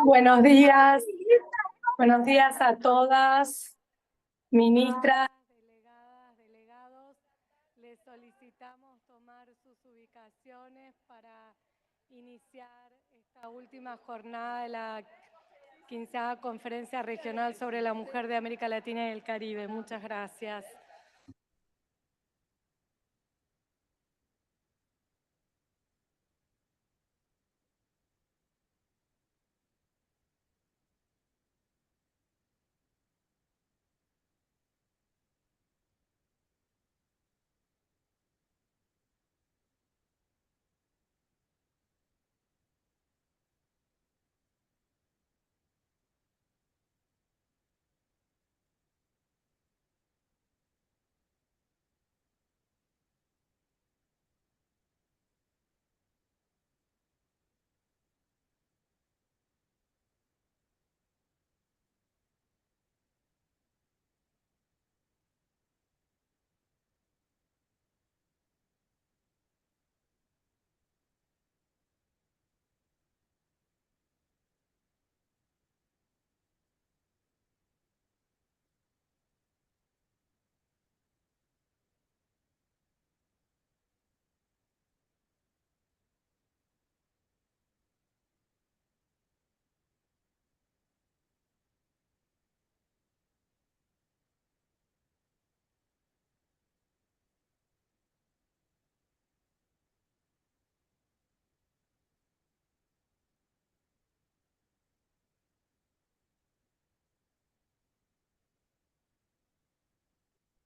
Buenos días a todas, ministras, delegadas, delegados. Les solicitamos tomar sus ubicaciones para iniciar esta última jornada de la 15ª Conferencia Regional sobre la Mujer de América Latina y el Caribe. Muchas gracias.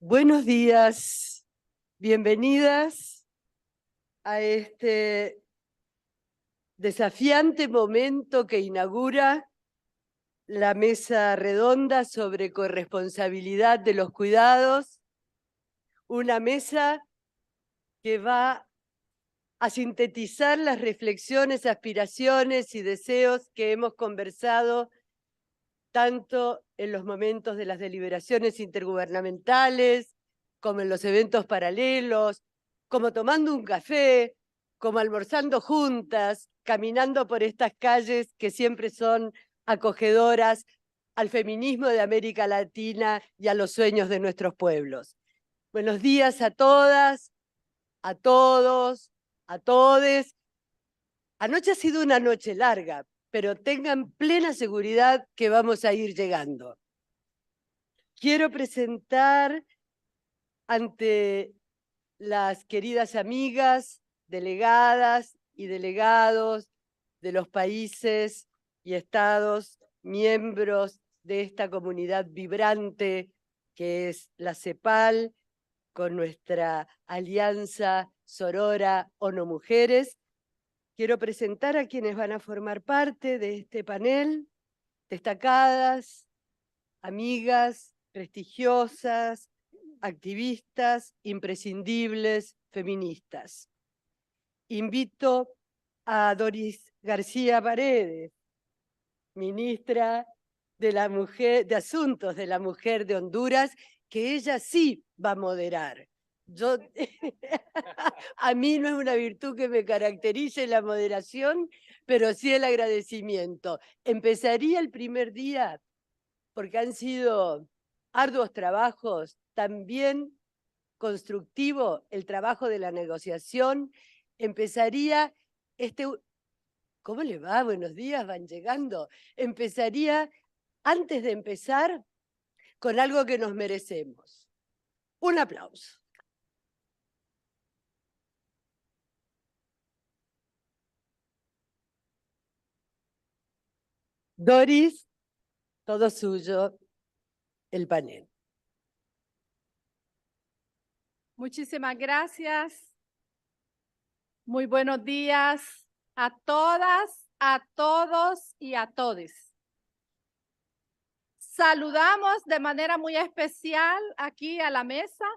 Buenos días, bienvenidas a este desafiante momento que inaugura la mesa redonda sobre corresponsabilidad de los cuidados, una mesa que va a sintetizar las reflexiones, aspiraciones y deseos que hemos conversado tanto en los momentos de las deliberaciones intergubernamentales, como en los eventos paralelos, como tomando un café, como almorzando juntas, caminando por estas calles que siempre son acogedoras al feminismo de América Latina y a los sueños de nuestros pueblos. Buenos días a todas, a todos, a todes. Anoche ha sido una noche larga, pero tengan plena seguridad que vamos a ir llegando. Quiero presentar ante las queridas amigas, delegadas y delegados de los países y estados miembros de esta comunidad vibrante que es la CEPAL, con nuestra alianza sorora ONU Mujeres. Quiero presentar a quienes van a formar parte de este panel, destacadas, amigas, prestigiosas, activistas, imprescindibles, feministas. Invito a Doris García Paredes, ministra de la Mujer, de Asuntos de la Mujer de Honduras, que ella sí va a moderar. Yo, a mí no es una virtud que me caracterice la moderación, pero sí el agradecimiento. Empezaría el primer día, porque han sido arduos trabajos, también constructivo el trabajo de la negociación. Empezaría ¿cómo le va? Buenos días, van llegando. Empezaría, antes de empezar, con algo que nos merecemos. Un aplauso. Doris, todo suyo, el panel. Muchísimas gracias. Muy buenos días a todas, a todos y a todes. Saludamos de manera muy especial aquí a la mesa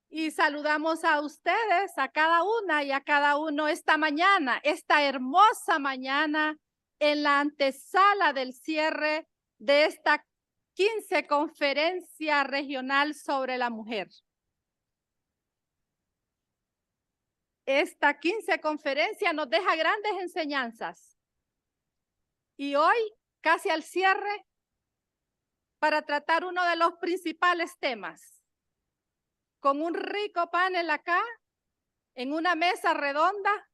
y saludamos a ustedes, a cada una y a cada uno esta mañana, esta hermosa mañana en la antesala del cierre de esta 15 Conferencia Regional sobre la Mujer. Esta 15 conferencia nos deja grandes enseñanzas. Y hoy, casi al cierre, para tratar uno de los principales temas, con un rico panel acá, en una mesa redonda.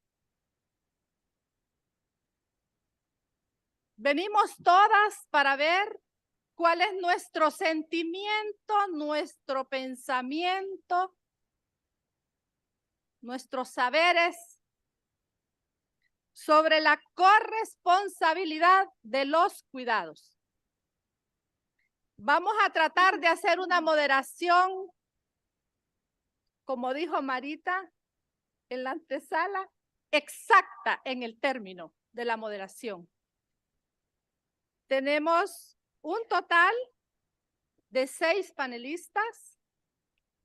Venimos todas para ver cuál es nuestro sentimiento, nuestro pensamiento, nuestros saberes sobre la corresponsabilidad de los cuidados. Vamos a tratar de hacer una moderación, como dijo Marita en la antesala, exacta en el término de la moderación. Tenemos un total de 6 panelistas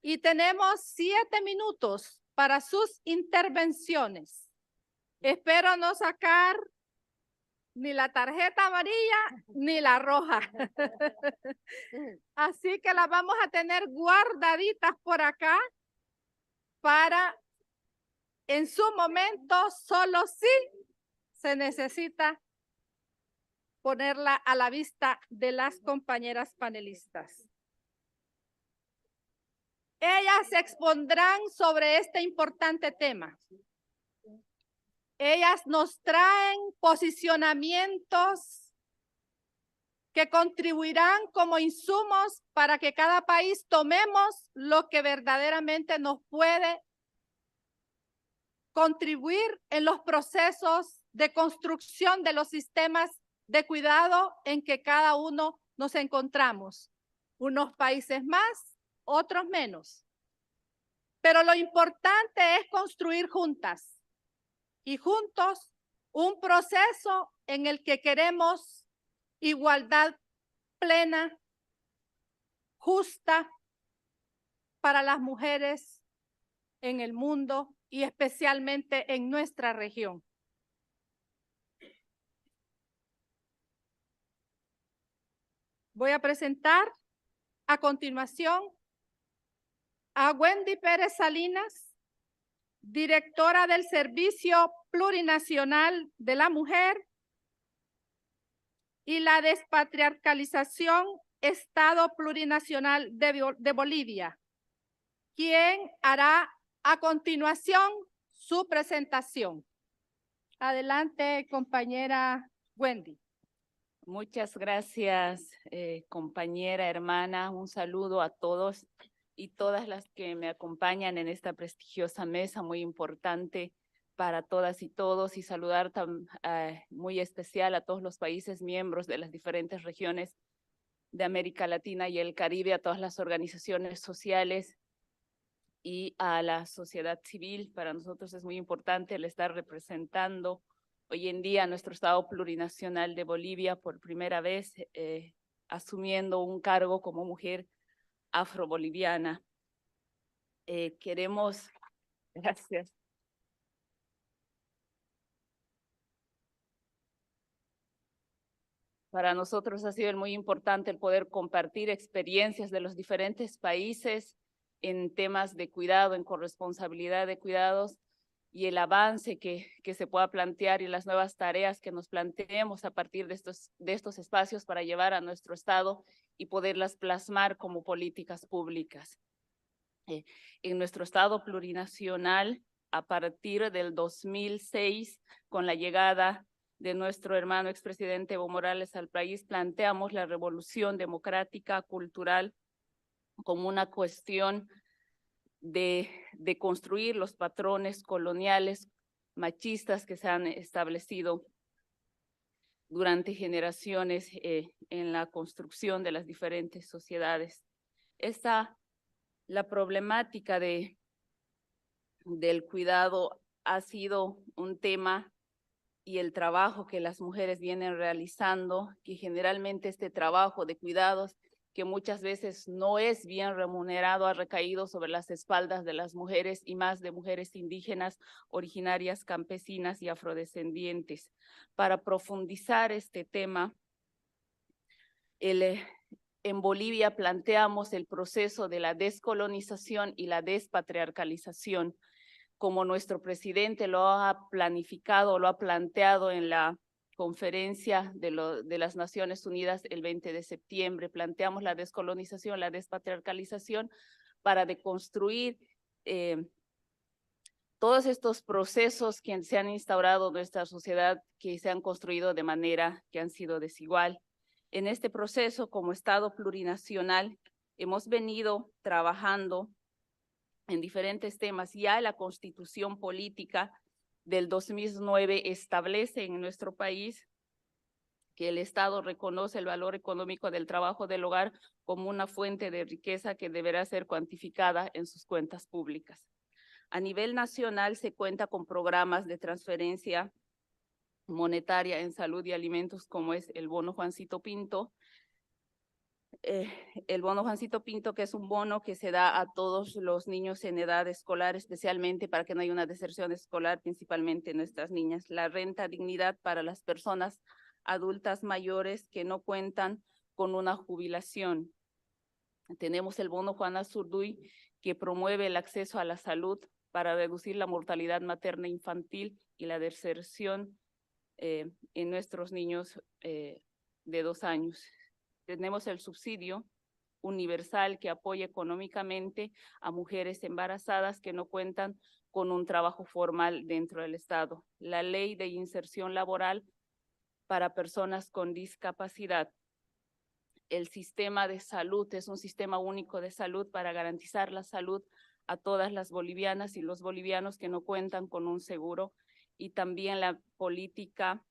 y tenemos 7 minutos para sus intervenciones. Espero no sacar ni la tarjeta amarilla ni la roja. Así que las vamos a tener guardaditas por acá para en su momento, solo si se necesita ponerla a la vista de las compañeras panelistas. Ellas se expondrán sobre este importante tema. Ellas nos traen posicionamientos que contribuirán como insumos para que cada país tomemos lo que verdaderamente nos puede contribuir en los procesos de construcción de los sistemas de cuidado en que cada uno nos encontramos. Unos países más, otros menos. Pero lo importante es construir juntas y juntos un proceso en el que queremos igualdad plena, justa para las mujeres en el mundo y especialmente en nuestra región. Voy a presentar a continuación a Wendy Pérez Salinas, directora del Servicio Plurinacional de la Mujer y la Despatriarcalización Estado Plurinacional de Bolivia, quien hará a continuación su presentación. Adelante, compañera Wendy. Muchas gracias, compañera, hermana. Un saludo a todos y todas las que me acompañan en esta prestigiosa mesa muy importante para todas y todos, y saludar muy especial a todos los países miembros de las diferentes regiones de América Latina y el Caribe, a todas las organizaciones sociales y a la sociedad civil. Para nosotros es muy importante el estar representando hoy en día a nuestro Estado plurinacional de Bolivia por primera vez, asumiendo un cargo como mujer afroboliviana. Gracias. Para nosotros ha sido muy importante el poder compartir experiencias de los diferentes países en temas de cuidado, en corresponsabilidad de cuidados, y el avance que se pueda plantear y las nuevas tareas que nos planteemos a partir de estos espacios para llevar a nuestro Estado y poderlas plasmar como políticas públicas. En nuestro Estado plurinacional, a partir del 2006, con la llegada de nuestro hermano expresidente Evo Morales al país, planteamos la revolución democrática, cultural, como una cuestión de construir los patrones coloniales machistas que se han establecido durante generaciones en la construcción de las diferentes sociedades. La problemática del cuidado ha sido un tema, y el trabajo que las mujeres vienen realizando, que generalmente este trabajo de cuidados, que muchas veces no es bien remunerado, ha recaído sobre las espaldas de las mujeres y más de mujeres indígenas, originarias, campesinas y afrodescendientes. Para profundizar este tema, en Bolivia planteamos el proceso de la descolonización y la despatriarcalización, como nuestro presidente lo ha planificado, lo ha planteado en la conferencia de las Naciones Unidas el 20 de septiembre. Planteamos la descolonización, la despatriarcalización para deconstruir todos estos procesos que se han instaurado en nuestra sociedad, que se han construido de manera que han sido desigual. En este proceso, como Estado plurinacional, hemos venido trabajando en diferentes temas. Ya la Constitución Política del 2009 establece en nuestro país que el Estado reconoce el valor económico del trabajo del hogar como una fuente de riqueza que deberá ser cuantificada en sus cuentas públicas. A nivel nacional se cuenta con programas de transferencia monetaria en salud y alimentos, como es el bono Juancito Pinto. El bono Juancito Pinto, que es un bono que se da a todos los niños en edad escolar, especialmente para que no haya una deserción escolar, principalmente nuestras niñas. La renta dignidad para las personas adultas mayores que no cuentan con una jubilación. Tenemos el bono Juana Zurduy, que promueve el acceso a la salud para reducir la mortalidad materna infantil y la deserción en nuestros niños de 2 años. Tenemos el subsidio universal que apoya económicamente a mujeres embarazadas que no cuentan con un trabajo formal dentro del Estado. La ley de inserción laboral para personas con discapacidad. El sistema de salud es un sistema único de salud para garantizar la salud a todas las bolivianas y los bolivianos que no cuentan con un seguro, y también la política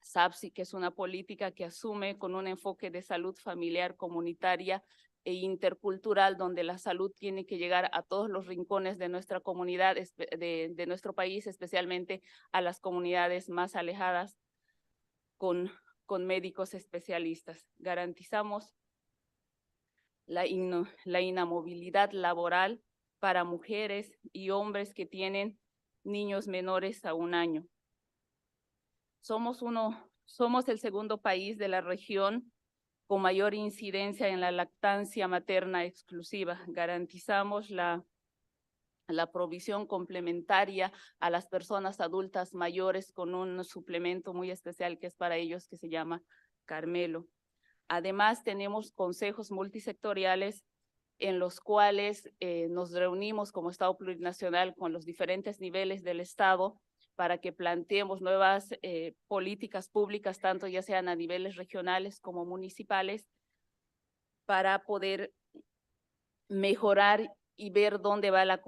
SAPSI, que es una política que asume con un enfoque de salud familiar, comunitaria e intercultural, donde la salud tiene que llegar a todos los rincones de nuestra comunidad, de nuestro país, especialmente a las comunidades más alejadas, con médicos especialistas. Garantizamos la inamovilidad laboral para mujeres y hombres que tienen niños menores a 1 año. Somos el segundo país de la región con mayor incidencia en la lactancia materna exclusiva. Garantizamos la provisión complementaria a las personas adultas mayores con un suplemento muy especial que es para ellos, que se llama Carmelo. Además, tenemos consejos multisectoriales en los cuales nos reunimos como Estado plurinacional con los diferentes niveles del Estado para que planteemos nuevas políticas públicas, tanto ya sean a niveles regionales como municipales, para poder mejorar y ver dónde va la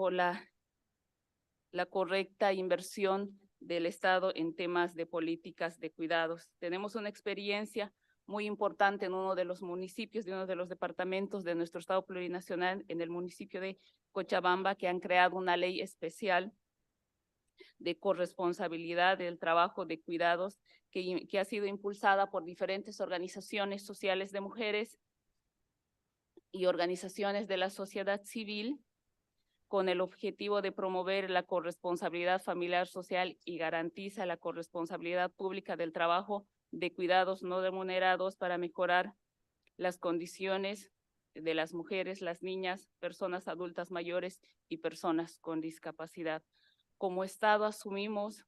correcta inversión del Estado en temas de políticas de cuidados. Tenemos una experiencia muy importante en uno de los municipios, de uno de los departamentos de nuestro Estado plurinacional, en el municipio de Cochabamba, que han creado una ley especial de corresponsabilidad del trabajo de cuidados que ha sido impulsada por diferentes organizaciones sociales de mujeres y organizaciones de la sociedad civil, con el objetivo de promover la corresponsabilidad familiar social y garantiza la corresponsabilidad pública del trabajo de cuidados no remunerados para mejorar las condiciones de las mujeres, las niñas, personas adultas mayores y personas con discapacidad. Como Estado asumimos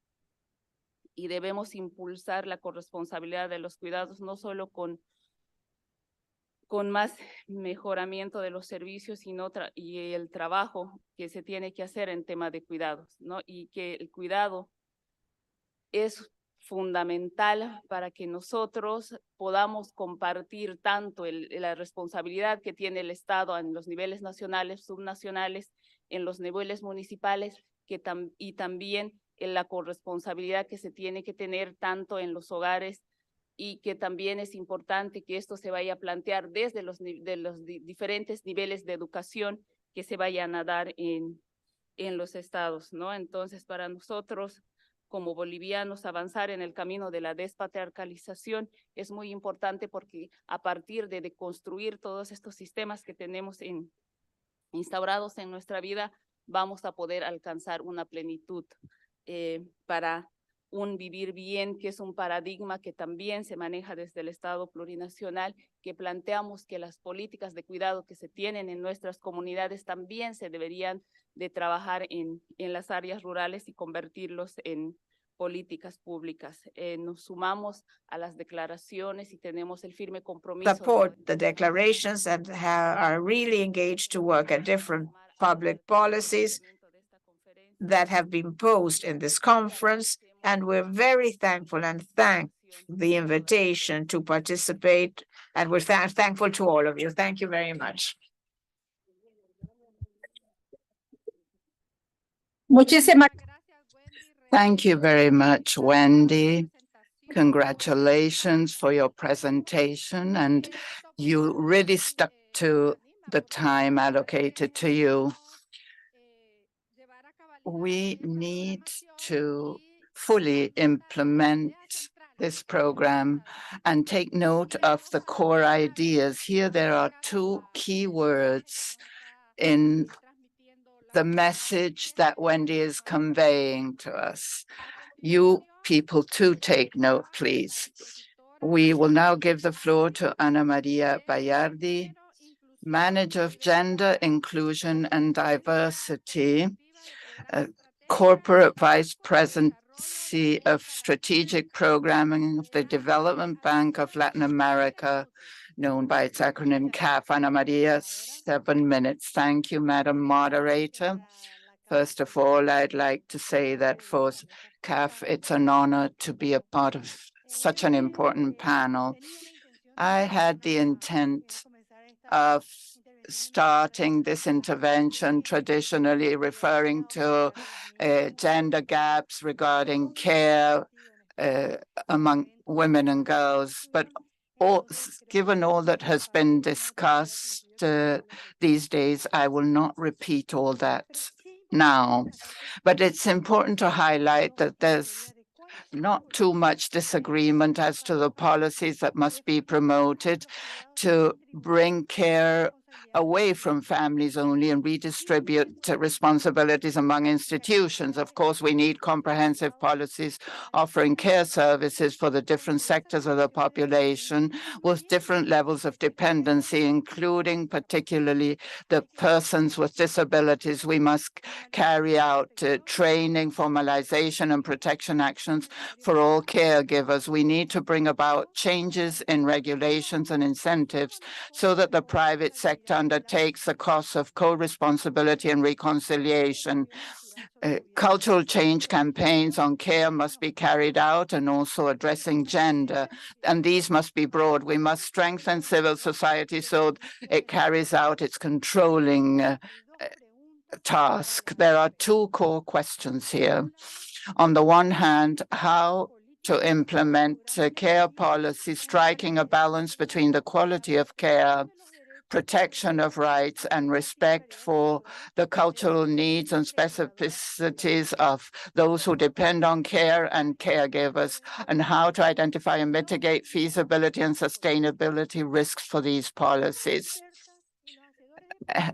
y debemos impulsar la corresponsabilidad de los cuidados, no solo con más mejoramiento de los servicios y el trabajo que se tiene que hacer en tema de cuidados, ¿no? Y que el cuidado es fundamental para que nosotros podamos compartir tanto la responsabilidad que tiene el Estado en los niveles nacionales, subnacionales, en los niveles municipales, y también en la corresponsabilidad que se tiene que tener tanto en los hogares, y que también es importante que esto se vaya a plantear desde los diferentes niveles de educación que se vayan a dar en los estados, ¿no? Entonces, para nosotros, como bolivianos, avanzar en el camino de la despatriarcalización es muy importante, porque a partir de construir todos estos sistemas que tenemos instaurados en nuestra vida, vamos a poder alcanzar una plenitud para un vivir bien, que es un paradigma que también se maneja desde el Estado plurinacional, que planteamos que las políticas de cuidado que se tienen en nuestras comunidades también se deberían de trabajar en las áreas rurales y convertirlos en políticas públicas. Nos sumamos a las declaraciones y tenemos el firme compromiso. Support the declarations and are really engaged to work at different public policies that have been posed in this conference, and we're very thankful and thank the invitation to participate, and we're thankful to all of you. Thank you very much. Muchísimas gracias, Wendy. Thank you very much, Wendy. Congratulations for your presentation, and you really stuck to the time allocated to you. We need to fully implement this program and take note of the core ideas. Here there are two key words in the message that Wendy is conveying to us. You people too take note, please. We will now give the floor to Ana Maria Bayardi, Manager of Gender, Inclusion and Diversity, Corporate Vice Presidency of Strategic Programming of the Development Bank of Latin America, known by its acronym CAF. Ana Maria, 7 minutes. Thank you, Madam Moderator. First of all, I'd like to say that for CAF, it's an honor to be a part of such an important panel. I had the intent of starting this intervention traditionally referring to gender gaps regarding care among women and girls, but given all that has been discussed these days, I will not repeat all that now. But it's important to highlight that there's not too much disagreement as to the policies that must be promoted to bring care away from families only and redistribute responsibilities among institutions. Of course, we need comprehensive policies offering care services for the different sectors of the population with different levels of dependency, including particularly the persons with disabilities. We must carry out training, formalization, and protection actions for all caregivers. We need to bring about changes in regulations and incentives so that the private sector undertakes the costs of co-responsibility and reconciliation. Cultural change campaigns on care must be carried out and also addressing gender, and these must be broad. We must strengthen civil society so it carries out its controlling task. There are two core questions here. On the one hand, how to implement care policy, striking a balance between the quality of care, protection of rights, and respect for the cultural needs and specificities of those who depend on care and caregivers, and how to identify and mitigate feasibility and sustainability risks for these policies.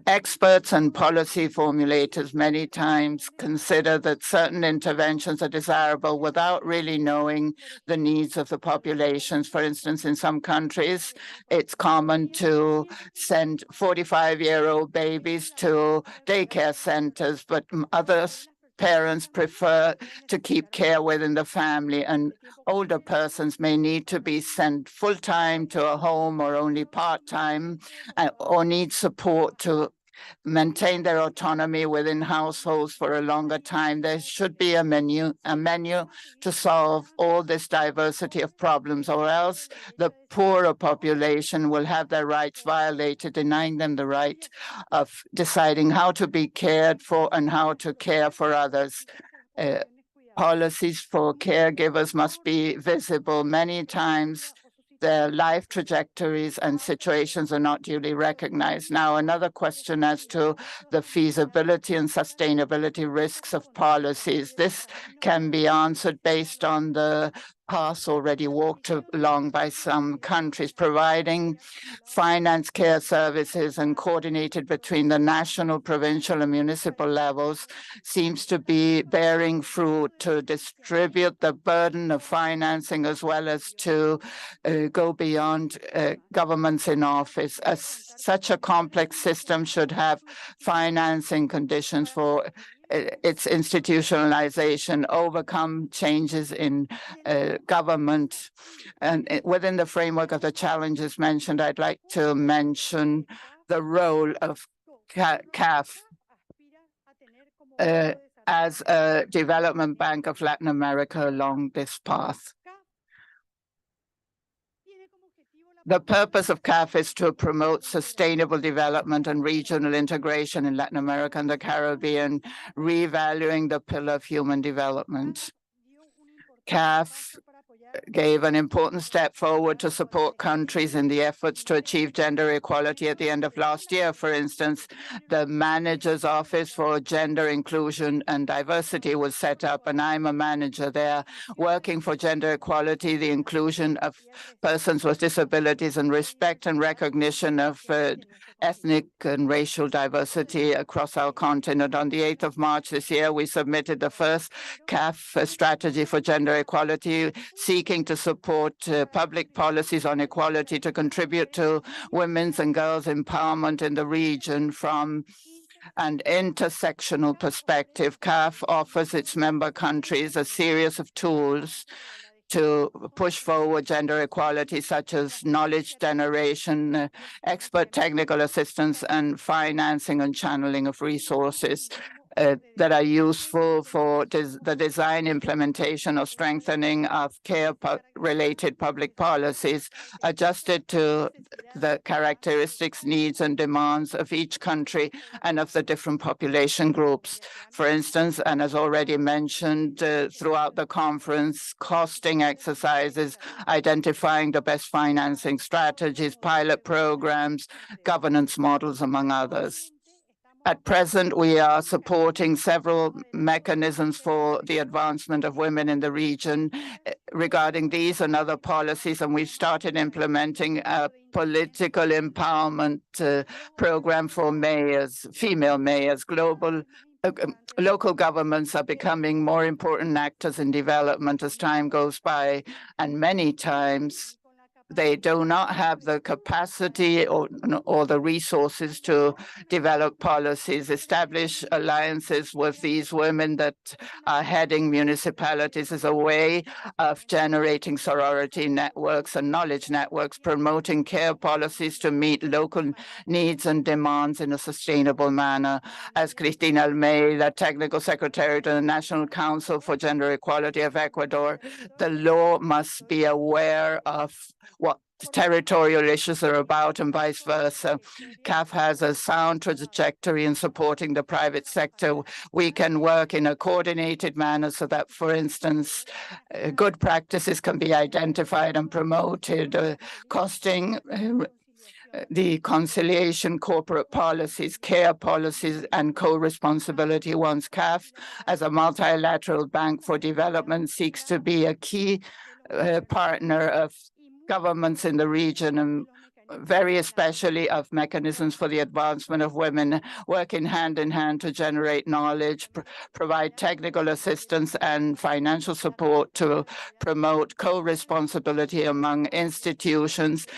Experts and policy formulators many times consider that certain interventions are desirable without really knowing the needs of the populations. For instance, in some countries, it's common to send 45-year-old babies to daycare centers, but others parents prefer to keep care within the family, and older persons may need to be sent full-time to a home or only part-time, or need support to maintain their autonomy within households for a longer time. There should be a menu to solve all this diversity of problems, or else the poorer population will have their rights violated, denying them the right of deciding how to be cared for and how to care for others. Policies for caregivers must be visible. Many times their life trajectories and situations are not duly recognized. Now, another question as to the feasibility and sustainability risks of policies. This can be answered based on the path already walked along by some countries. Providing finance care services and coordinated between the national, provincial, and municipal levels seems to be bearing fruit to distribute the burden of financing as well as to go beyond governments in office. Such a complex system should have financing conditions for its institutionalization, overcome changes in government. And within the framework of the challenges mentioned, I'd like to mention the role of CAF as a development bank of Latin America along this path. The purpose of CAF is to promote sustainable development and regional integration in Latin America and the Caribbean, revaluing the pillar of human development. CAF gave an important step forward to support countries in the efforts to achieve gender equality at the end of last year. For instance, the Manager's Office for Gender Inclusion and Diversity was set up, and I'm a manager there working for gender equality, the inclusion of persons with disabilities, and respect and recognition of ethnic and racial diversity across our continent. On the 8th of March this year, we submitted the first CAF strategy for gender equality, seeking to support public policies on equality to contribute to women's and girls' empowerment in the region from an intersectional perspective. CAF offers its member countries a series of tools to push forward gender equality, such as knowledge generation, expert technical assistance, and financing and channeling of resources that are useful for the design, implementation, or strengthening of care-related public policies adjusted to the characteristics, needs, and demands of each country and of the different population groups. For instance, and as already mentioned throughout the conference, costing exercises, identifying the best financing strategies, pilot programs, governance models, among others. At present, we are supporting several mechanisms for the advancement of women in the region regarding these and other policies, and we've started implementing a political empowerment program for mayors, female mayors. Local governments are becoming more important actors in development as time goes by, and many times they do not have the capacity or the resources to develop policies. Establish alliances with these women that are heading municipalities is a way of generating sorority networks and knowledge networks, promoting care policies to meet local needs and demands in a sustainable manner. As Cristina Almeida, Technical Secretary to the National Council for Gender Equality of Ecuador, the law must be aware of what territorial issues are about and vice versa. CAF has a sound trajectory in supporting the private sector. We can work in a coordinated manner so that, for instance, good practices can be identified and promoted, costing the conciliation, corporate policies, care policies, and co-responsibility. Once CAF, as a multilateral bank for development, seeks to be a key partner of governments in the region, and very especially of mechanisms for the advancement of women, working hand in hand to generate knowledge, provide technical assistance and financial support to promote co-responsibility among institutions,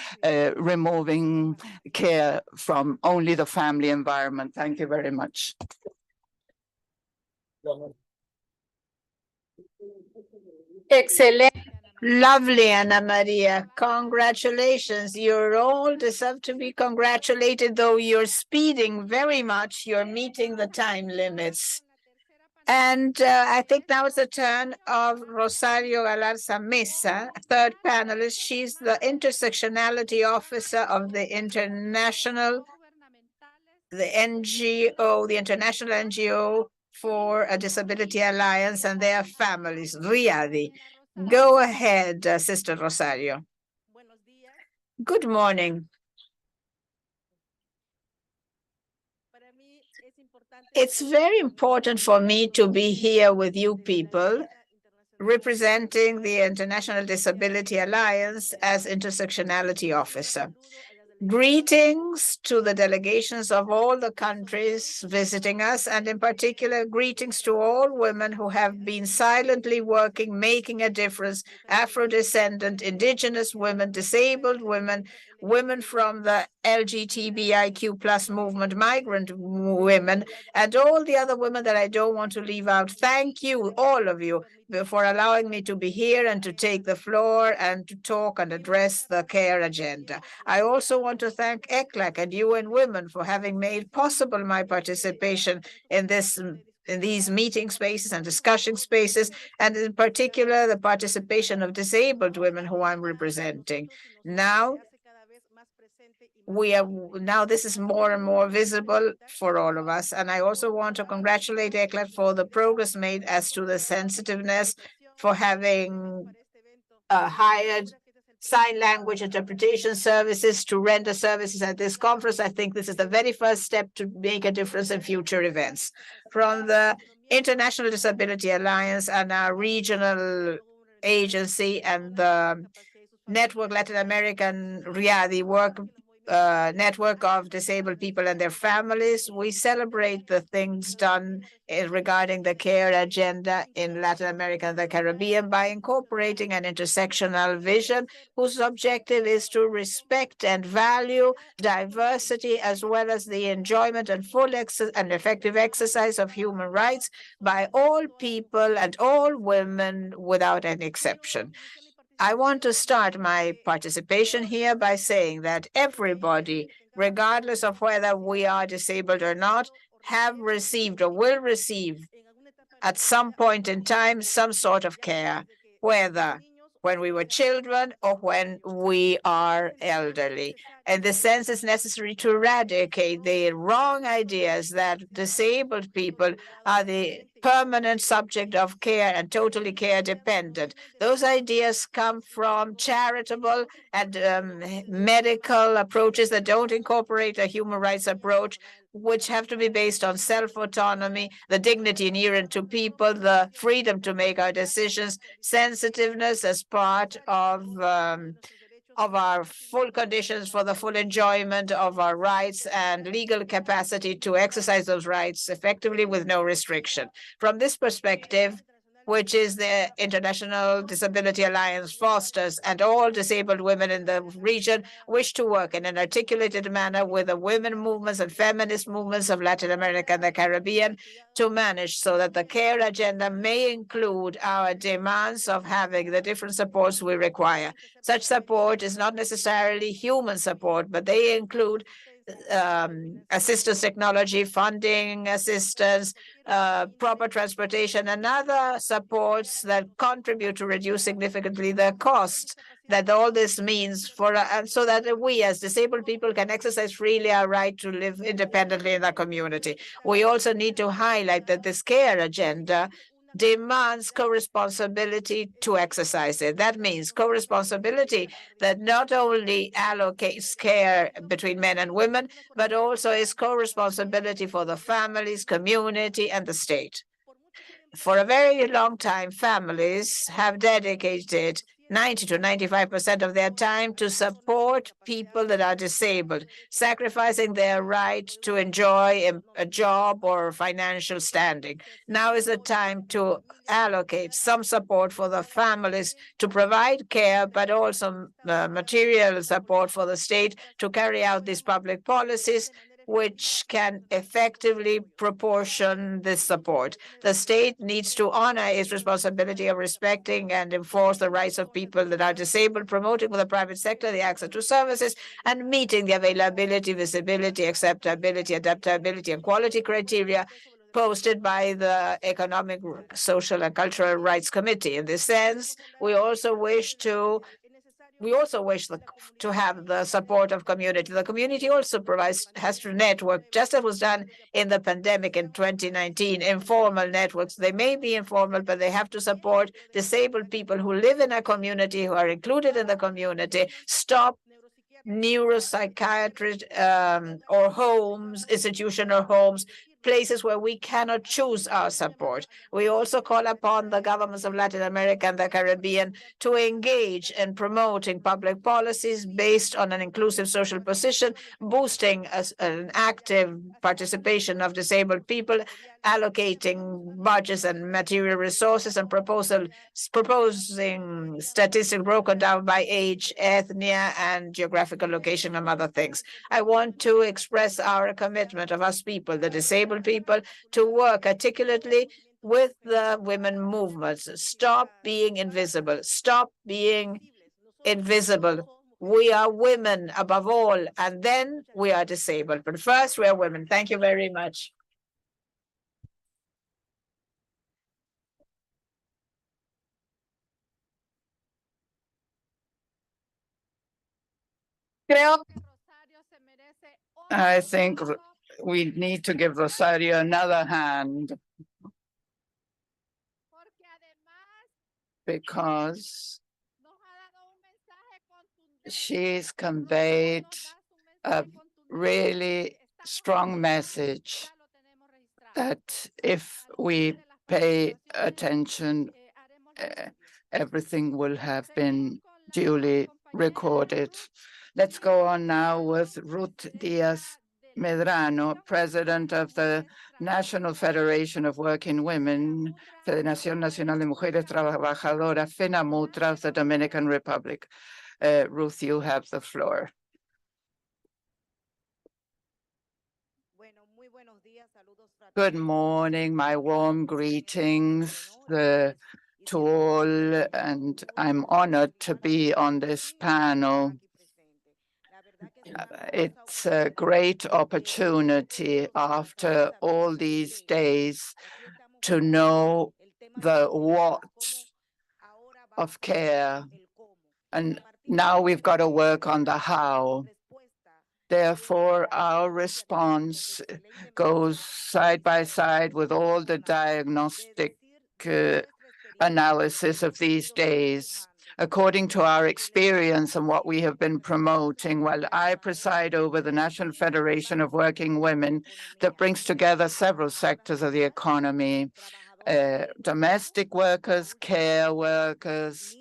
removing care from only the family environment. Thank you very much. Excellent. Lovely, Ana Maria. Congratulations. You all deserve to be congratulated, though you're speeding very much. You're meeting the time limits. And I think now it's the turn of Rosario Galarza Mesa, third panelist. She's the intersectionality officer of the International NGO for a Disability Alliance and their families, RIADI. Go ahead, Sister Rosario. Good morning. It's very important for me to be here with you people, representing the International Disability Alliance as intersectionality officer. Greetings to the delegations of all the countries visiting us, and in particular, greetings to all women who have been silently working, making a difference, Afro-descendant, indigenous women, disabled women, women from the LGBTIQ plus movement, migrant women, and all the other women that I don't want to leave out. Thank you, all of you, for allowing me to be here and to take the floor and to talk and address the care agenda. I also want to thank ECLAC and UN Women for having made possible my participation in these meeting spaces and discussion spaces, and in particular, the participation of disabled women who I'm representing. Now this is more and more visible for all of us. And I also want to congratulate ECLAT for the progress made as to the sensitiveness for having hired sign language interpretation services to render services at this conference. I think this is the very first step to make a difference in future events. From the International Disability Alliance and our regional agency and the Network Latin American the work network of disabled people and their families, we celebrate the things done regarding the care agenda in Latin America and the Caribbean by incorporating an intersectional vision whose objective is to respect and value diversity as well as the enjoyment and full and effective exercise of human rights by all people and all women without any exception. I want to start my participation here by saying that everybody, regardless of whether we are disabled or not, have received or will receive at some point in time some sort of care, whether when we were children or when we are elderly. In this sense, it's necessary to eradicate the wrong ideas that disabled people are the permanent subject of care and totally care dependent. Those ideas come from charitable and medical approaches that don't incorporate a human rights approach, which have to be based on self-autonomy, the dignity inherent to people, the freedom to make our decisions, sensitiveness as part of our full conditions for the full enjoyment of our rights and legal capacity to exercise those rights effectively with no restriction. From this perspective, which is the International Disability Alliance fosters, and all disabled women in the region wish to work in an articulated manner with the women movements and feminist movements of Latin America and the Caribbean to manage so that the care agenda may include our demands of having the different supports we require. Such support is not necessarily human support, but they include assistance technology, funding assistance, proper transportation, and other supports that contribute to reduce significantly the costs that all this means for, so that we as disabled people can exercise freely our right to live independently in the community. We also need to highlight that this care agenda demands co-responsibility to exercise it. That means co-responsibility that not only allocates care between men and women, but also is co-responsibility for the families, community, and the state. For a very long time, families have dedicated 90 to 95% of their time to support people that are disabled, sacrificing their right to enjoy a job or financial standing. Now is the time to allocate some support for the families to provide care, but also material support for the state to carry out these public policies, which can effectively proportion this support. The state needs to honor its responsibility of respecting and enforce the rights of people that are disabled, promoting with the private sector the access to services, and meeting the availability, visibility, acceptability, adaptability, and quality criteria posted by the Economic, Social, and Cultural Rights Committee. In this sense, we also wish to have the support of community. The community also has to network, just as was done in the pandemic in 2019, informal networks. They may be informal, but they have to support disabled people who live in a community, who are included in the community, stop neuropsychiatric or homes, institutional homes, places where we cannot choose our support. We also call upon the governments of Latin America and the Caribbean to engage in promoting public policies based on an inclusive social position, boosting an active participation of disabled people, allocating budgets and material resources, and proposing statistics broken down by age, ethnia, and geographical location, and other things. I want to express our commitment of us people, the disabled people, to work articulately with the women movements. Stop being invisible. Stop being invisible. We are women above all, and then we are disabled. But first, we are women. Thank you very much. I think we need to give Rosario another hand, because she's conveyed a really strong message that if we pay attention, everything will have been duly recorded. Let's go on now with Ruth Diaz Medrano, President of the National Federation of Working Women, Federación Nacional de Mujeres Trabajadoras, FENAMUTRA of the Dominican Republic. Ruth, you have the floor. Good morning, my warm greetings to all, and I'm honored to be on this panel. It's a great opportunity after all these days to know the what of care, and now we've got to work on the how. Therefore, our response goes side by side with all the diagnostic analysis of these days. According to our experience and what we have been promoting, while I preside over the National Federation of Working Women that brings together several sectors of the economy, domestic workers, care workers,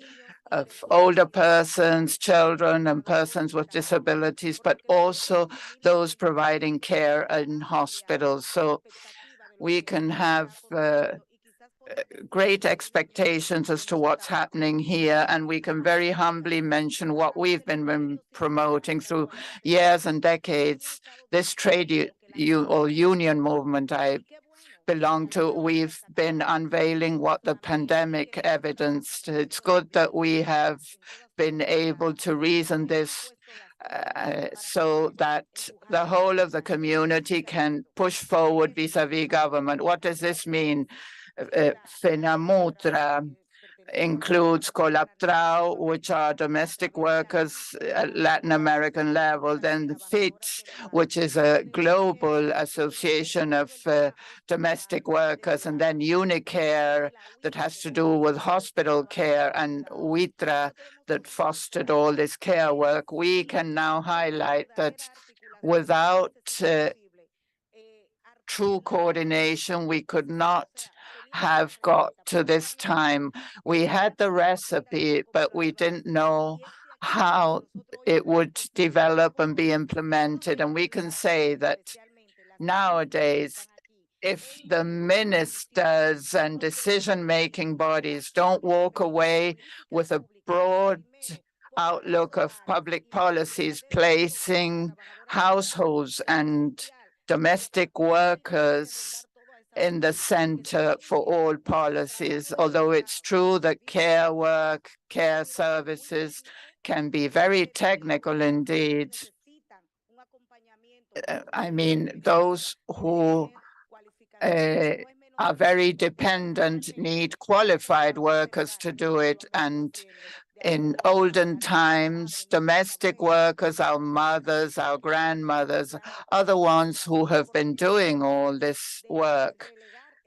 of older persons, children, and persons with disabilities, but also those providing care in hospitals. So we can have great expectations as to what's happening here, and we can very humbly mention what we've been promoting through years and decades. This trade or union movement I belong to, we've been unveiling what the pandemic evidenced. It's good that we have been able to reason this so that the whole of the community can push forward vis-a-vis government. What does this mean? FENAMUTRA includes COLAPTRAO, which are domestic workers at Latin American level, then FIT, which is a global association of domestic workers, and then UNICARE that has to do with hospital care, and WITRA that fostered all this care work. We can now highlight that without true coordination, we could not have got to this time. We had the recipe, but we didn't know how it would develop and be implemented. And we can say that nowadays, if the ministers and decision-making bodies don't walk away with a broad outlook of public policies placing households and domestic workers in the center for all policies, although it's true that care work, care services can be very technical indeed. I mean, those who are very dependent need qualified workers to do it. And in olden times, domestic workers, our mothers, our grandmothers, are the ones who have been doing all this work.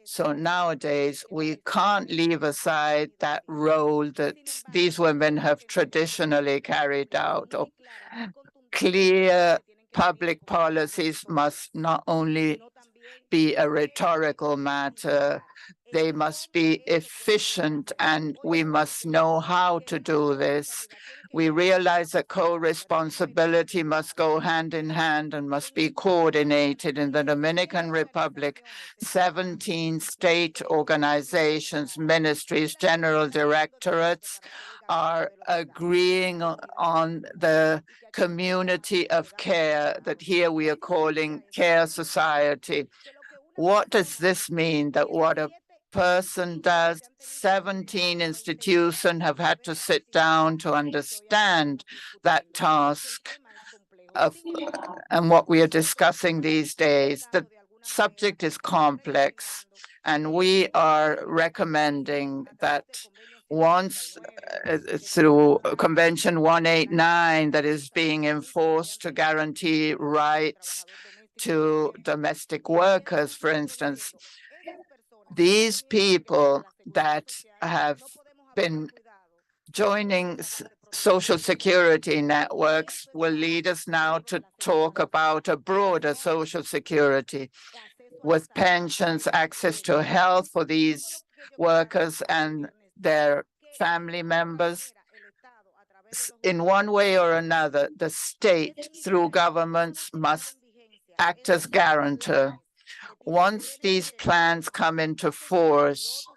So nowadays, we can't leave aside that role that these women have traditionally carried out. Clear public policies must not only be a rhetorical matter. They must be efficient, and we must know how to do this. We realize that co-responsibility must go hand in hand and must be coordinated. In the Dominican Republic, 17 state organizations, ministries, general directorates are agreeing on the community of care that here we are calling care society. What does this mean? That what a person does, 17 institutions have had to sit down to understand that task of, and what we are discussing these days. The subject is complex, and we are recommending that once through Convention 189 that is being enforced to guarantee rights to domestic workers, for instance, these people that have been joining social security networks will lead us now to talk about a broader social security with pensions, access to health for these workers and their family members. In one way or another, the state, through governments, must act as guarantor. Once these plans come into force,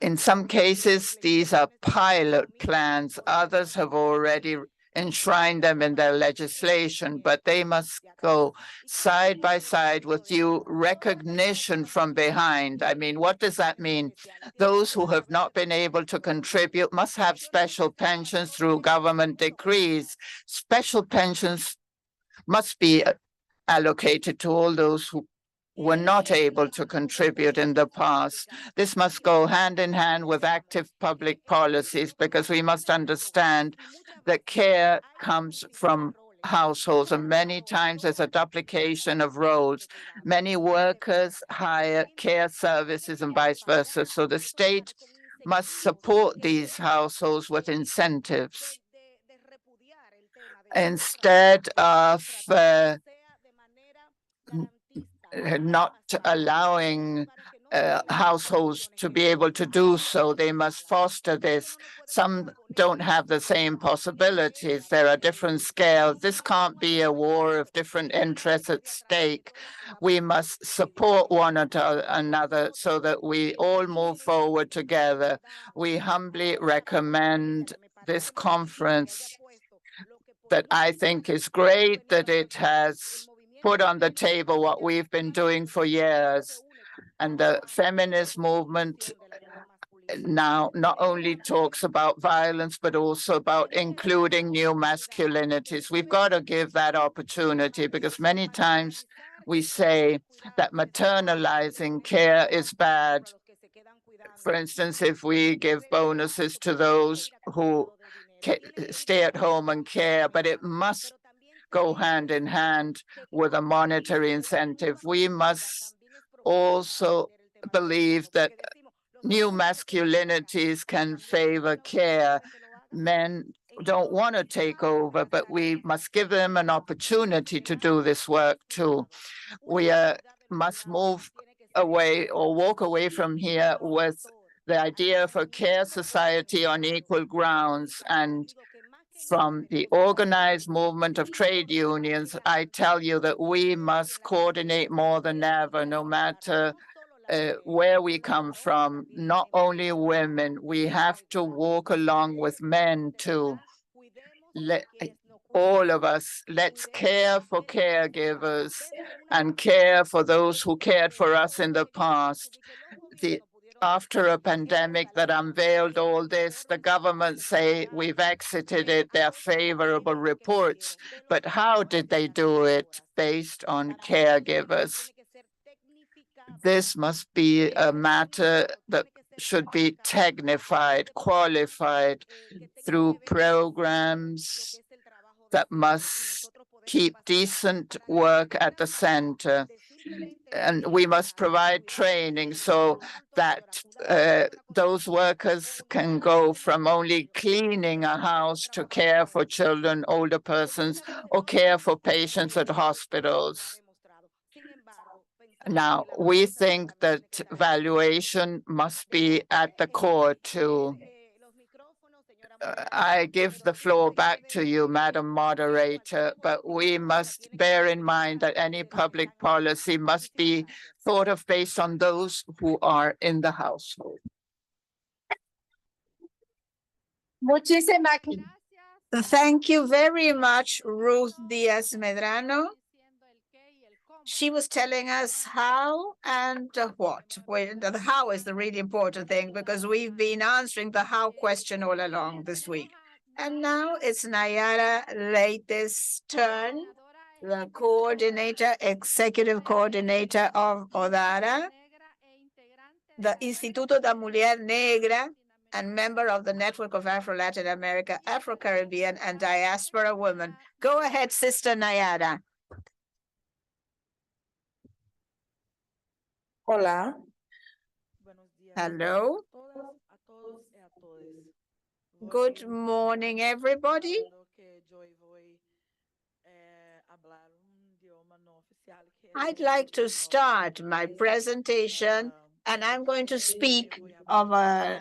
in some cases, these are pilot plans. Others have already enshrined them in their legislation, but they must go side by side with due recognition from behind. I mean, what does that mean? Those who have not been able to contribute must have special pensions through government decrees. Special pensions must be allocated to all those who were not able to contribute in the past. This must go hand in hand with active public policies, because we must understand that care comes from households, and many times there's a duplication of roles. Many workers hire care services and vice versa. So the state must support these households with incentives instead of not allowing households to be able to do so. They must foster this. Some don't have the same possibilities. There are different scales. This can't be a war of different interests at stake. We must support one another so that we all move forward together. We humbly recommend this conference that I think is great, that it has put on the table what we've been doing for years. And the feminist movement now not only talks about violence, but also about including new masculinities. We've got to give that opportunity, because many times we say that maternalizing care is bad. For instance, if we give bonuses to those who stay at home and care, but it must go hand in hand with a monetary incentive. We must also believe that new masculinities can favor care. Men don't want to take over, but we must give them an opportunity to do this work too. We must move away or walk away from here with the idea of a care society on equal grounds. And from the organized movement of trade unions, I tell you that we must coordinate more than ever, no matter where we come from, not only women. We have to walk along with men too. All of us, let's care for caregivers and care for those who cared for us in the past. After a pandemic that unveiled all this, the government say we've exited it, there are favorable reports, but how did they do it? Based on caregivers. This must be a matter that should be technified, qualified through programs that must keep decent work at the center. And we must provide training so that those workers can go from only cleaning a house to care for children, older persons, or care for patients at hospitals. Now, we think that valuation must be at the core to I give the floor back to you, Madam Moderator, but we must bear in mind that any public policy must be thought of based on those who are in the household. Muchísimas gracias. Thank you very much, Ruth Diaz Medrano. She was telling us how and what. The how is the really important thing because we've been answering the how question all along this week. And now it's Nayara Leites' turn, the coordinator, executive coordinator of ODARA, the Instituto da Mulher Negra, and member of the Network of Afro-Latin America, Afro-Caribbean, and Diaspora Women. Go ahead, Sister Nayara. Hola. Hello. Good morning, everybody. I'd like to start my presentation, and I'm going to speak of a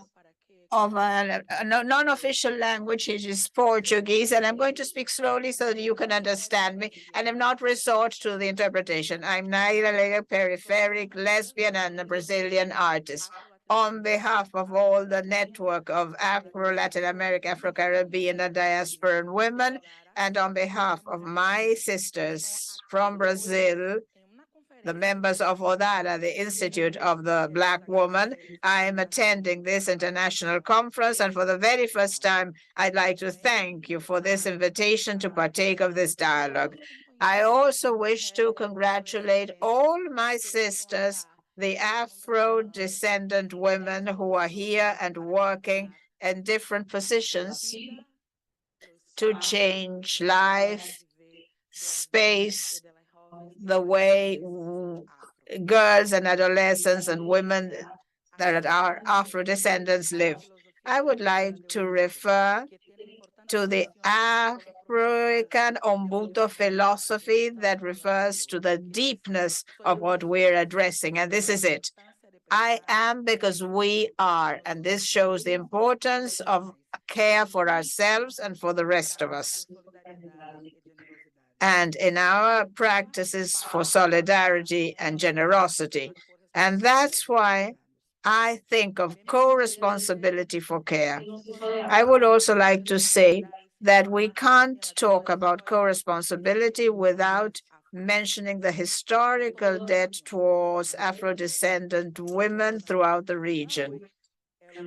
non-official language, which is Portuguese, and I'm going to speak slowly so that you can understand me and have not resort to the interpretation. I'm Naira Lega, peripheric, lesbian, and a Brazilian artist. On behalf of all the network of Afro-Latin America, Afro-Caribbean, and diasporan women, and on behalf of my sisters from Brazil, the members of ODARA, the Institute of the Black Woman, I am attending this international conference, and for the very first time, I'd like to thank you for this invitation to partake of this dialogue. I also wish to congratulate all my sisters, the Afro-descendant women who are here and working in different positions to change life, space, the way girls and adolescents and women that are Afro-descendants live. I would like to refer to the African Umbuto philosophy that refers to the deepness of what we're addressing, and this is it. I am because we are, and this shows the importance of care for ourselves and for the rest of us. And in our practices for solidarity and generosity. And that's why I think of co-responsibility for care. I would also like to say that we can't talk about co-responsibility without mentioning the historical debt towards Afro-descendant women throughout the region.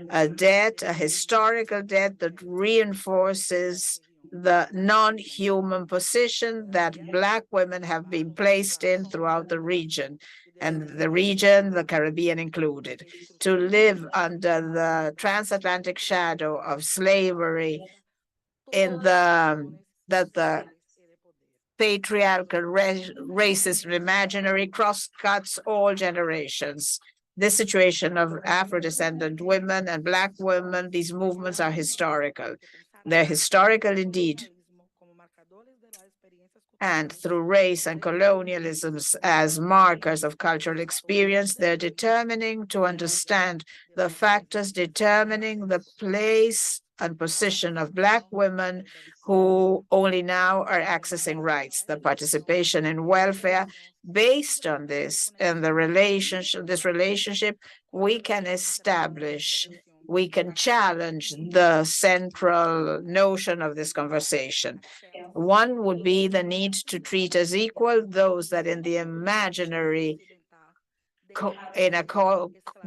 A debt, a historical debt that reinforces the non-human position that Black women have been placed in throughout the region, and the Caribbean included, to live under the transatlantic shadow of slavery in the patriarchal racist imaginary cross-cuts all generations. This situation of Afro-descendant women and Black women, these movements are historical. They're historical indeed. And through race and colonialism as markers of cultural experience, they're determining to understand the factors determining the place and position of Black women who only now are accessing rights, the participation in welfare. Based on this and this relationship, we can establish, we can challenge the central notion of this conversation. One would be the need to treat as equal those that in the imaginary,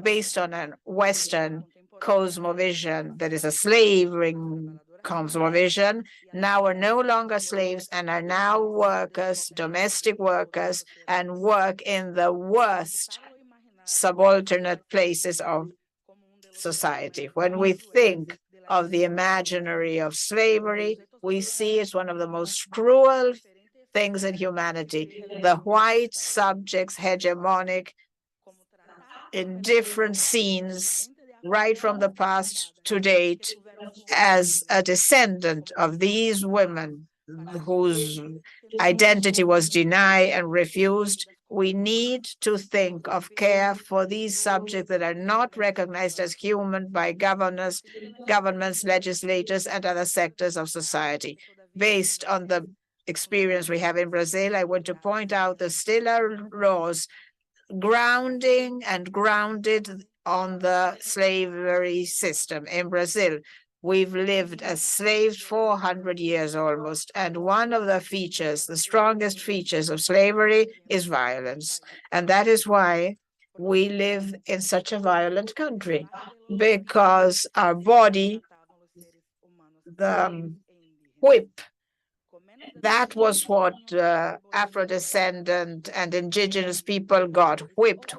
based on a Western cosmovision that is a slavering cosmovision, now are no longer slaves and are now workers, domestic workers, and work in the worst subalternate places of society. When we think of the imaginary of slavery, we see it's one of the most cruel things in humanity. The white subjects hegemonic in different scenes, right from the past to date, as a descendant of these women whose identity was denied and refused, We need to think of care for these subjects that are not recognized as human by governments, legislators, and other sectors of society. Based on the experience we have in Brazil, I want to point out the still are laws grounded on the slavery system in Brazil. We've lived as slaves 400 years almost, and one of the features, the strongest features of slavery is violence. And that is why we live in such a violent country, because our body, the whip, that was what Afro-descendant and indigenous people got, whipped.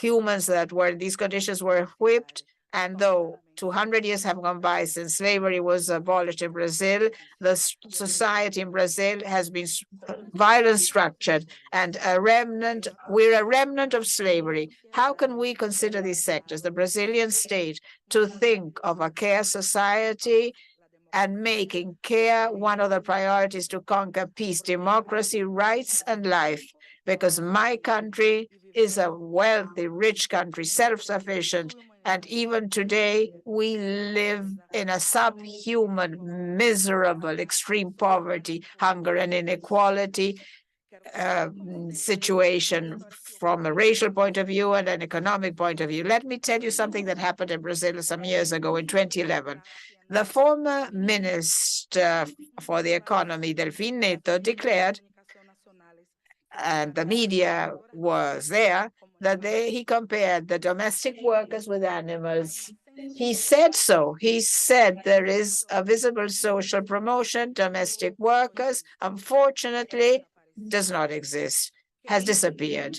Humans that were in these conditions were whipped. And though 200 years have gone by since slavery was abolished in Brazil, the society in Brazil has been violent structured and we're a remnant of slavery. How can we consider these sectors, the Brazilian state, to think of a care society and making care one of the priorities to conquer peace, democracy, rights, and life? Because my country is a wealthy, rich country, self-sufficient, and even today we live in a subhuman, miserable, extreme poverty, hunger, and inequality situation from a racial point of view and an economic point of view. Let me tell you something that happened in Brazil some years ago in 2011. The former minister for the economy, Delfim Neto, declared, and the media was there, that he compared the domestic workers with animals. He said so. He said there is a visible social promotion. Domestic workers, unfortunately, does not exist, has disappeared.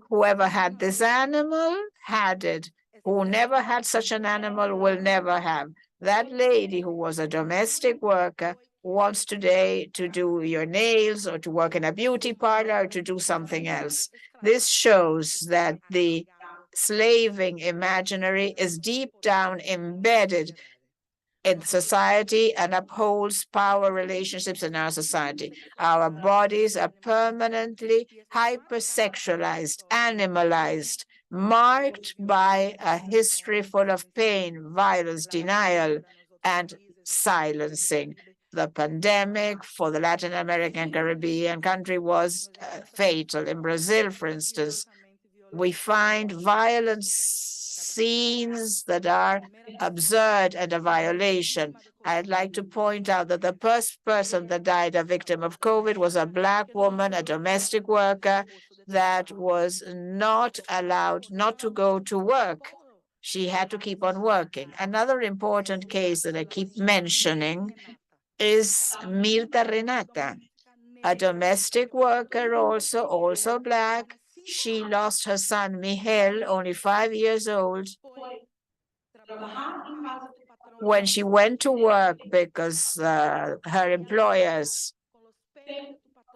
Whoever had this animal had it. Who never had such an animal will never have. That lady who was a domestic worker wants today to do your nails or to work in a beauty parlor or to do something else. This shows that the slaving imaginary is deep down embedded in society and upholds power relationships in our society. Our bodies are permanently hypersexualized, animalized, marked by a history full of pain, violence, denial, and silencing. The pandemic for the Latin American Caribbean country was fatal. In Brazil, for instance, we find violent scenes that are absurd and a violation. I'd like to point out that the first person that died a victim of COVID was a Black woman, a domestic worker that was not allowed not to go to work. She had to keep on working. Another important case that I keep mentioning is Mirta Renata, a domestic worker, also Black. She lost her son, Miguel, only 5 years old, when she went to work because her employers,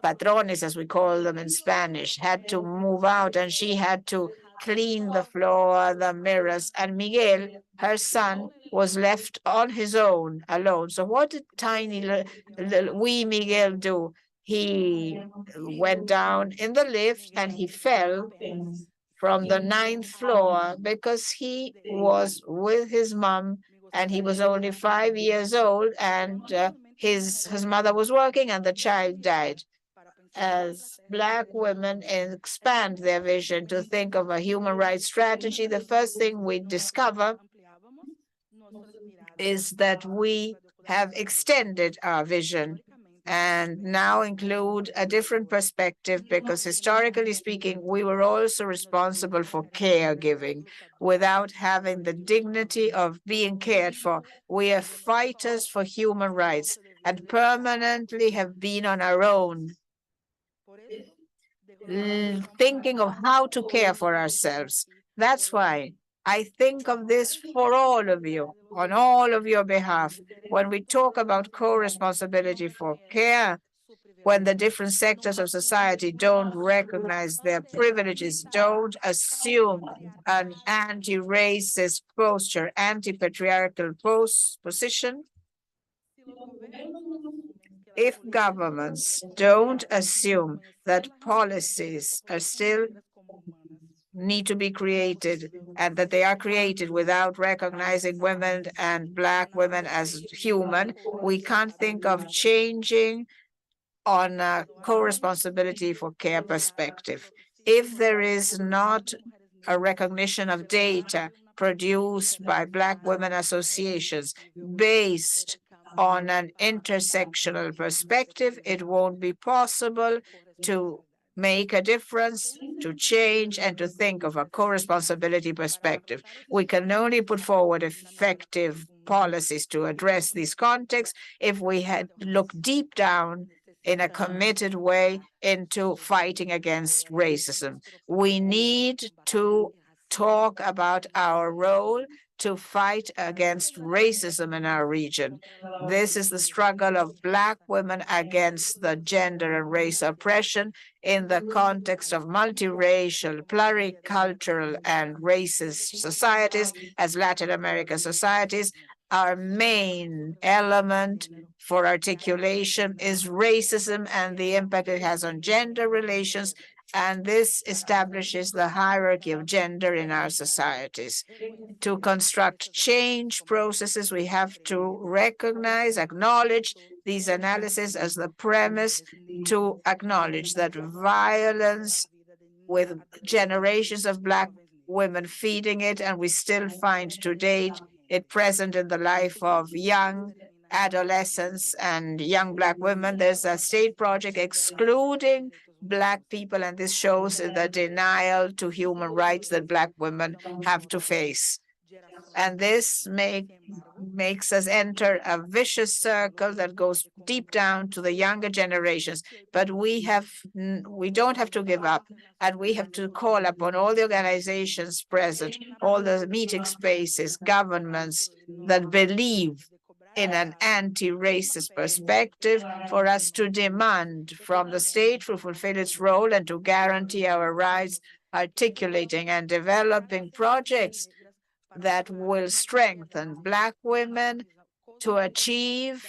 patrones, as we call them in Spanish, had to move out, and she had to clean the floor, the mirrors, and Miguel, her son, was left on his own, alone. So what did tiny wee Miguel do? He went down in the lift and he fell from the 9th floor because he was with his mom and he was only 5 years old, and his mother was working and the child died. As Black women expand their vision to think of a human rights strategy, the first thing we discover is that we have extended our vision and now include a different perspective, because historically speaking, we were also responsible for caregiving without having the dignity of being cared for. We are fighters for human rights and permanently have been on our own, thinking of how to care for ourselves. That's why I think of this for all of you, on all of your behalf. When we talk about co-responsibility for care, when the different sectors of society don't recognize their privileges, don't assume an anti-racist posture, anti-patriarchal position, If governments don't assume that policies are still need to be created and that they are created without recognizing women and Black women as human, we can't think of changing on a co-responsibility for care perspective. If there is not a recognition of data produced by Black women associations based on an intersectional perspective, it won't be possible to make a difference, to change, and to think of a co-responsibility perspective. We can only put forward effective policies to address these contexts if we had looked deep down in a committed way into fighting against racism. We need to talk about our role to fight against racism in our region. This is the struggle of Black women against the gender and race oppression in the context of multiracial, pluricultural, and racist societies as Latin American societies. Our main element for articulation is racism and the impact it has on gender relations, and this establishes the hierarchy of gender in our societies. To construct change processes, we have to recognize, acknowledge these analyses as the premise to acknowledge that violence with generations of Black women feeding it, and we still find to date it present in the life of young adolescents and young Black women. There's a state project excluding Black people, and this shows the denial to human rights that Black women have to face. And this makes us enter a vicious circle that goes deep down to the younger generations. But we don't have to give up, and we have to call upon all the organizations present, all the meeting spaces, governments that believe in an anti-racist perspective for us to demand from the state to fulfill its role and to guarantee our rights, articulating and developing projects that will strengthen Black women to achieve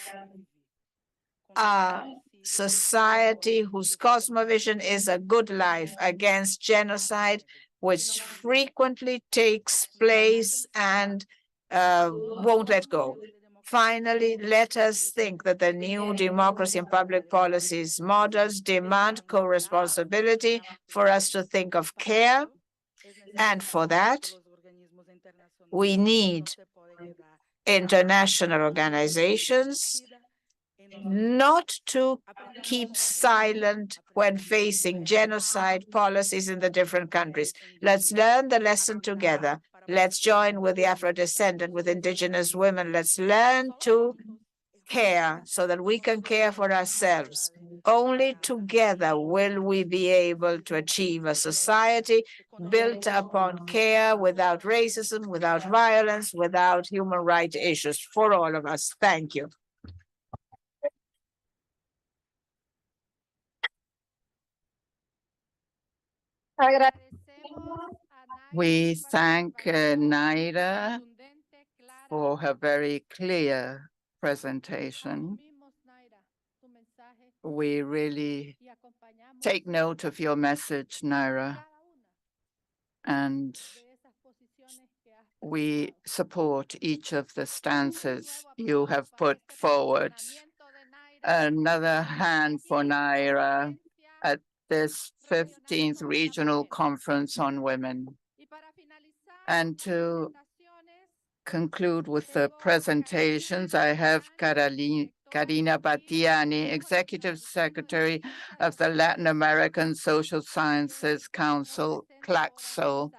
a society whose cosmovision is a good life against genocide, which frequently takes place and won't let go. Finally, let us think that the new democracy and public policies models demand co-responsibility for us to think of care, and for that, we need international organizations not to keep silent when facing genocide policies in the different countries. Let's learn the lesson together. Let's join with the Afro-descendant, with indigenous women. Let's learn to care so that we can care for ourselves. Only together will we be able to achieve a society built upon care, without racism, without violence, without human rights issues for all of us. Thank you. We thank Naira for her very clear presentation. We really take note of your message, Naira, and we support each of the stances you have put forward. Another hand for Naira at this 15th Regional Conference on Women. And to conclude with the presentations, I have Karina Battiani, Executive Secretary of the Latin American Social Sciences Council, CLACSO,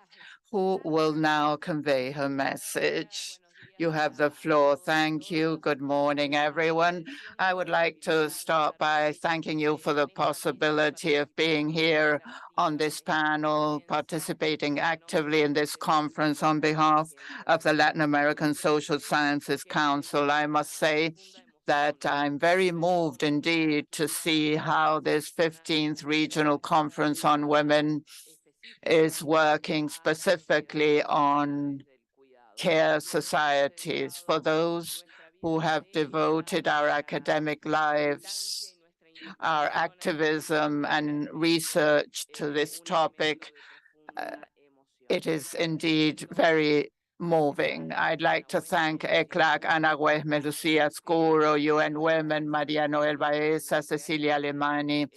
who will now convey her message. You have the floor. Thank you. Good morning, everyone. I would like to start by thanking you for the possibility of being here on this panel, participating actively in this conference on behalf of the Latin American Social Sciences Council. I must say that I'm very moved indeed to see how this 15th Regional Conference on Women is working specifically on care societies. For those who have devoted our academic lives, our activism and research to this topic. It is indeed very moving. I'd like to thank ECLAC, Ana Güemes, Lucía Scuro, UN Women, Maria Noel Baeza, Cecilia Alemani.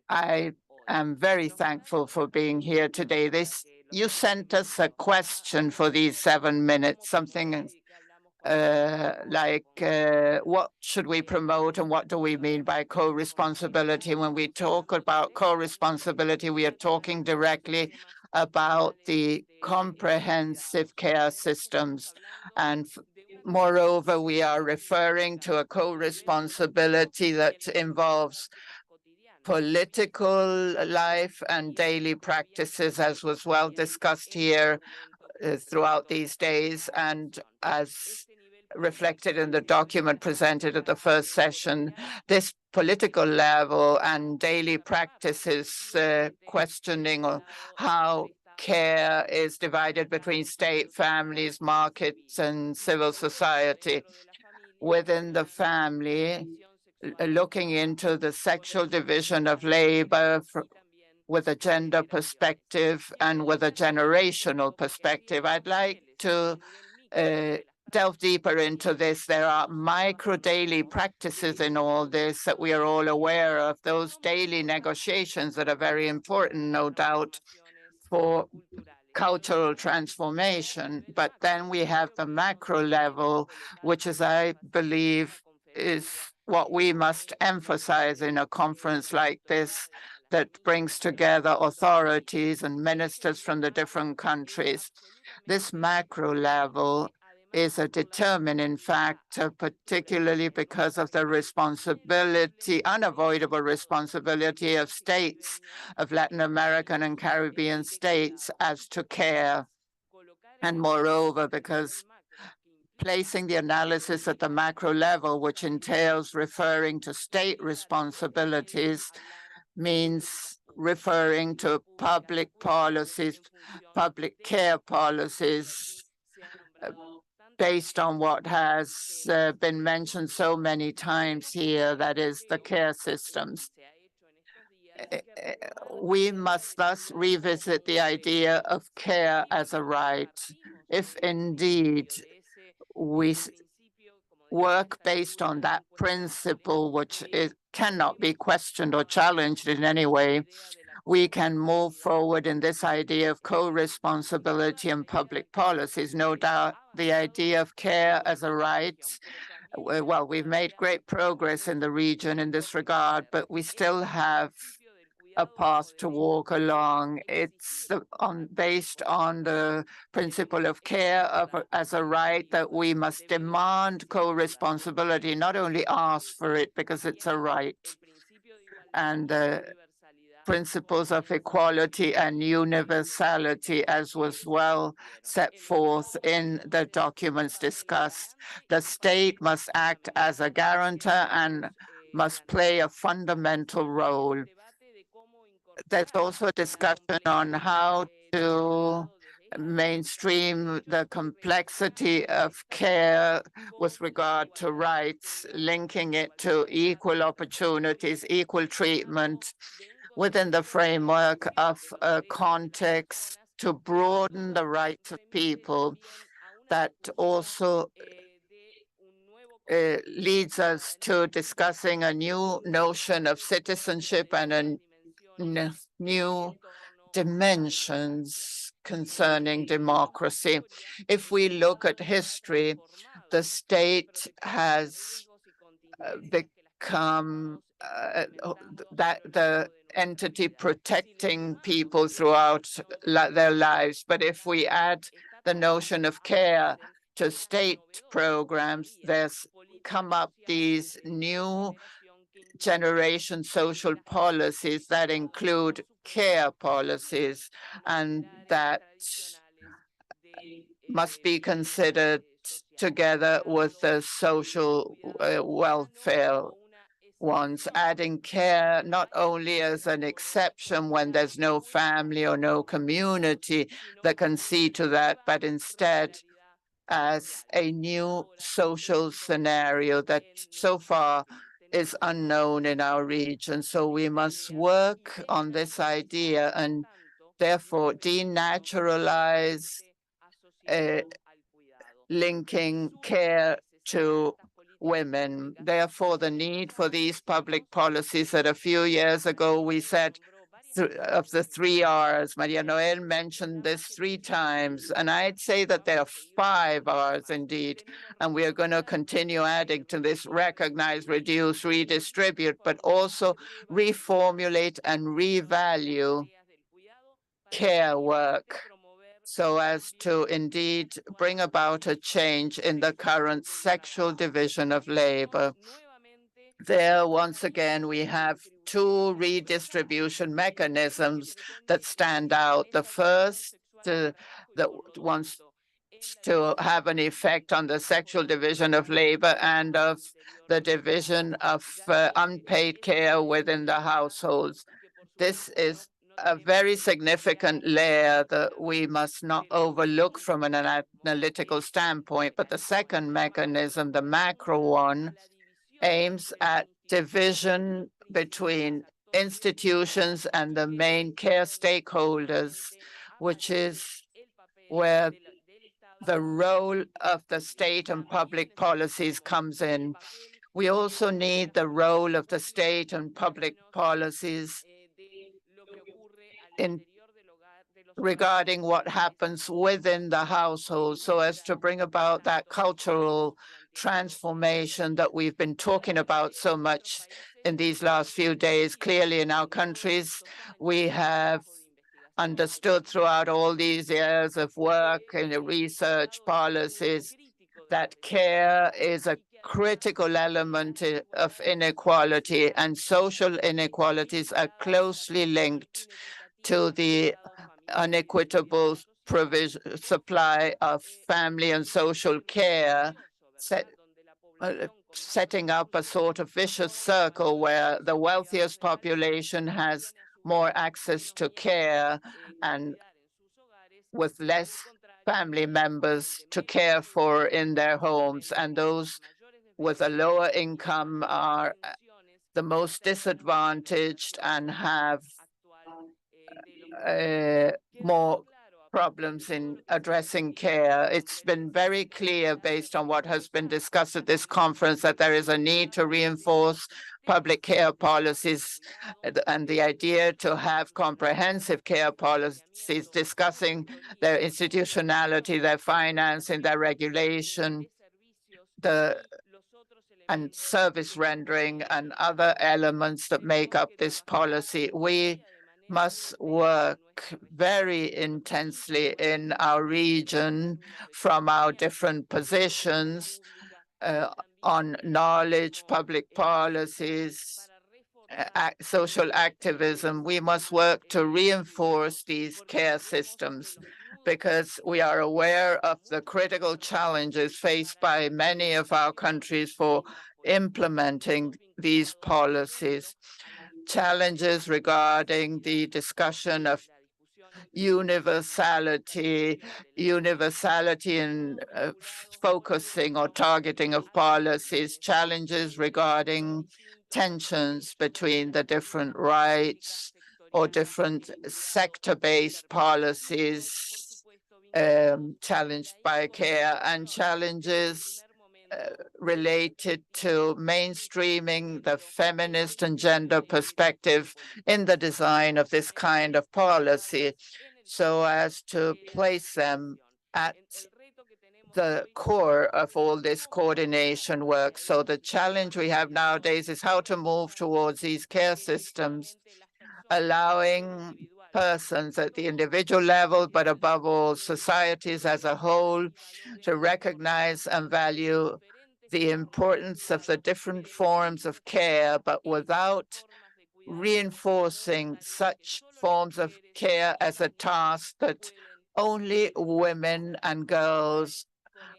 I am very thankful for being here today. You sent us a question for these 7 minutes, something like what should we promote and what do we mean by co-responsibility? When we talk about co-responsibility, we are talking directly about the comprehensive care systems. And moreover, we are referring to a co-responsibility that involves political life and daily practices, as was well discussed here throughout these days, and as reflected in the document presented at the first session. This political level and daily practices questioning how care is divided between state, families, markets, and civil society. Within the family, looking into the sexual division of labor with a gender perspective and with a generational perspective. I'd like to delve deeper into this. There are micro daily practices in all this that we are all aware of, those daily negotiations that are very important, no doubt, for cultural transformation. But then we have the macro level, which is, I believe, is what we must emphasize in a conference like this that brings together authorities and ministers from the different countries. This macro level is a determining factor, particularly because of the responsibility, unavoidable responsibility of states, of Latin American and Caribbean states as to care. And moreover, because placing the analysis at the macro level, which entails referring to state responsibilities, means referring to public policies, public care policies, based on what has been mentioned so many times here, that is the care systems. We must thus revisit the idea of care as a right. If indeed we work based on that principle, which cannot be questioned or challenged in any way, we can move forward in this idea of co-responsibility and public policies. No doubt the idea of care as a right, well, we've made great progress in the region in this regard, but we still have a path to walk along. It's based on the principle of care as a right, that we must demand co-responsibility, not only ask for it because it's a right. And the principles of equality and universality, as was well set forth in the documents discussed. The state must act as a guarantor and must play a fundamental role. There's also a discussion on how to mainstream the complexity of care with regard to rights, linking it to equal opportunities, equal treatment within the framework of a context to broaden the rights of people. That also leads us to discussing a new notion of citizenship and a new dimensions concerning democracy. If we look at history, the state has become the entity protecting people throughout their lives. But if we add the notion of care to state programs, there's come up these new generation social policies that include care policies, and that must be considered together with the social welfare ones, adding care not only as an exception when there's no family or no community that can see to that, but instead as a new social scenario that so far is unknown in our region. So we must work on this idea and therefore denaturalize linking care to women. Therefore, the need for these public policies that a few years ago we said of the 3 Rs. Maria Noel mentioned this 3 times, and I'd say that there are 5 Rs indeed, and we are going to continue adding to this: recognize, reduce, redistribute, but also reformulate and revalue care work so as to indeed bring about a change in the current sexual division of labor. There, once again, we have two redistribution mechanisms that stand out. The first that wants to have an effect on the sexual division of labor and of the division of unpaid care within the households. This is a very significant layer that we must not overlook from an analytical standpoint. But the second mechanism, the macro one, aims at division between institutions and the main care stakeholders, which is where the role of the state and public policies comes in. We also need the role of the state and public policies in regarding what happens within the household so as to bring about that cultural transformation that we've been talking about so much in these last few days. Clearly, in our countries, we have understood throughout all these years of work and research policies that care is a critical element of inequality, and social inequalities are closely linked to the unequitable supply of family and social care, setting up a sort of vicious circle where the wealthiest population has more access to care and with less family members to care for in their homes, and those with a lower income are the most disadvantaged and have more problems in addressing care. It's been very clear, based on what has been discussed at this conference, that there is a need to reinforce public care policies and the idea to have comprehensive care policies discussing their institutionality, their financing, their regulation, and service rendering and other elements that make up this policy. We must work very intensely in our region from our different positions on knowledge, public policies, social activism. We must work to reinforce these care systems because we are aware of the critical challenges faced by many of our countries for implementing these policies. Challenges regarding the discussion of universality in focusing or targeting of policies, challenges regarding tensions between the different rights or different sector-based policies challenged by care, and challenges related to mainstreaming the feminist and gender perspective in the design of this kind of policy so as to place them at the core of all this coordination work. So the challenge we have nowadays is how to move towards these care systems, allowing persons at the individual level, but above all societies as a whole, to recognize and value the importance of the different forms of care, but without reinforcing such forms of care as a task that only women and girls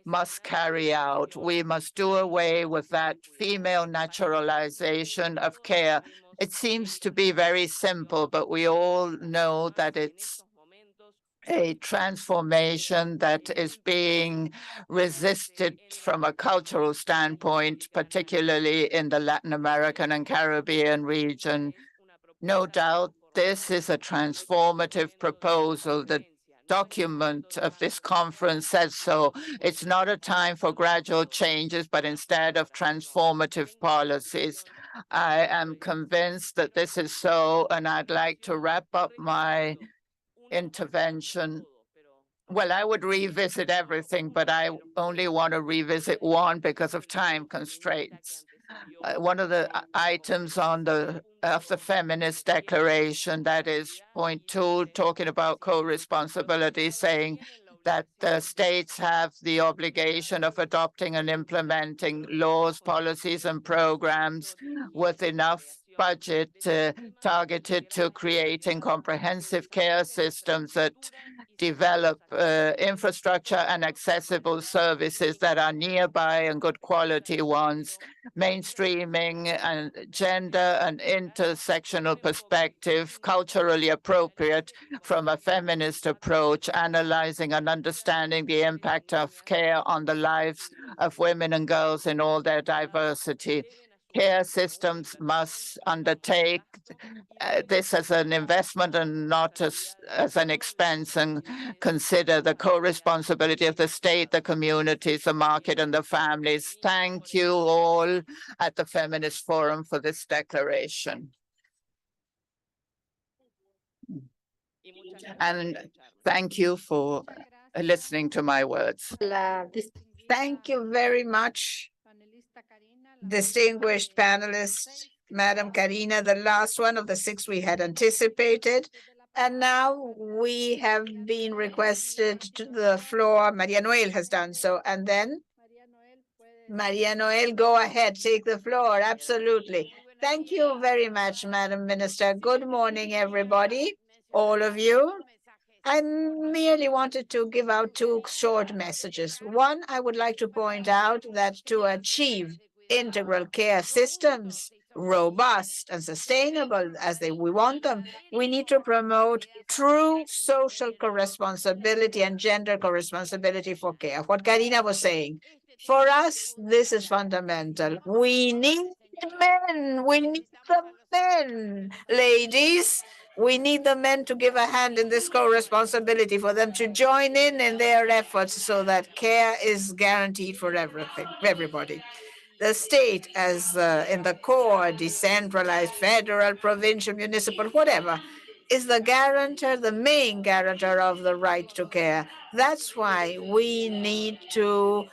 must carry out. We must do away with that female naturalization of care. It seems to be very simple, but we all know that it's a transformation that is being resisted from a cultural standpoint, particularly in the Latin American and Caribbean region. No doubt this is a transformative proposal. The document of this conference says so. It's not a time for gradual changes, but instead of transformative policies. I am convinced that this is so, and I'd like to wrap up my intervention. Well, I would revisit everything, but I only want to revisit one because of time constraints. One of the items on the feminist declaration, that is point 2, talking about co-responsibility, saying that the states have the obligation of adopting and implementing laws, policies, and programs with enough budget targeted to creating comprehensive care systems that develop infrastructure and accessible services that are nearby and good quality ones, mainstreaming and gender and intersectional perspective, culturally appropriate from a feminist approach, analyzing and understanding the impact of care on the lives of women and girls in all their diversity. Care systems must undertake this as an investment and not as an expense, and consider the co-responsibility of the state, the communities, the market, and the families. Thank you all at the Feminist Forum for this declaration. And thank you for listening to my words. Thank you very much, distinguished panelist, Madam Karina, the last one of the 6 we had anticipated. And now we have been requested to the floor. Maria Noel has done so. And then Maria Noel, go ahead, take the floor. Absolutely. Thank you very much, Madam Minister. Good morning, everybody, all of you. I merely wanted to give out 2 short messages. One, I would like to point out that to achieve integral care systems, robust and sustainable as we want them, we need to promote true social co-responsibility and gender co-responsibility for care. What Karina was saying, for us, this is fundamental. We need men. We need the men, ladies. We need the men to give a hand in this co-responsibility, for them to join in their efforts so that care is guaranteed for everybody. The state, as in the core, decentralized, federal, provincial, municipal, whatever, is the guarantor, the main guarantor of the right to care. That's why we need to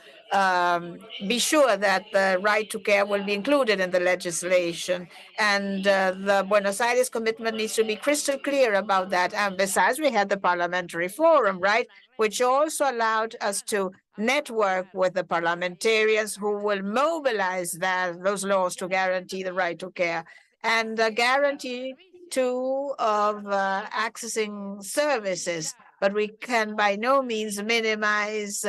be sure that the right to care will be included in the legislation. And the Buenos Aires commitment needs to be crystal clear about that. And besides, we had the parliamentary forum, right, which also allowed us to network with the parliamentarians who will mobilize those laws to guarantee the right to care and guarantee too of accessing services. But we can by no means minimize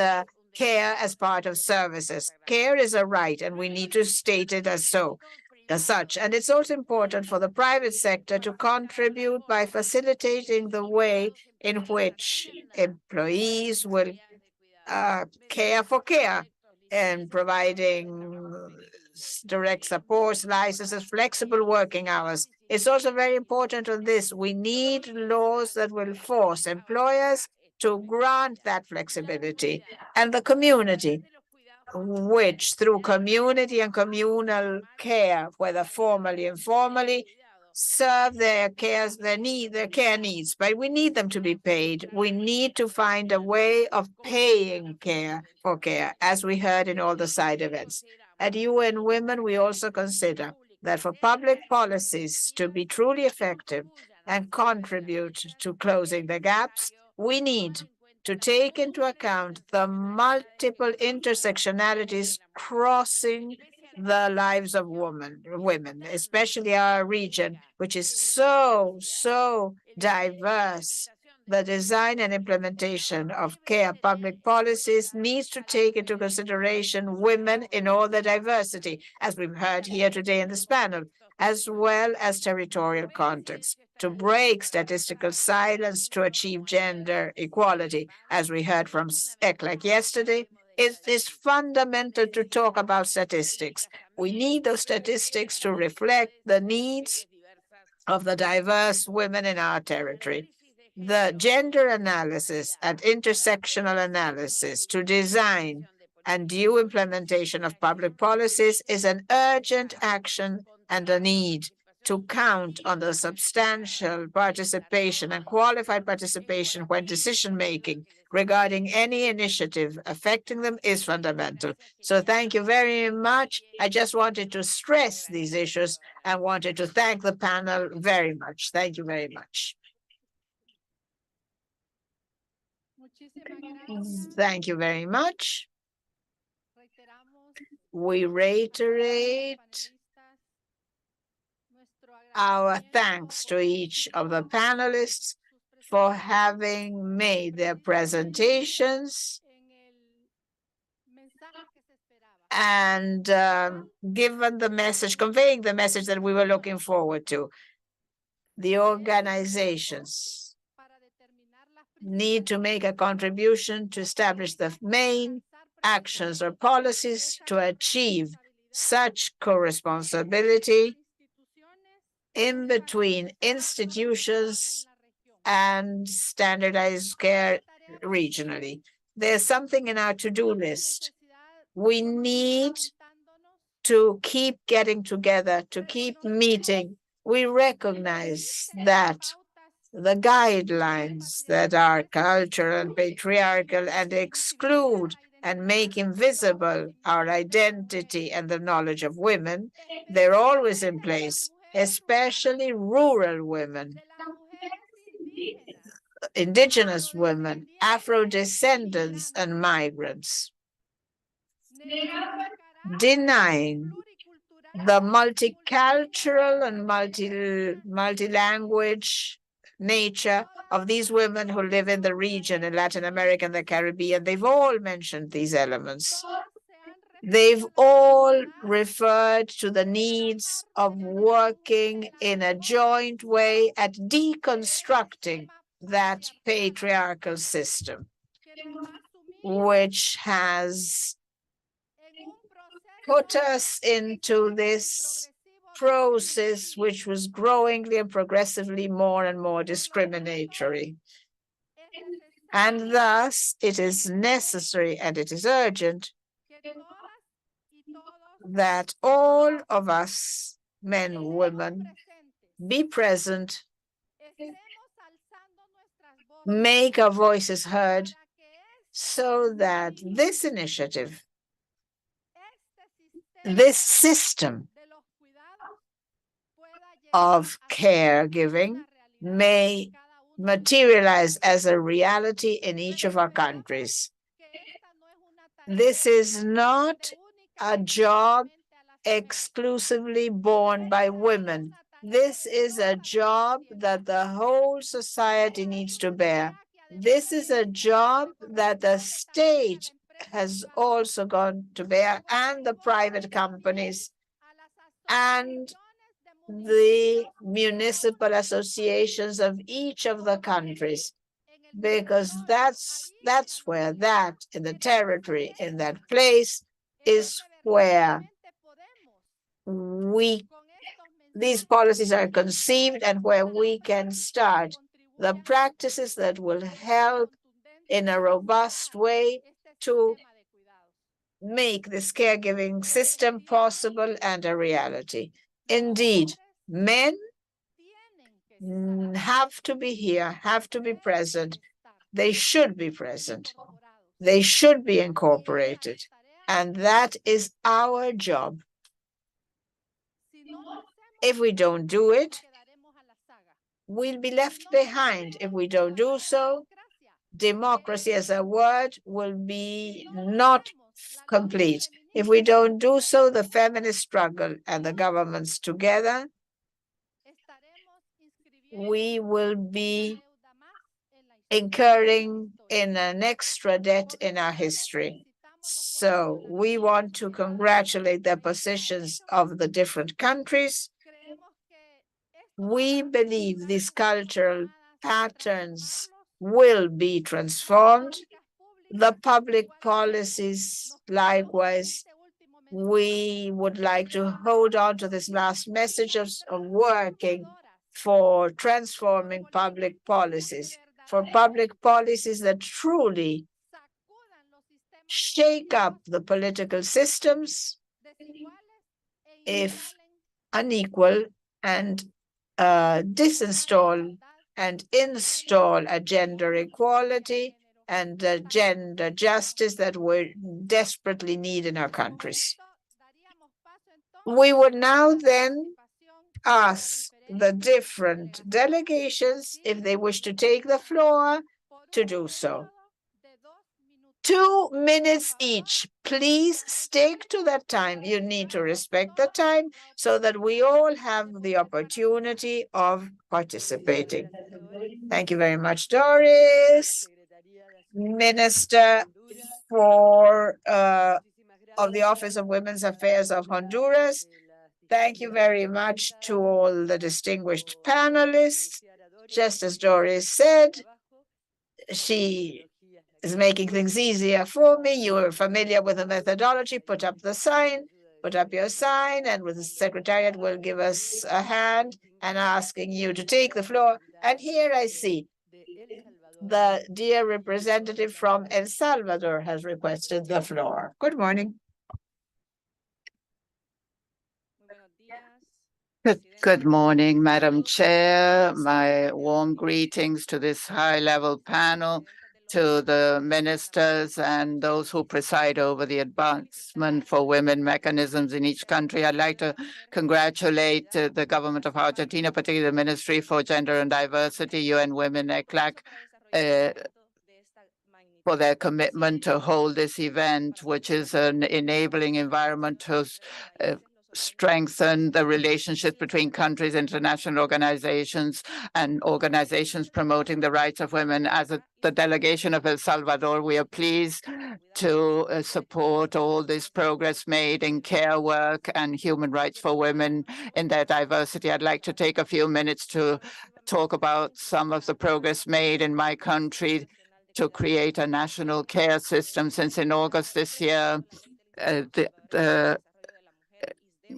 care as part of services. Care is a right, and we need to state it as such. And it's also important for the private sector to contribute by facilitating the way in which employees will care for care and providing direct supports, licenses, flexible working hours. It's also very important on this. We need laws that will force employers to grant that flexibility, and the community, which through community and communal care, whether formally and informally, serve their care needs, but we need them to be paid. We need to find a way of paying for care, as we heard in all the side events. At UN Women, we also consider that for public policies to be truly effective and contribute to closing the gaps, we need to take into account the multiple intersectionalities crossing the lives of women, especially our region, which is so diverse. The design and implementation of care public policies needs to take into consideration women in all their diversity, as we've heard here today in this panel, as well as territorial context. to break statistical silence to achieve gender equality. As we heard from ECLAC yesterday, it is fundamental to talk about statistics. We need those statistics to reflect the needs of the diverse women in our territory. The gender analysis and intersectional analysis to design and due implementation of public policies is an urgent action and a need to count on the substantial participation and qualified participation when decision-making regarding any initiative affecting them is fundamental. So thank you very much. I just wanted to stress these issues and wanted to thank the panel very much. Thank you very much. Thank you very much. We reiterate our thanks to each of the panelists for having made their presentations and given the message, conveying the message that we were looking forward to. The organizations need to make a contribution to establish the main actions or policies to achieve such co-responsibility in between institutions and standardized care regionally. There's something in our to-do list. We need to keep getting together, to keep meeting. We recognize that the guidelines that are cultural and patriarchal and exclude and make invisible our identity and the knowledge of women, they're always in place, especially rural women, indigenous women, Afro-descendants, and migrants. Denying the multicultural and multi-language nature of these women who live in the region in Latin America and the Caribbean. They've all mentioned these elements. They've all referred to the needs of working in a joint way at deconstructing that patriarchal system, which has put us into this process which was growingly and progressively more and more discriminatory. And thus, it is necessary and it is urgent that all of us, men, women, be present, make our voices heard, so that this initiative, this system of caregiving may materialize as a reality in each of our countries. This is not a job exclusively borne by women. This is a job that the whole society needs to bear. This is a job that the state has also gone to bear, and the private companies, and the municipal associations of each of the countries, because that's where that, in the territory, in that place, is where these policies are conceived and where we can start the practices that will help in a robust way to make this caregiving system possible and a reality. Indeed, men have to be here, have to be present. They should be present. They should be incorporated. And that is our job. If we don't do it, we'll be left behind. If we don't do so, democracy as a word will be not complete. If we don't do so, the feminist struggle and the governments together, we will be incurring in an extra debt in our history. So we want to congratulate the positions of the different countries. We believe these cultural patterns will be transformed. The public policies, likewise, we would like to hold on to this last message of working for transforming public policies, for public policies that truly shake up the political systems if unequal, and disinstall and install a gender equality and gender justice that we desperately need in our countries. We would now then ask the different delegations if they wish to take the floor to do so. 2 minutes each. Please stick to that time. You need to respect the time so that we all have the opportunity of participating. Thank you very much, Doris. Minister of the Office of Women's Affairs of Honduras. Thank you very much to all the distinguished panelists. Just as Doris said, she is making things easier for me. You are familiar with the methodology. Put up the sign, put up your sign, and with the Secretariat will give us a hand and asking you to take the floor. And here I see the dear representative from El Salvador has requested the floor. Good morning. Good morning, Madam Chair. My warm greetings to this high-level panel, to the ministers and those who preside over the advancement for women mechanisms in each country. I'd like to congratulate the government of Argentina, particularly the Ministry for Gender and Diversity, UN Women, ECLAC, for their commitment to hold this event, which is an enabling environment to strengthen the relationship between countries, international organizations, and organizations promoting the rights of women. As the delegation of El Salvador, we are pleased to support all this progress made in care work and human rights for women in their diversity. I'd like to take a few minutes to talk about some of the progress made in my country to create a national care system. Since in August this year, the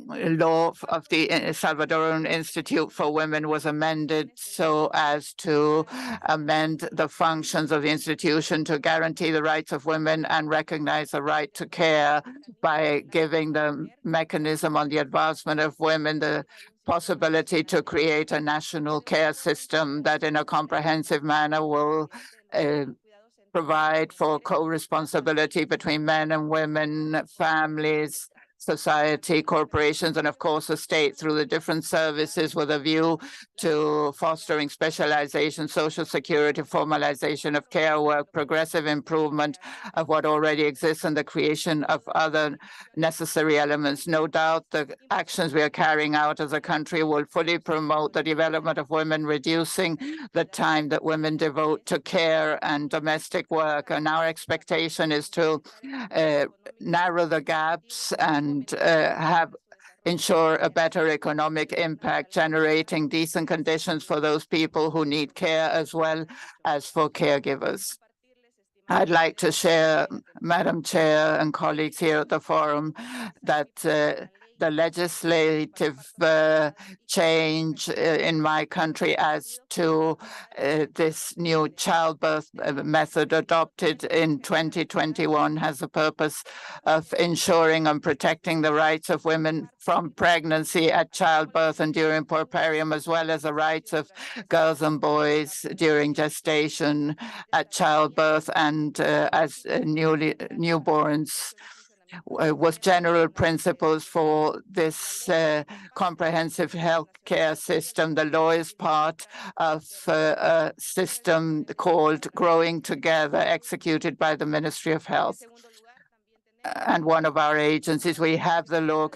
law of the Salvadoran Institute for Women was amended so as to amend the functions of the institution to guarantee the rights of women and recognize the right to care by giving the mechanism on the advancement of women the possibility to create a national care system that in a comprehensive manner will provide for co-responsibility between men and women, families, society, corporations, and of course the state through the different services with a view to fostering specialization, social security, formalization of care work, progressive improvement of what already exists, and the creation of other necessary elements. No doubt the actions we are carrying out as a country will fully promote the development of women, reducing the time that women devote to care and domestic work. And our expectation is to narrow the gaps and ensure a better economic impact, generating decent conditions for those people who need care as well as for caregivers. I'd like to share, Madam Chair and colleagues here at the forum, that the legislative change in my country as to this new childbirth method adopted in 2021 has the purpose of ensuring and protecting the rights of women from pregnancy, at childbirth, and during puerperium, as well as the rights of girls and boys during gestation, at childbirth, and as newborns. With general principles for this comprehensive health care system. The law is part of a system called Growing Together, executed by the Ministry of Health and one of our agencies. We have the law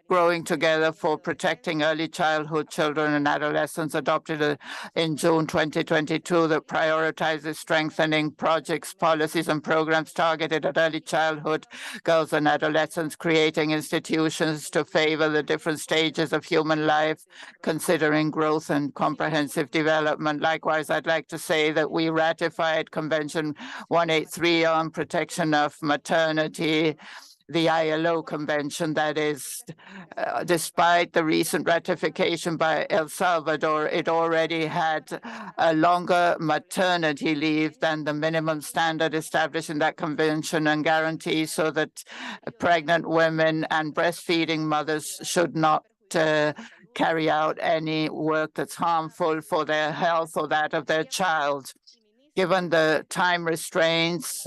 Growing Together for Protecting Early Childhood Children and Adolescents, adopted in June 2022, that prioritizes strengthening projects, policies, and programs targeted at early childhood girls and adolescents, creating institutions to favor the different stages of human life, considering growth and comprehensive development. Likewise, I'd like to say that we ratified Convention 183 on protection of maternity, the ILO convention, that is, despite the recent ratification by El Salvador, it already had a longer maternity leave than the minimum standard established in that convention, and guarantees so that pregnant women and breastfeeding mothers should not carry out any work that's harmful for their health or that of their child. Given the time restraints,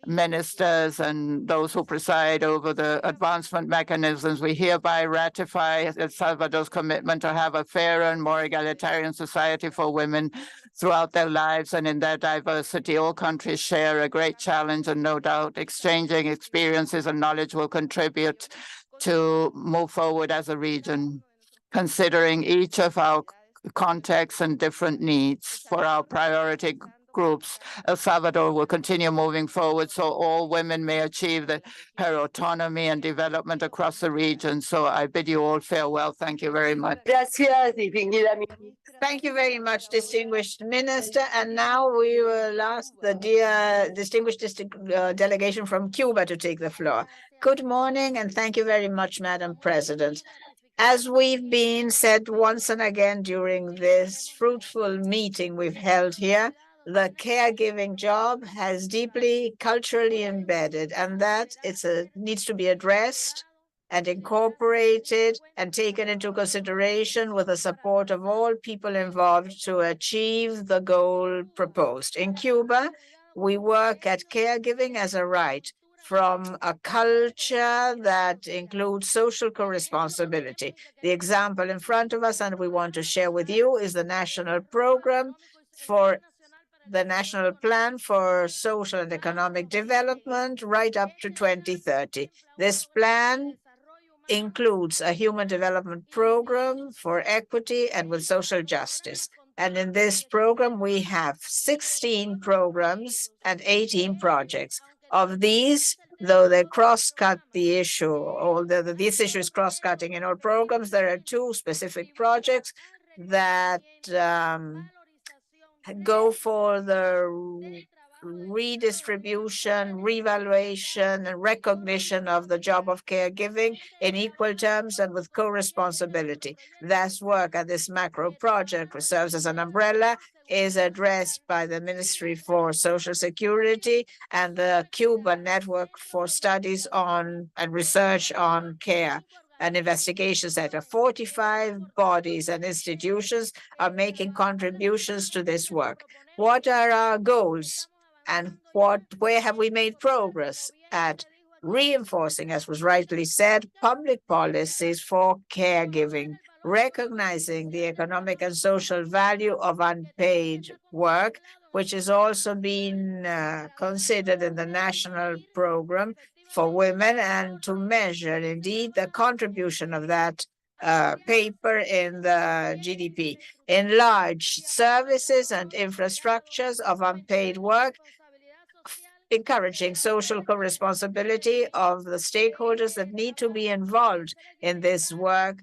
ministers and those who preside over the advancement mechanisms, we hereby ratify El Salvador's commitment to have a fairer and more egalitarian society for women throughout their lives and in their diversity. All countries share a great challenge, and no doubt exchanging experiences and knowledge will contribute to move forward as a region, considering each of our contexts and different needs. For our priority groups, El Salvador will continue moving forward so all women may achieve her autonomy and development across the region. So I bid you all farewell. Thank you very much. Gracias, distinguida ministra. Thank you very much, distinguished minister. And now we will ask the distinguished delegation from Cuba to take the floor. Good morning, and thank you very much, Madam President. As we've been said once and again during this fruitful meeting we've held here, the caregiving job has deeply culturally embedded, and that needs to be addressed and incorporated and taken into consideration with the support of all people involved to achieve the goal proposed. In Cuba, we work at caregiving as a right, from a culture that includes social co-responsibility. The example in front of us, and we want to share with you, is the National Plan for Social and Economic Development right up to 2030. This plan includes a human development program for equity and with social justice. And in this program, we have 16 programs and 18 projects. Of these, though they cross-cut the issue, although this issue is cross-cutting in all programs, there are two specific projects that go for the redistribution, revaluation, and recognition of the job of caregiving in equal terms and with co-responsibility. This work at this macro project, which serves as an umbrella, is addressed by the Ministry for Social Security and the Cuban Network for Studies on and Research on Care, an investigation center. 45 bodies and institutions are making contributions to this work. What are our goals? And where have we made progress at reinforcing, as was rightly said, public policies for caregiving, recognizing the economic and social value of unpaid work, which is also being considered in the national program for women, and to measure indeed the contribution of that paper in the GDP. Enlarge services and infrastructures of unpaid work, encouraging social co-responsibility of the stakeholders that need to be involved in this work,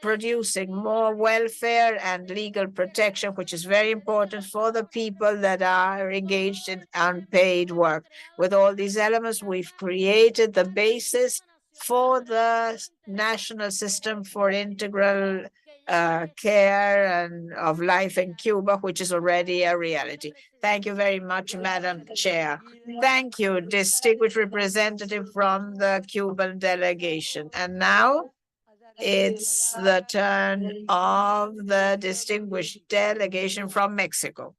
producing more welfare and legal protection, which is very important for the people that are engaged in unpaid work. With all these elements, we've created the basis for the national system for integral care and of life in Cuba, which is already a reality. Thank you very much, Madam Chair. Thank you, distinguished representative from the Cuban delegation. And now it's the turn of the distinguished delegation from Mexico.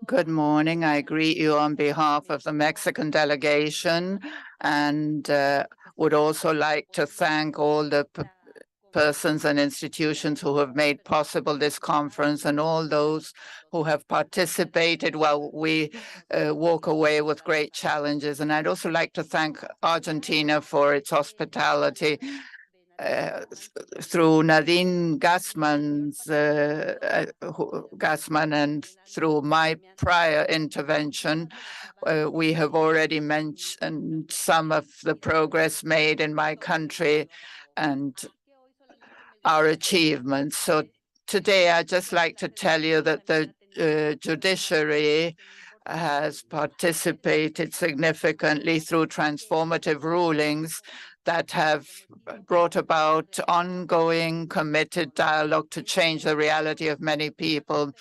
Good morning. I greet you on behalf of the Mexican delegation, and would also like to thank all the persons and institutions who have made possible this conference, and all those who have participated. Well, we walk away with great challenges. And I'd also like to thank Argentina for its hospitality. Through Nadine Gassman and through my prior intervention, we have already mentioned some of the progress made in my country and our achievements. So today, I'd just like to tell you that the judiciary has participated significantly through transformative rulings that have brought about ongoing committed dialogue to change the reality of many people.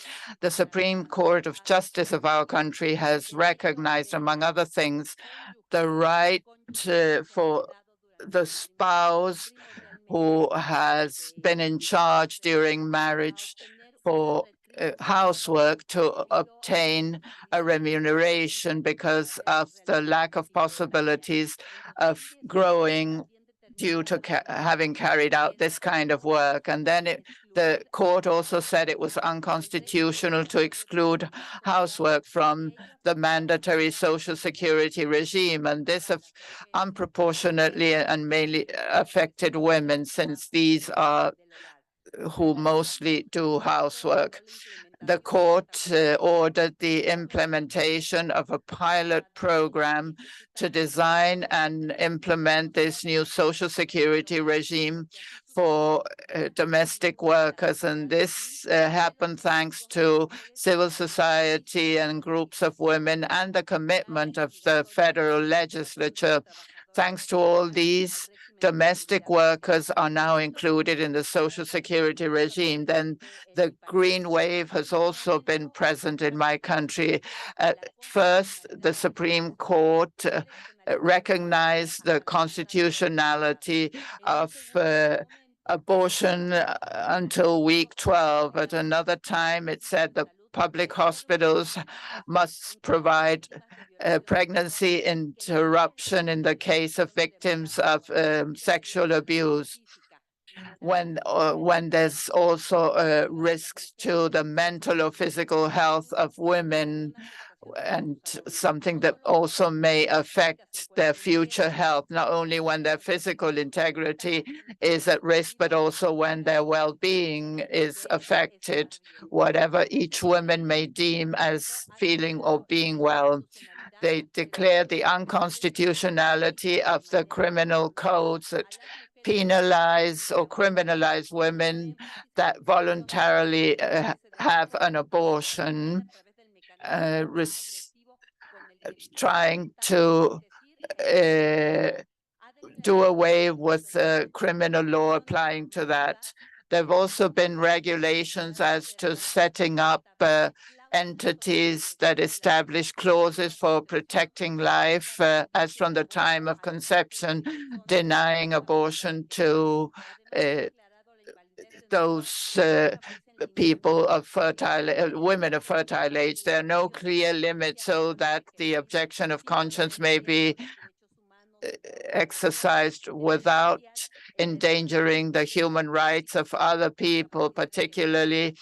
The Supreme Court of Justice of our country has recognized, among other things, the right for the spouse who has been in charge during marriage for housework to obtain a remuneration because of the lack of possibilities of growing due to having carried out this kind of work. And then the court also said it was unconstitutional to exclude housework from the mandatory social security regime. And this unproportionately and mainly affected women, since these are who mostly do housework. The court ordered the implementation of a pilot program to design and implement this new social security regime for domestic workers. And this happened thanks to civil society and groups of women and the commitment of the federal legislature. Thanks to all these, domestic workers are now included in the social security regime. Then the green wave has also been present in my country. At first, the Supreme Court recognized the constitutionality of abortion until week 12. At another time, it said that public hospitals must provide pregnancy interruption in the case of victims of sexual abuse. When there's also risks to the mental or physical health of women, and something that also may affect their future health, not only when their physical integrity is at risk, but also when their well-being is affected, whatever each woman may deem as feeling or being well. They declared the unconstitutionality of the criminal codes that penalize or criminalize women that voluntarily have an abortion, trying to do away with criminal law applying to that. There have also been regulations as to setting up entities that establish clauses for protecting life as from the time of conception, denying abortion to those people of women of fertile age. There are no clear limits so that the objection of conscience may be exercised without endangering the human rights of other people, particularly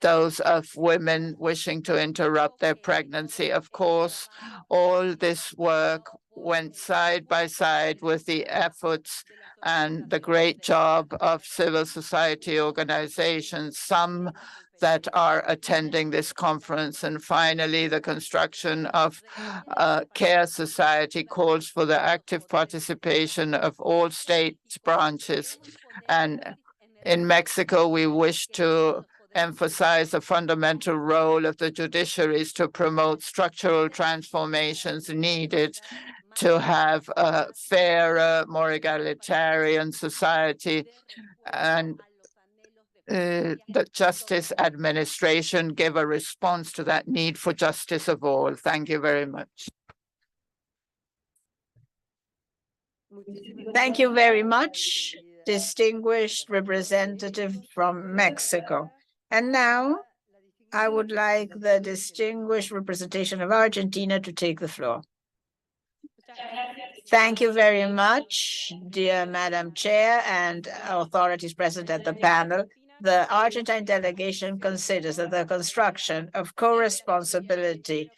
those of women wishing to interrupt their pregnancy. Of course, all this work went side by side with the efforts and the great job of civil society organizations, some that are attending this conference. And finally, the construction of a care society calls for the active participation of all state branches. And in Mexico, we wish to emphasize the fundamental role of the judiciaries to promote structural transformations needed to have a fairer, more egalitarian society, and the justice administration give a response to that need for justice of all. Thank you very much. Thank you very much, distinguished representative from Mexico. And now I would like the distinguished representation of Argentina to take the floor. Thank you very much, dear Madam Chair and authorities present at the panel. The Argentine delegation considers that the construction of co-responsibility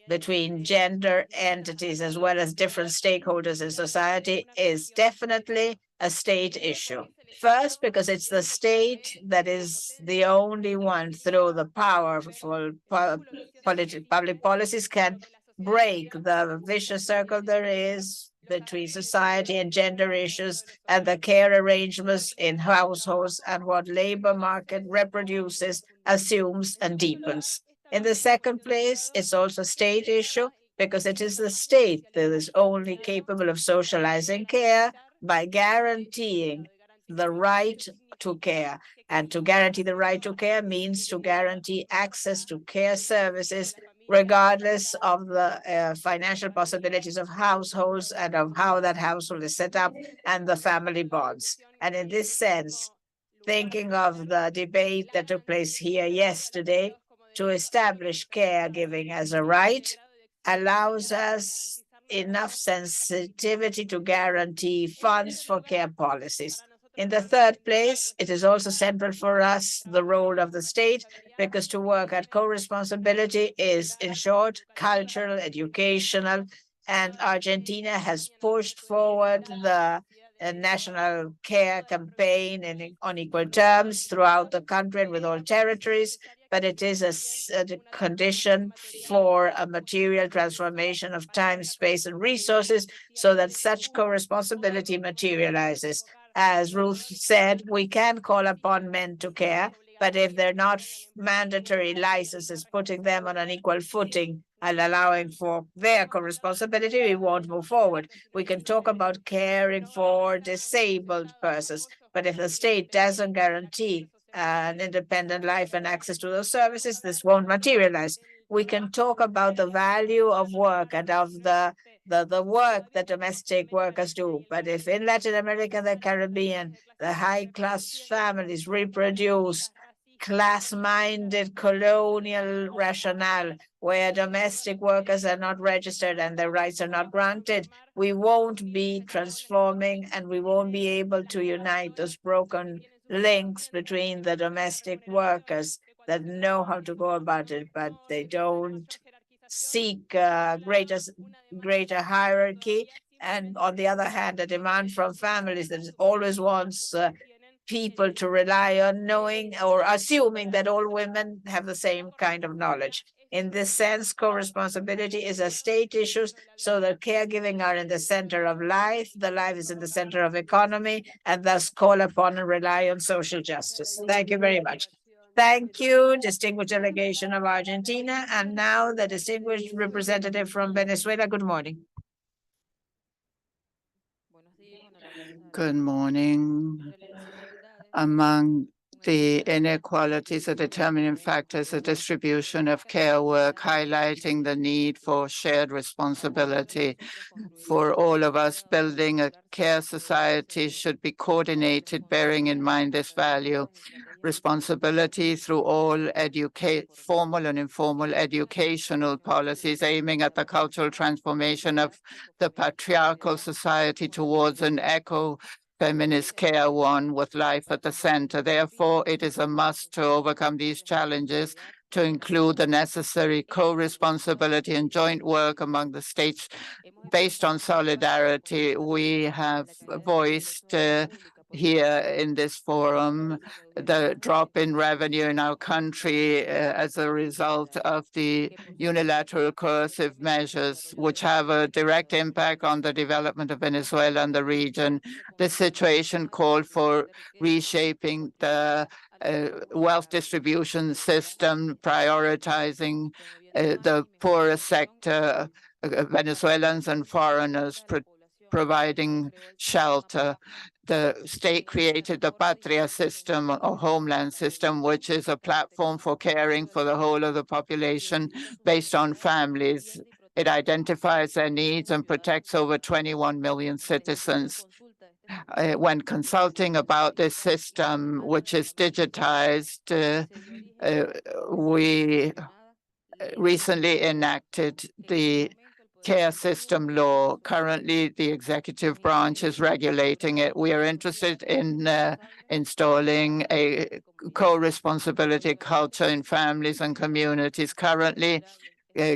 between gender entities as well as different stakeholders in society is definitely a state issue. First, because it's the state that is the only one through the powerful public policies can break the vicious circle there is between society and gender issues and the care arrangements in households and what labor market reproduces, assumes, and deepens. In the second place, it's also a state issue because it is the state that is only capable of socializing care by guaranteeing the right to care. And to guarantee the right to care means to guarantee access to care services regardless of the financial possibilities of households and of how that household is set up and the family bonds. And in this sense, thinking of the debate that took place here yesterday, to establish caregiving as a right allows us enough sensitivity to guarantee funds for care policies. In the third place, it is also central for us, the role of the state, because to work at co-responsibility is, in short, cultural, educational, and Argentina has pushed forward the national care campaign on equal terms throughout the country and with all territories, but it is a condition for a material transformation of time, space, and resources so that such co-responsibility materializes. As Ruth said, we can call upon men to care, but if they're not mandatory licenses putting them on an equal footing and allowing for their co-responsibility, we won't move forward. We can talk about caring for disabled persons, but if the state doesn't guarantee an independent life and access to those services, this won't materialize. We can talk about the value of work and of the work that domestic workers do. But if in Latin America and the Caribbean, the high-class families reproduce class-minded colonial rationale where domestic workers are not registered and their rights are not granted, we won't be transforming and we won't be able to unite those broken links between the domestic workers that know how to go about it, but they don't seek greater hierarchy. And on the other hand, a demand from families that always wants people to rely on knowing or assuming that all women have the same kind of knowledge. In this sense, co-responsibility is a state issue, so that caregiving are in the center of life, the life is in the center of economy, and thus call upon and rely on social justice. Thank you very much. Thank you, distinguished delegation of Argentina. And now the distinguished representative from Venezuela. Good morning. Good morning. Among the inequalities or determining factors, the distribution of care work, highlighting the need for shared responsibility for all of us. Building a care society should be coordinated, bearing in mind this value. Responsibility through all formal and informal educational policies, aiming at the cultural transformation of the patriarchal society towards an feminist care one with life at the center. Therefore, it is a must to overcome these challenges, to include the necessary co-responsibility and joint work among the states based on solidarity. We have voiced here in this forum the drop in revenue in our country as a result of the unilateral coercive measures, which have a direct impact on the development of Venezuela and the region. This situation called for reshaping the wealth distribution system, prioritizing the poorest sector, Venezuelans and foreigners, providing shelter. The state created the Patria system or homeland system, which is a platform for caring for the whole of the population based on families. It identifies their needs and protects over 21 million citizens. When consulting about this system, which is digitized, we recently enacted the care system law. Currently, the executive branch is regulating it. We are interested in installing a co-responsibility culture in families and communities. Currently,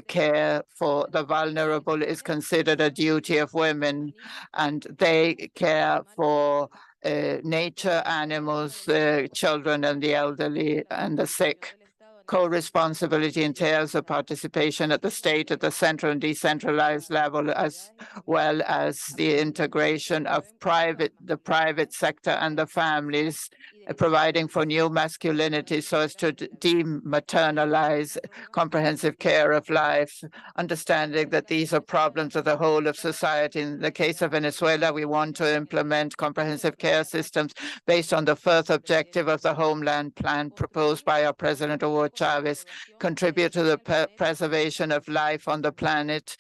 care for the vulnerable is considered a duty of women, and they care for nature, animals, children, and the elderly and the sick. Co-responsibility entails a participation at the state, at the central and decentralized level, as well as the integration of the private sector and the families, providing for new masculinity so as to dematernalize comprehensive care of life, understanding that these are problems of the whole of society. In the case of Venezuela, we want to implement comprehensive care systems based on the first objective of the Homeland Plan proposed by our President Hugo Chavez, contribute to the preservation of life on the planet,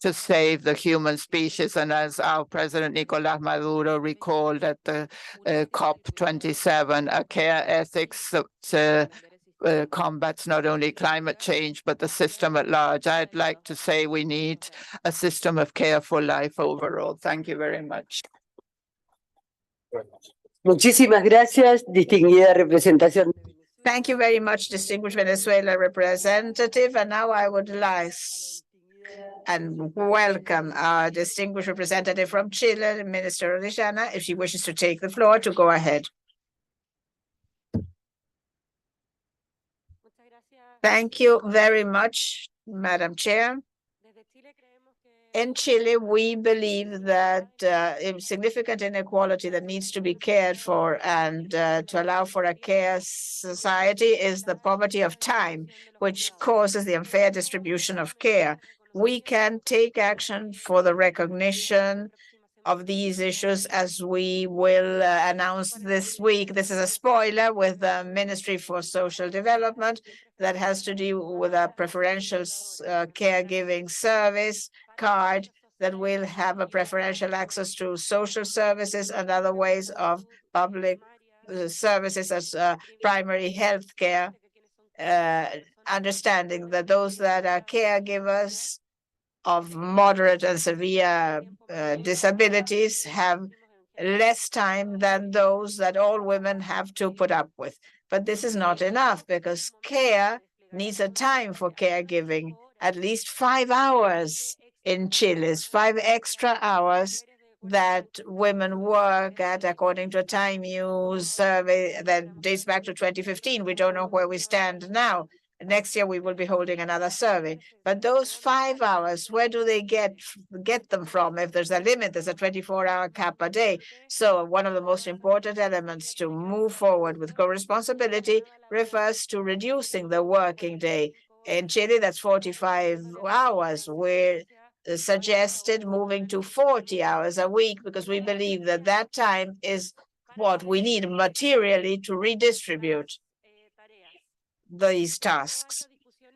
to save the human species. And as our President Nicolás Maduro recalled at the COP27, a care ethics that combats not only climate change, but the system at large. I'd like to say we need a system of care for life overall. Thank you very much. Muchísimas gracias, distinguida representación. Thank you very much, distinguished Venezuela representative. And now I would like and welcome our distinguished representative from Chile, Minister Orellana, if she wishes to take the floor, to go ahead. Thank you very much, Madam Chair. In Chile, we believe that significant inequality that needs to be cared for and to allow for a care society is the poverty of time, which causes the unfair distribution of care. We can take action for the recognition of these issues, as we will announce this week. This is a spoiler with the Ministry for Social Development that has to do with a preferential caregiving service card that will have a preferential access to social services and other ways of public services as primary health care, understanding that those that are caregivers of moderate and severe disabilities have less time than those that all women have to put up with. But this is not enough, because care needs a time for caregiving, at least 5 hours in Chile, 5 extra hours that women work at, according to a time use survey that dates back to 2015. We don't know where we stand now. Next year, we will be holding another survey. But those 5 hours, where do they get them from? If there's a limit, there's a 24-hour cap a day. So one of the most important elements to move forward with co-responsibility refers to reducing the working day. In Chile, that's 45 hours. We're suggested moving to 40 hours a week, because we believe that that time is what we need materially to redistribute these tasks.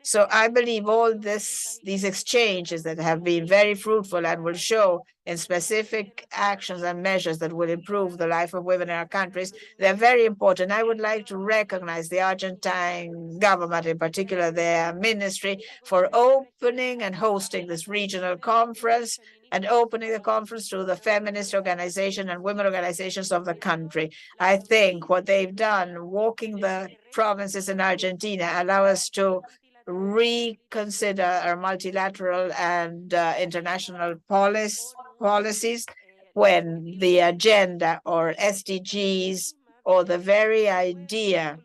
So I believe all these exchanges that have been very fruitful and will show in specific actions and measures that will improve the life of women in our countries, they're very important. I would like to recognize the Argentine government, in particular their ministry, for opening and hosting this regional conference and opening the conference to the feminist organization and women organizations of the country. I think what they've done, walking the provinces in Argentina, allow us to reconsider our multilateral and international policies, when the agenda or SDGs or the very idea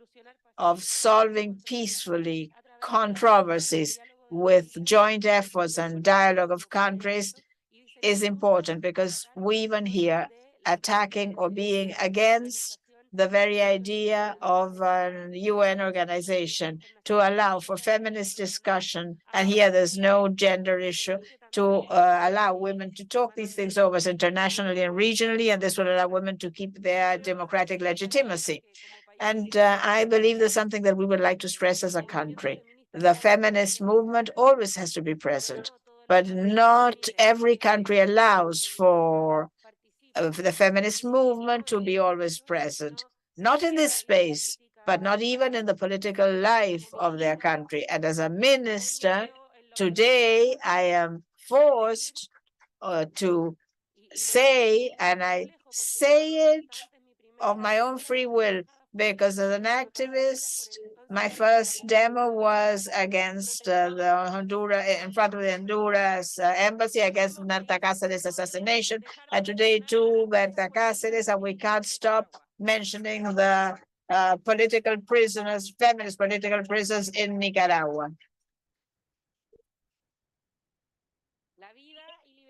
of solving peacefully controversies with joint efforts and dialogue of countries is important, because we even here attacking or being against the very idea of a UN organization to allow for feminist discussion. And here there's no gender issue, to allow women to talk these things over internationally and regionally, and this will allow women to keep their democratic legitimacy. And I believe there's something that we would like to stress as a country. The feminist movement always has to be present, but not every country allows for the feminist movement to be always present. Not in this space, but not even in the political life of their country. And as a minister, today I am forced to say, and I say it of my own free will, because as an activist, my first demo was against the Honduras, in front of the Honduras embassy, against Marta Cáceres' assassination. And today too, Marta Cáceres, and we can't stop mentioning the political prisoners, feminist political prisoners in Nicaragua.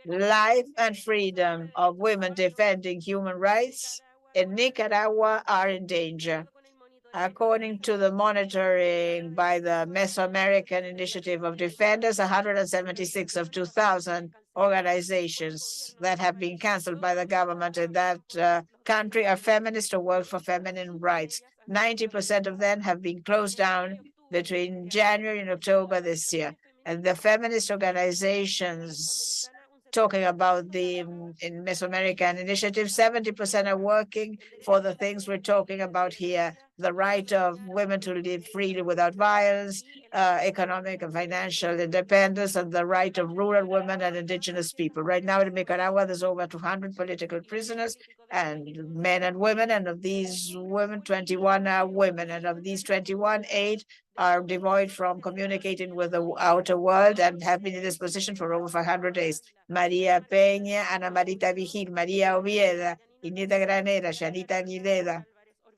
Life and freedom of women defending human rights in Nicaragua are in danger. According to the monitoring by the Mesoamerican Initiative of Defenders, 176 of 2,000 organizations that have been canceled by the government in that country are feminist or work for feminine rights. 90% of them have been closed down between January and October this year. And the feminist organizations talking about the in Mesoamerican initiative, 70% are working for the things we're talking about here: the right of women to live freely without violence, economic and financial independence, and the right of rural women and indigenous people. Right now in Nicaragua, there's over 200 political prisoners, and men and women, and of these women, 21 are women, and of these 21, 8 are devoid from communicating with the outer world and have been in this position for over 500 days. María Peña, Ana Marita Vigil, María Ovieda, Inida Granera, Shanita Aguilera,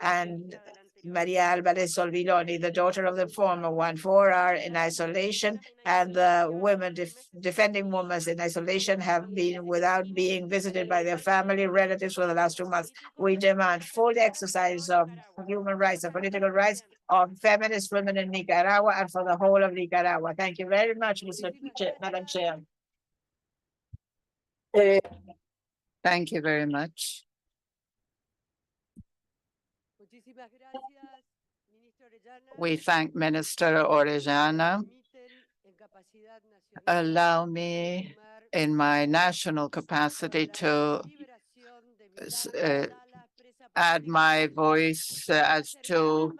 and Maria Alvarez Olvidoni, the daughter of the former one. 4 are in isolation, and the women defending women in isolation have been without being visited by their family relatives for the last 2 months. We demand full exercise of human rights and political rights of feminist women in Nicaragua and for the whole of Nicaragua. Thank you very much, Madam Chair. Thank you very much. We thank Minister Orellana. Allow me, in my national capacity, to add my voice as to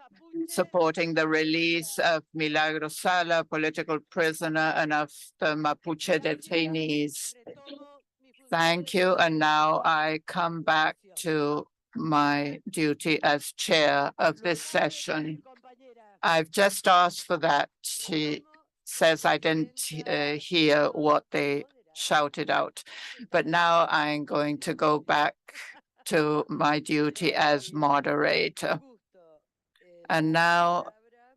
supporting the release of Milagro Sala, political prisoner, and of the Mapuche detainees. Thank you. And now I come back to my duty as chair of this session. I've just asked for that. She says I didn't hear what they shouted out. But now I'm going to go back to my duty as moderator. And now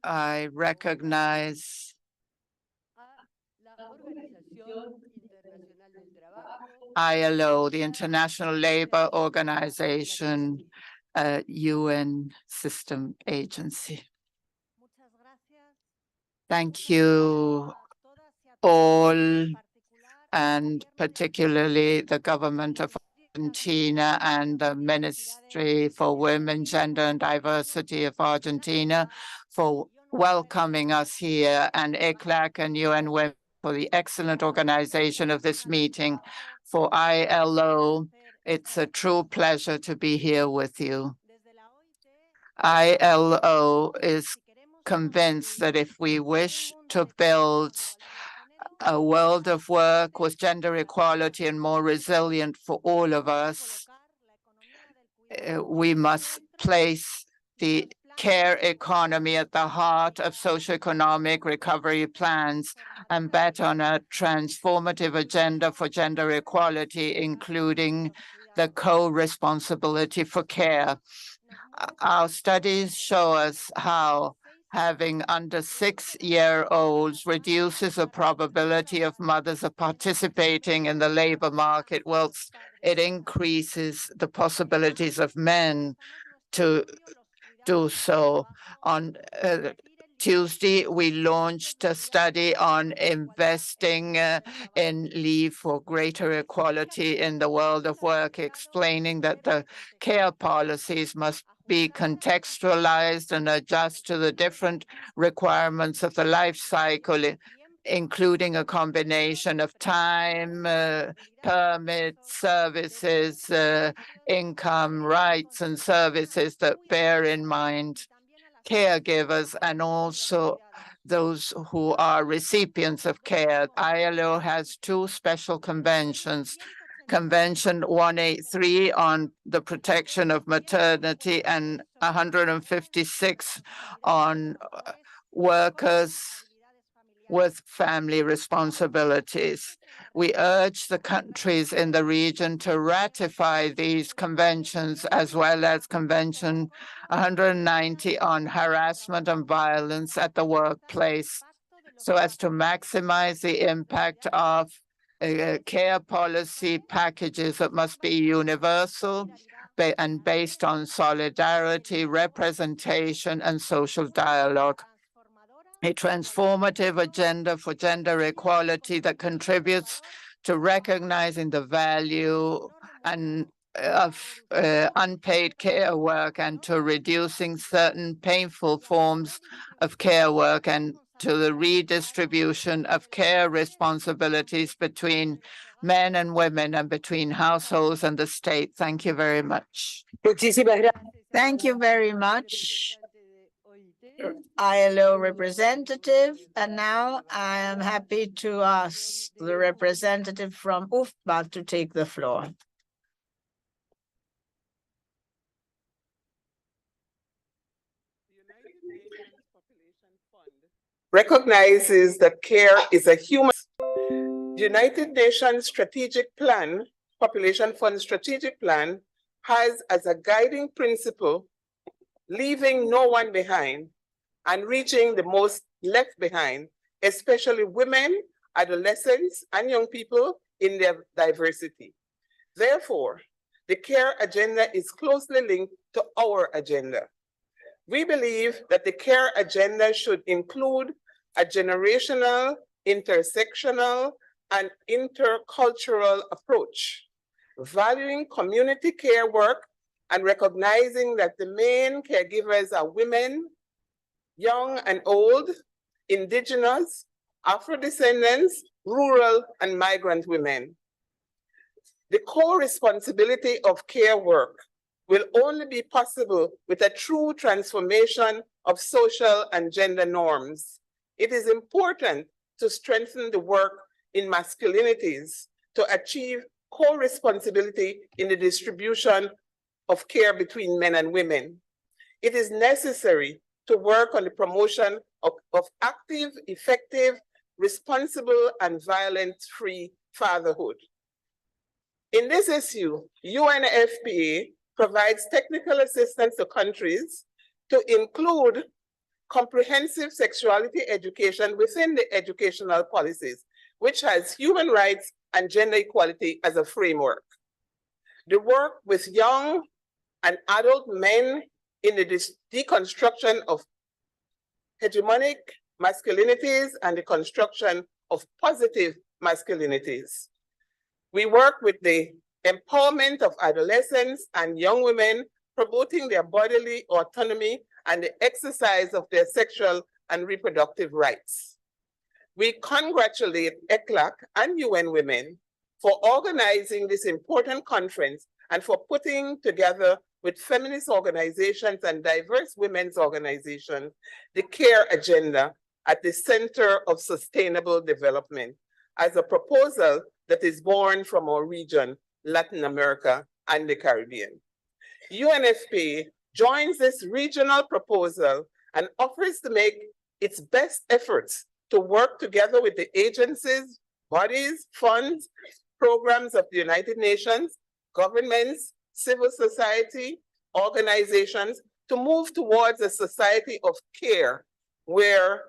I recognize ILO, the International Labour Organization, UN system agency. Thank you all, and particularly the government of Argentina and the Ministry for Women, Gender and Diversity of Argentina for welcoming us here, and ECLAC and UN Women for the excellent organization of this meeting. For ILO, it's a true pleasure to be here with you. ILO is convinced that if we wish to build a world of work with gender equality and more resilient for all of us, we must place the care economy at the heart of socioeconomic recovery plans and bet on a transformative agenda for gender equality, including the co-responsibility for care. Our studies show us how having under 6-year-olds reduces the probability of mothers participating in the labor market, whilst it increases the possibilities of men to do so. On Tuesday, we launched a study on investing in leave for greater equality in the world of work, explaining that the care policies must be contextualized and adjust to the different requirements of the life cycle, including a combination of time, permits, services, income, rights, and services that bear in mind caregivers and also those who are recipients of care. ILO has two special conventions. Convention 183 on the protection of maternity and 156 on workers with family responsibilities. We urge the countries in the region to ratify these conventions, as well as Convention 190 on harassment and violence at the workplace, so as to maximize the impact of care policy packages that must be universal and based on solidarity, representation, and social dialogue. A transformative agenda for gender equality that contributes to recognizing the value of unpaid care work and to reducing certain painful forms of care work and to the redistribution of care responsibilities between men and women and between households and the state. Thank you very much. Thank you very much, ILO representative. And now I am happy to ask the representative from UFBA to take the floor. Recognizes that care is a human. The United Nations Strategic Plan, Population Fund Strategic Plan, has as a guiding principle leaving no one behind and reaching the most left behind, especially women, adolescents, and young people in their diversity. Therefore, the care agenda is closely linked to our agenda. We believe that the care agenda should include a generational, intersectional, and intercultural approach, valuing community care work and recognizing that the main caregivers are women, young and old, indigenous, Afro-descendants, rural, and migrant women. The core responsibility of care work will only be possible with a true transformation of social and gender norms. It is important to strengthen the work in masculinities to achieve co-responsibility in the distribution of care between men and women. It is necessary to work on the promotion of active, effective, responsible, and violence-free fatherhood. In this issue, UNFPA provides technical assistance to countries to include comprehensive sexuality education within the educational policies, which has human rights and gender equality as a framework. The work with young and adult men in the deconstruction of hegemonic masculinities and the construction of positive masculinities. We work with the empowerment of adolescents and young women, promoting their bodily autonomy and the exercise of their sexual and reproductive rights. We congratulate ECLAC and UN Women for organizing this important conference and for putting together with feminist organizations and diverse women's organizations the care agenda at the center of sustainable development as a proposal that is born from our region, Latin America and the Caribbean. UNFPA joins this regional proposal and offers to make its best efforts to work together with the agencies, bodies, funds, programs of the United Nations, governments, civil society, organizations to move towards a society of care where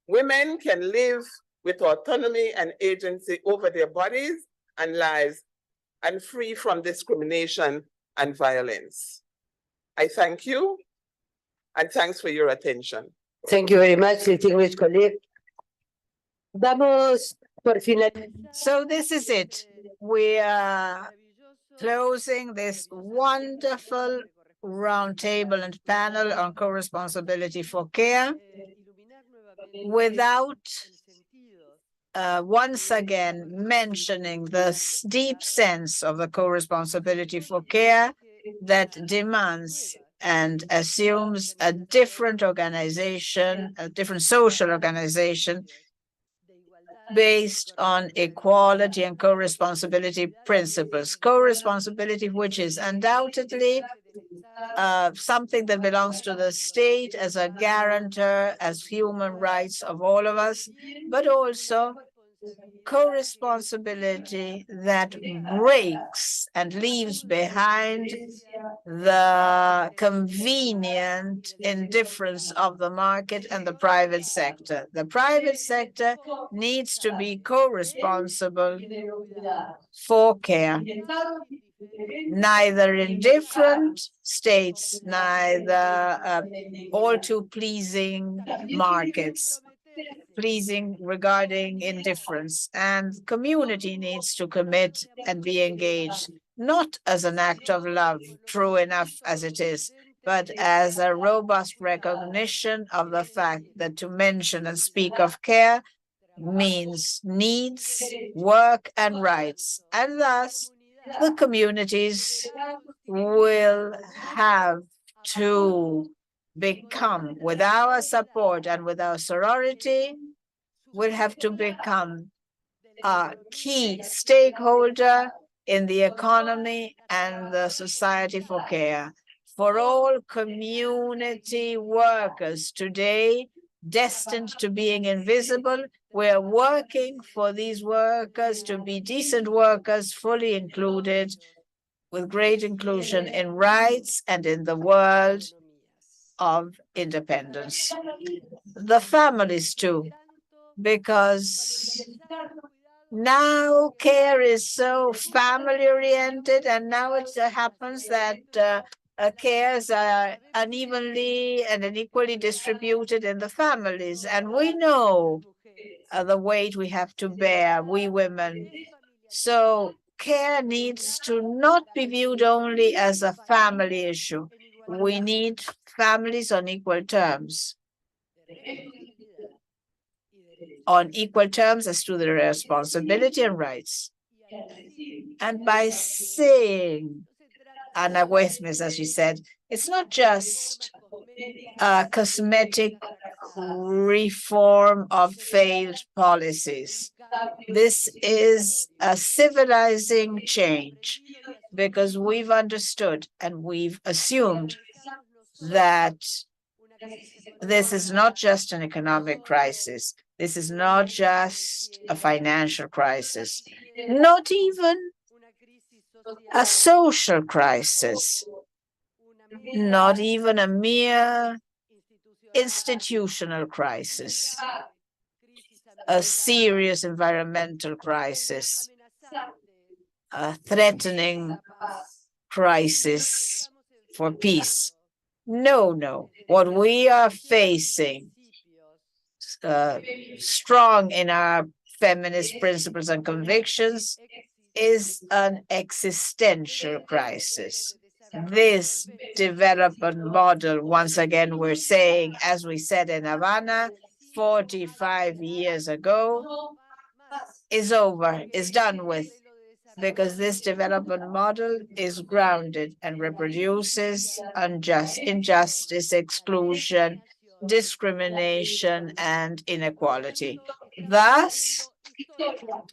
women can live with autonomy and agency over their bodies and lives and free from discrimination and violence. I thank you and thanks for your attention. Thank you very much, distinguished colleague. Vamos por finalizar. So this is it. We are closing this wonderful roundtable and panel on co-responsibility for care without once again mentioning the deep sense of the co-responsibility for care that demands and assumes a different organization, a different social organization based on equality and co-responsibility principles. Co-responsibility, which is undoubtedly something that belongs to the state as a guarantor, as human rights of all of us, but also co-responsibility that breaks and leaves behind the convenient indifference of the market and the private sector. The private sector needs to be co-responsible for care, neither in different states, neither all too pleasing markets, pleasing regarding indifference. And community needs to commit and be engaged, not as an act of love, true enough as it is, but as a robust recognition of the fact that to mention and speak of care means needs, work, and rights. And thus, the communities will have to become, with our support and with our sorority, will have to become a key stakeholder in the economy and the society for care. For all community workers today, destined to being invisible, we're working for these workers to be decent workers, fully included, with great inclusion in rights and in the world of independence. The families too, because now care is so family oriented, and now it happens that cares are unevenly and unequally distributed in the families. And we know the weight we have to bear, we women. So care needs to not be viewed only as a family issue. We need families on equal terms as to their responsibility and rights. And by saying, Ana Westmis, as she said, it's not just a cosmetic reform of failed policies. This is a civilizing change, because we've understood and we've assumed that this is not just an economic crisis. This is not just a financial crisis, not even a social crisis, not even a mere institutional crisis, a serious environmental crisis, a threatening crisis for peace. No, no. What we are facing, strong in our feminist principles and convictions, is an existential crisis. This development model, once again, we're saying, as we said in Havana 45 years ago, is over, is done with, because this development model is grounded and reproduces injustice, exclusion, discrimination, and inequality. Thus,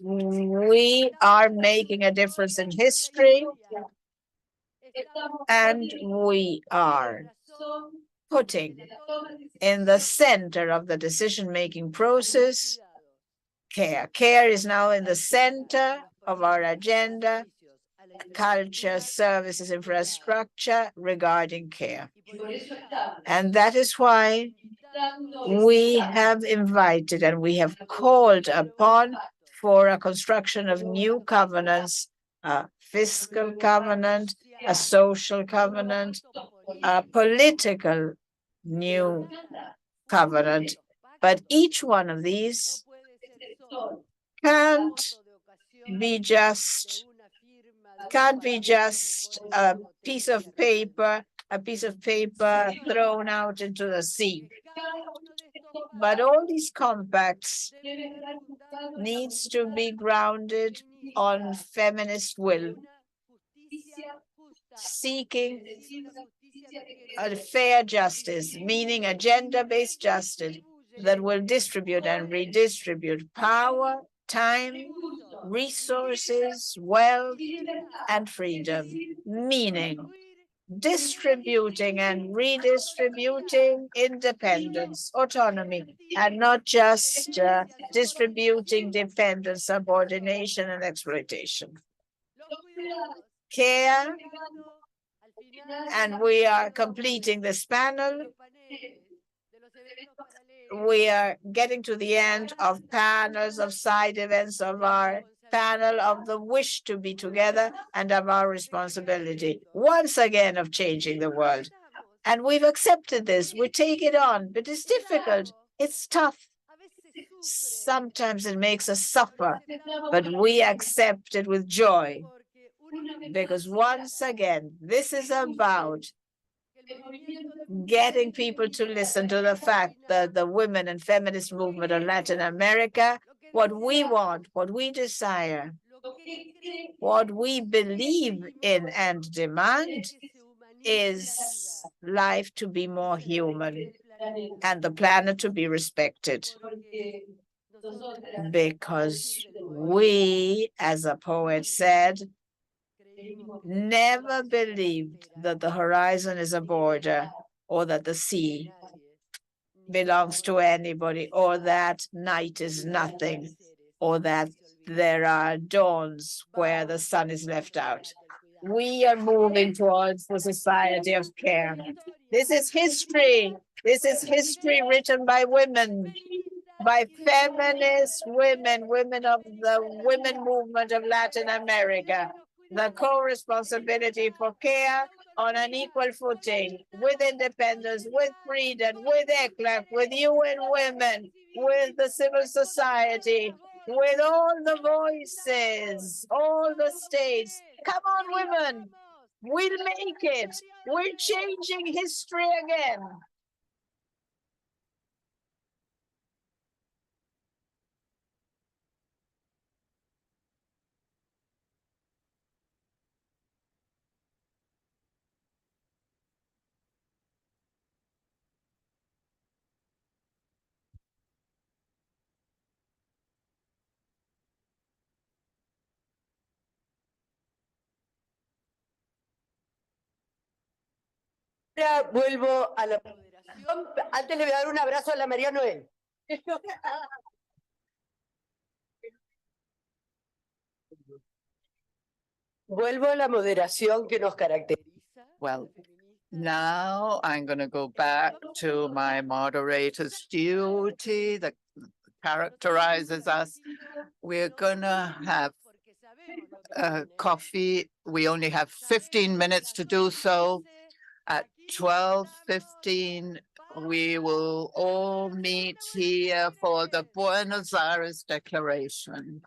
we are making a difference in history, and we are putting in the center of the decision-making process care. Care is now in the center of our agenda, culture, services, infrastructure regarding care. And that is why we have invited and we have called upon for a construction of new covenants, a fiscal covenant, a social covenant, a political new covenant. But each one of these can't be just a piece of paper thrown out into the sea. But all these compacts needs to be grounded on feminist will, seeking a fair justice, meaning a gender-based justice that will distribute and redistribute power, time, resources, wealth, and freedom, meaning distributing and redistributing independence, autonomy, and not just distributing dependence, subordination, and exploitation. Care, and we are completing this panel. We are getting to the end of panels, of side events, of our panel of the wish to be together and of our responsibility, once again, of changing the world. And we've accepted this. We take it on, but it's difficult. It's tough. Sometimes it makes us suffer, but we accept it with joy. Because once again, this is about getting people to listen to the fact that the women and feminist movement of Latin America, what we want, what we desire, what we believe in and demand is life to be more human and the planet to be respected. Because we, as a poet said, never believed that the horizon is a border or that the sea belongs to anybody or that night is nothing or that there are dawns where the sun is left out. We are moving towards the society of care. This is history. This is history written by women, by feminist women, women of the women movement of Latin America. The co-responsibility for care on an equal footing, with independence, with freedom, with ECLAC, with UN Women, with the civil society, with all the voices, all the states. Come on, women, we'll make it. We're changing history again. Ahora vuelvo a la moderación. Antes le voy a dar un abrazo a la María Noel. Vuelvo a la moderación que nos caracteriza. Well, now I'm going to go back to my moderator's duty that characterizes us. We're going to have coffee. We only have 15 minutes to do so. At 12:15, we will all meet here for the Buenos Aires Declaration.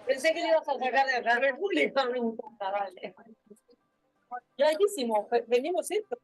Pensé que le ibas a sacar de acá. República, no me importa, vale. Ya hicimos, venimos esto.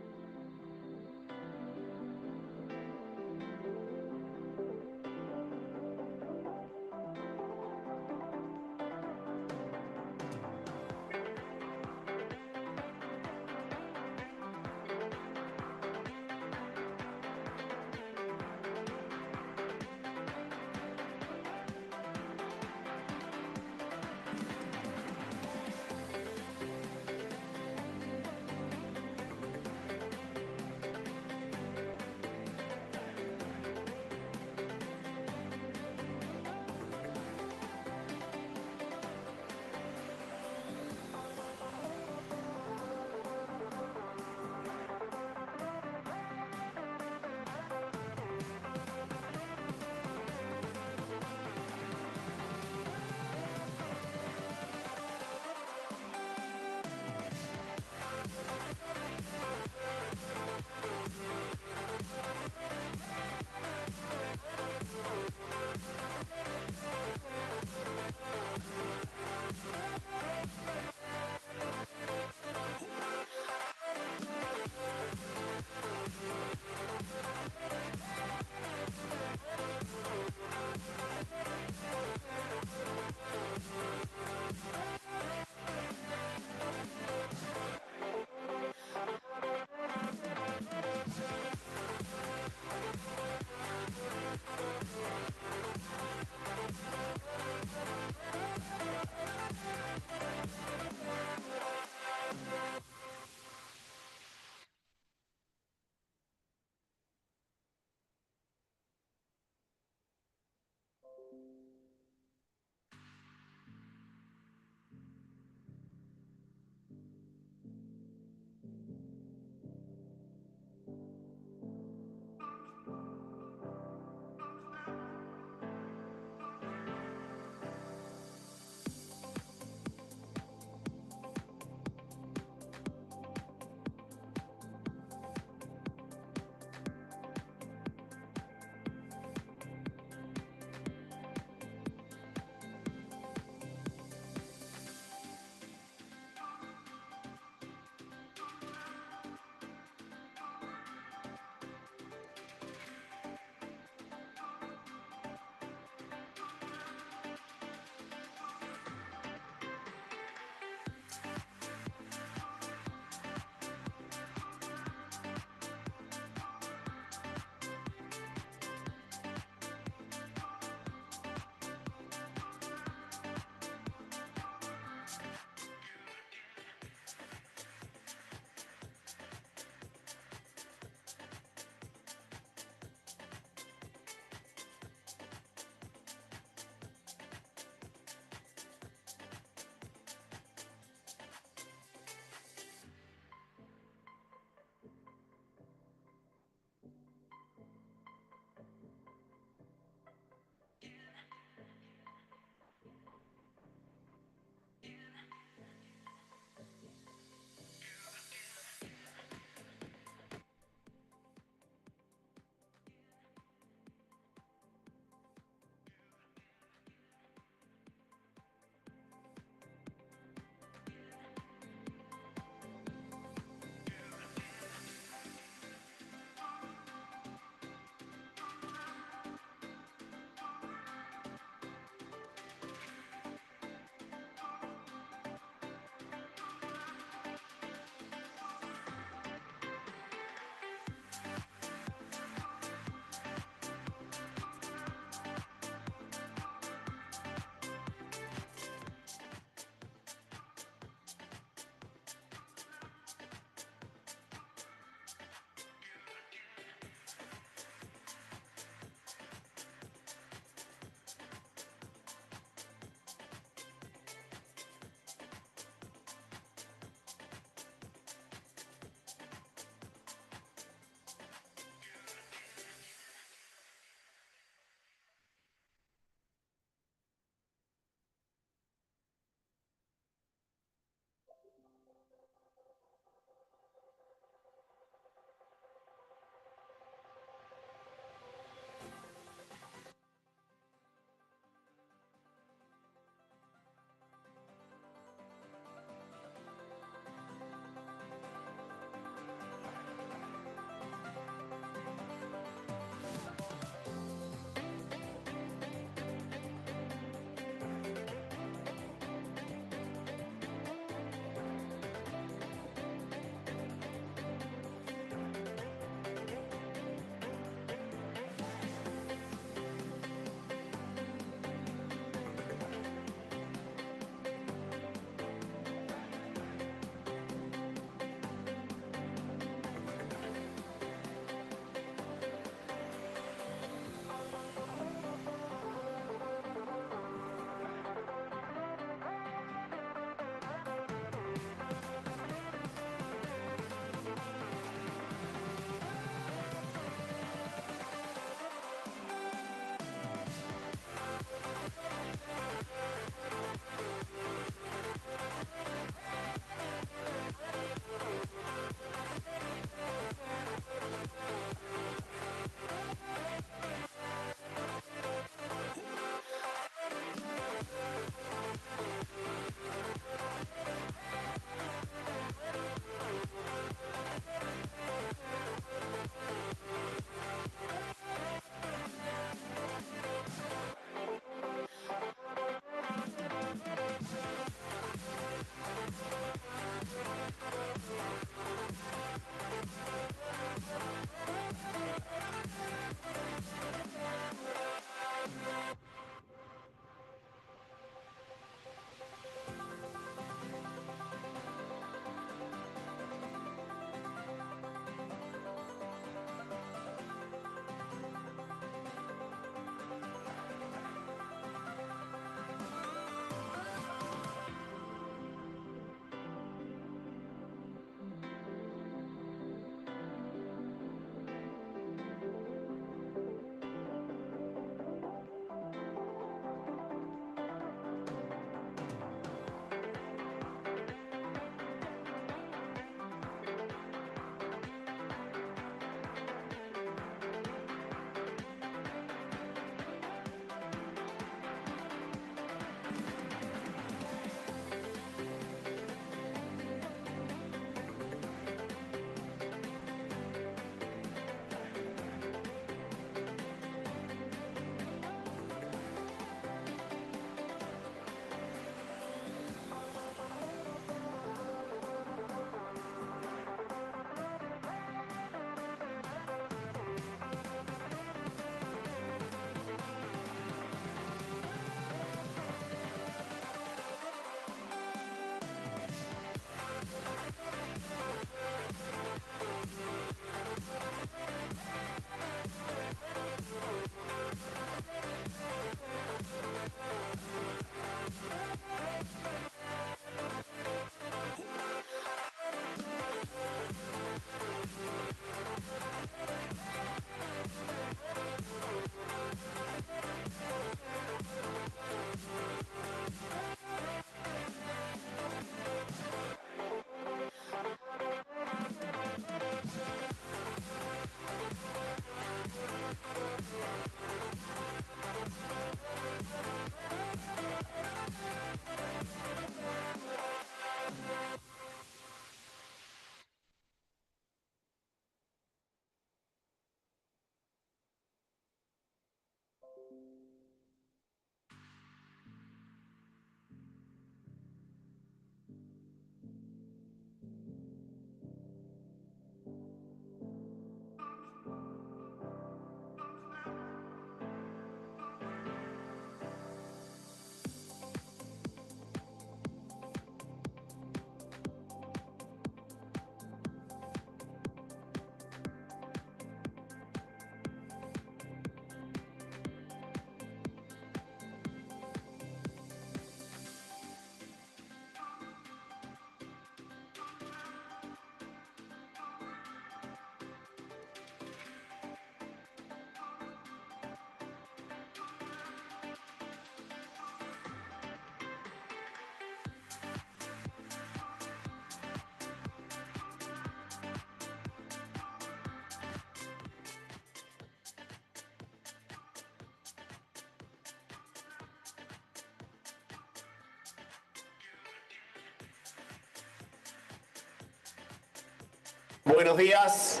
Buenos días.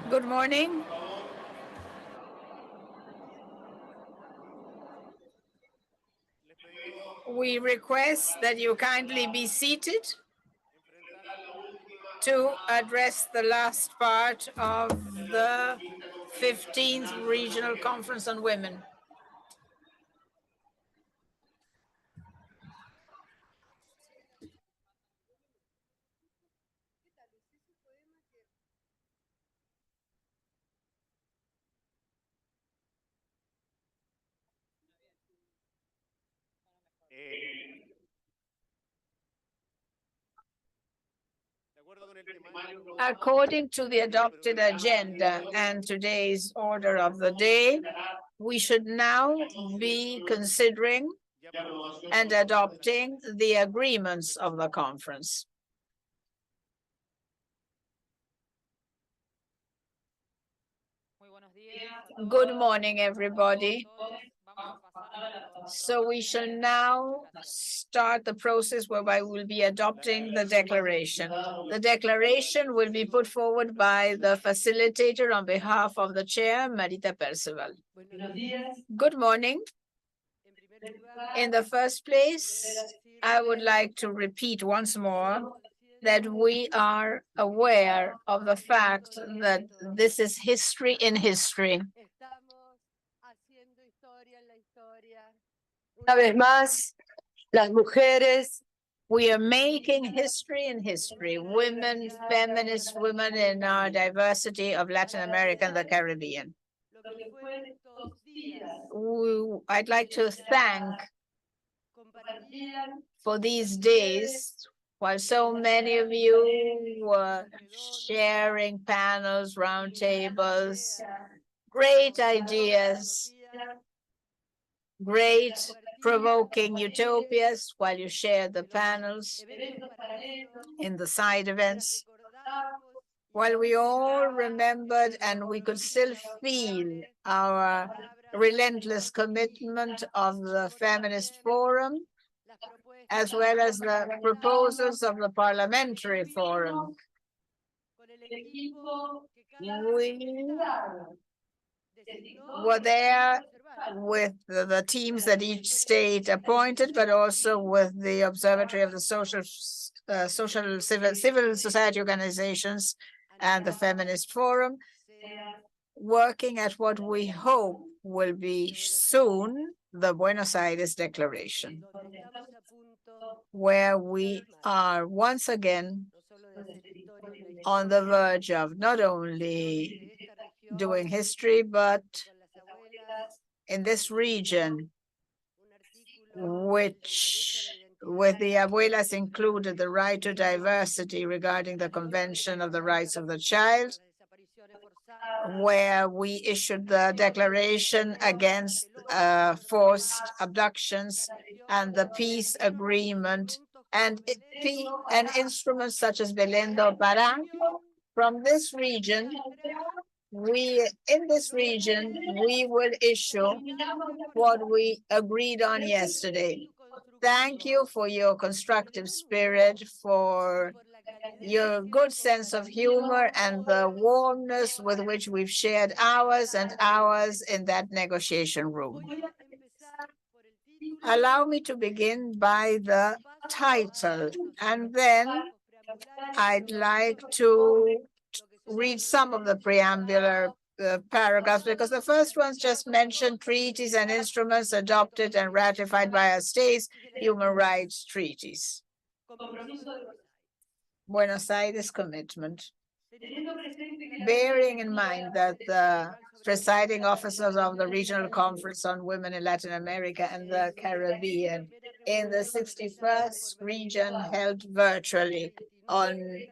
Good morning. We request that you kindly be seated to address the last part of the 15th Regional Conference on Women. According to the adopted agenda and today's order of the day, we should now be considering and adopting the agreements of the conference. Good morning, everybody. So we shall now start the process whereby we will be adopting the declaration. The declaration will be put forward by the facilitator on behalf of the chair, Marita Percival. Good morning. In the first place, I would like to repeat once more that we are aware of the fact that this is history in history. Una vez más, las mujeres We are making history in history. Women, feminist women in our diversity of Latin America and the Caribbean. I'd like to thank for these days, while so many of you were sharing panels, roundtables, great ideas, great provoking utopias while you share the panels in the side events, while we all remembered and we could still feel our relentless commitment of the Feminist Forum, as well as the proposals of the Parliamentary Forum. We were there with the teams that each state appointed, but also with the Observatory of the civil society organizations and the Feminist Forum, working at what we hope will be soon the Buenos Aires Declaration, where we are once again on the verge of not only doing history, but in this region, which with the abuelas included the right to diversity regarding the Convention of the Rights of the Child, where we issued the declaration against forced abductions and the peace agreement and instruments such as Belén do Pará. From this region, we will issue what we agreed on yesterday. Thank you for your constructive spirit, for your good sense of humor, and the warmness with which we've shared hours and hours in that negotiation room. Allow me to begin by the title, and then I'd like to read some of the preambular paragraphs, because the first ones just mentioned treaties and instruments adopted and ratified by our states, human rights treaties. Buenos Aires commitment. Bearing in mind that the presiding officers of the Regional Conference on Women in Latin America and the Caribbean in the 61st region held virtually on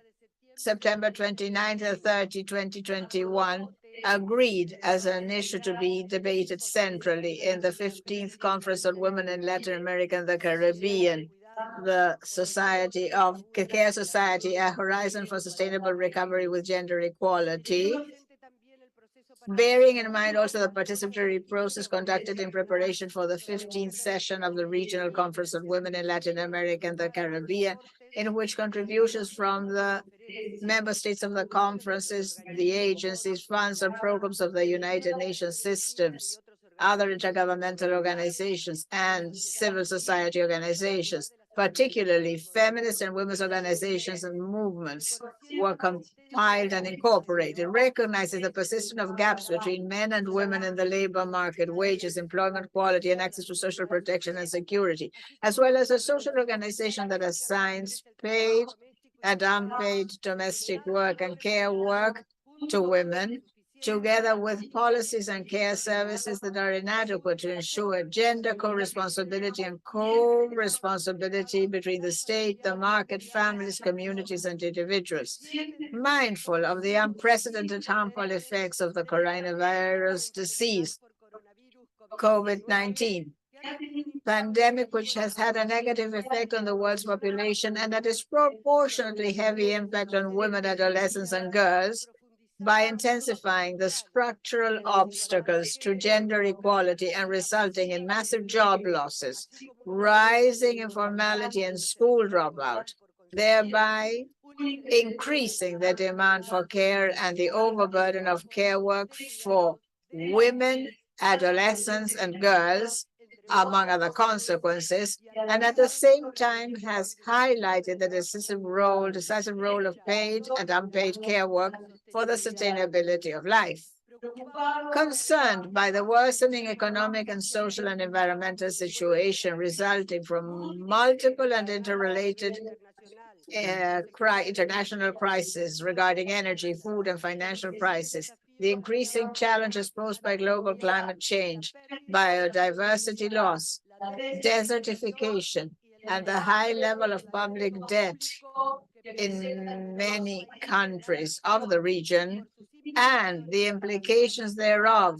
September 29 and 30, 2021, agreed as an issue to be debated centrally in the 15th Conference on Women in Latin America and the Caribbean, the Society of Care Society, a horizon for sustainable recovery with gender equality. bearing in mind also the participatory process conducted in preparation for the 15th session of the Regional Conference on Women in Latin America and the Caribbean, in which contributions from the member states of the conferences, the agencies, funds, and programs of the United Nations systems, other intergovernmental organizations, and civil society organizations, particularly feminist and women's organizations and movements, were compiled and incorporated, recognizes the persistence of gaps between men and women in the labor market, wages, employment quality, and access to social protection and security, as well as a social organization that assigns paid and unpaid domestic work and care work to women, together with policies and care services that are inadequate to ensure gender co-responsibility and co-responsibility between the state, the market, families, communities, and individuals. Mindful of the unprecedented harmful effects of the coronavirus disease, COVID-19 pandemic, which has had a negative effect on the world's population and a disproportionately heavy impact on women, adolescents, and girls, by intensifying the structural obstacles to gender equality and resulting in massive job losses, rising informality and school dropout, thereby increasing the demand for care and the overburden of care work for women, adolescents, and girls, among other consequences, and at the same time has highlighted the decisive role of paid and unpaid care work for the sustainability of life. Concerned by the worsening economic and social and environmental situation resulting from multiple and interrelated international crises regarding energy, food, and financial crisis, the increasing challenges posed by global climate change, biodiversity loss, desertification, and the high level of public debt in many countries of the region, and the implications thereof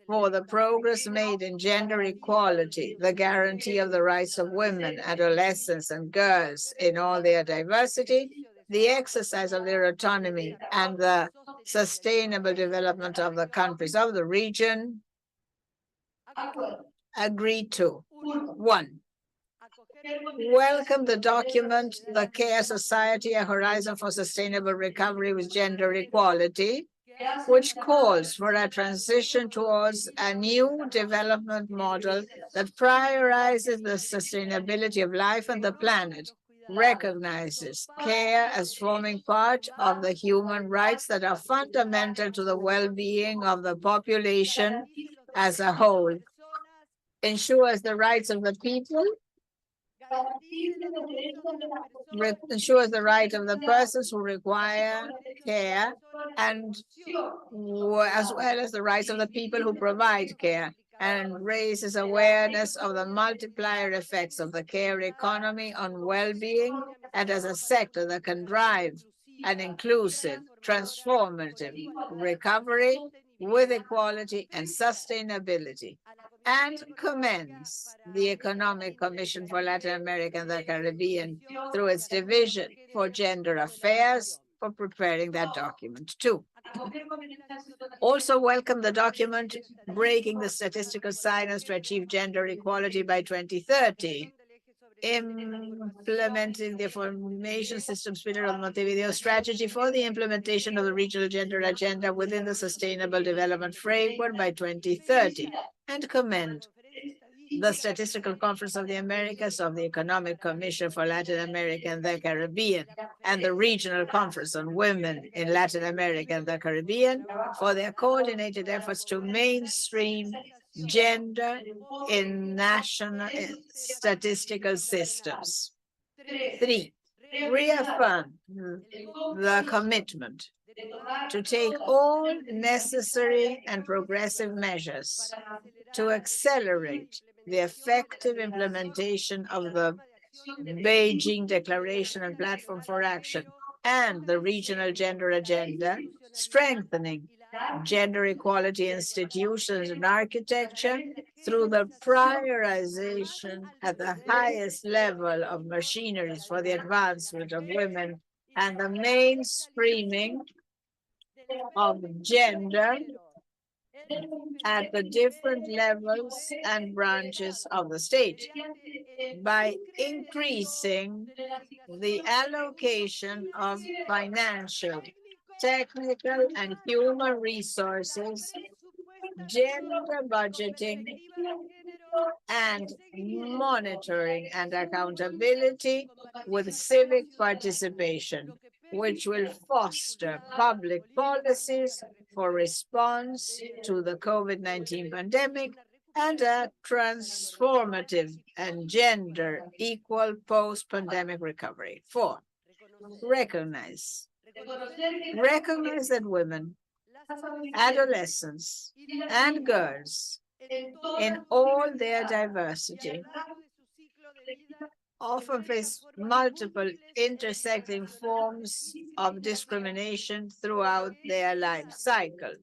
for the progress made in gender equality, the guarantee of the rights of women, adolescents, and girls in all their diversity, the exercise of their autonomy, and the sustainable development of the countries of the region, agreed to. 1. Welcome the document, The Care Society, A Horizon for Sustainable Recovery with Gender Equality, which calls for a transition towards a new development model that prioritizes the sustainability of life and the planet, recognizes care as forming part of the human rights that are fundamental to the well-being of the population as a whole, ensures the rights of the people, ensures the right of the persons who require care, and as well as the rights of the people who provide care, and raises awareness of the multiplier effects of the care economy on well-being, and as a sector that can drive an inclusive, transformative recovery with equality and sustainability, and commends the Economic Commission for Latin America and the Caribbean through its Division for Gender Affairs for preparing that document too. Also welcome the document Breaking the Statistical Silence to Achieve Gender Equality by 2030, implementing the information systems pillar of Montevideo strategy for the implementation of the regional gender agenda within the Sustainable Development Framework by 2030, and commend the Statistical Conference of the Americas of the Economic Commission for Latin America and the Caribbean, and the Regional Conference on Women in Latin America and the Caribbean for their coordinated efforts to mainstream gender in national statistical systems. 3, reaffirm the commitment to take all necessary and progressive measures to accelerate the effective implementation of the Beijing Declaration and Platform for Action and the Regional Gender Agenda, strengthening gender equality institutions and architecture through the prioritization at the highest level of machineries for the advancement of women and the mainstreaming of gender at the different levels and branches of the state by increasing the allocation of financial, technical, and human resources, gender budgeting, and monitoring and accountability with civic participation, which will foster public policies for response to the COVID-19 pandemic and a transformative and gender equal post-pandemic recovery. 4, recognize that women, adolescents, and girls in all their diversity often face multiple intersecting forms of discrimination throughout their life cycle,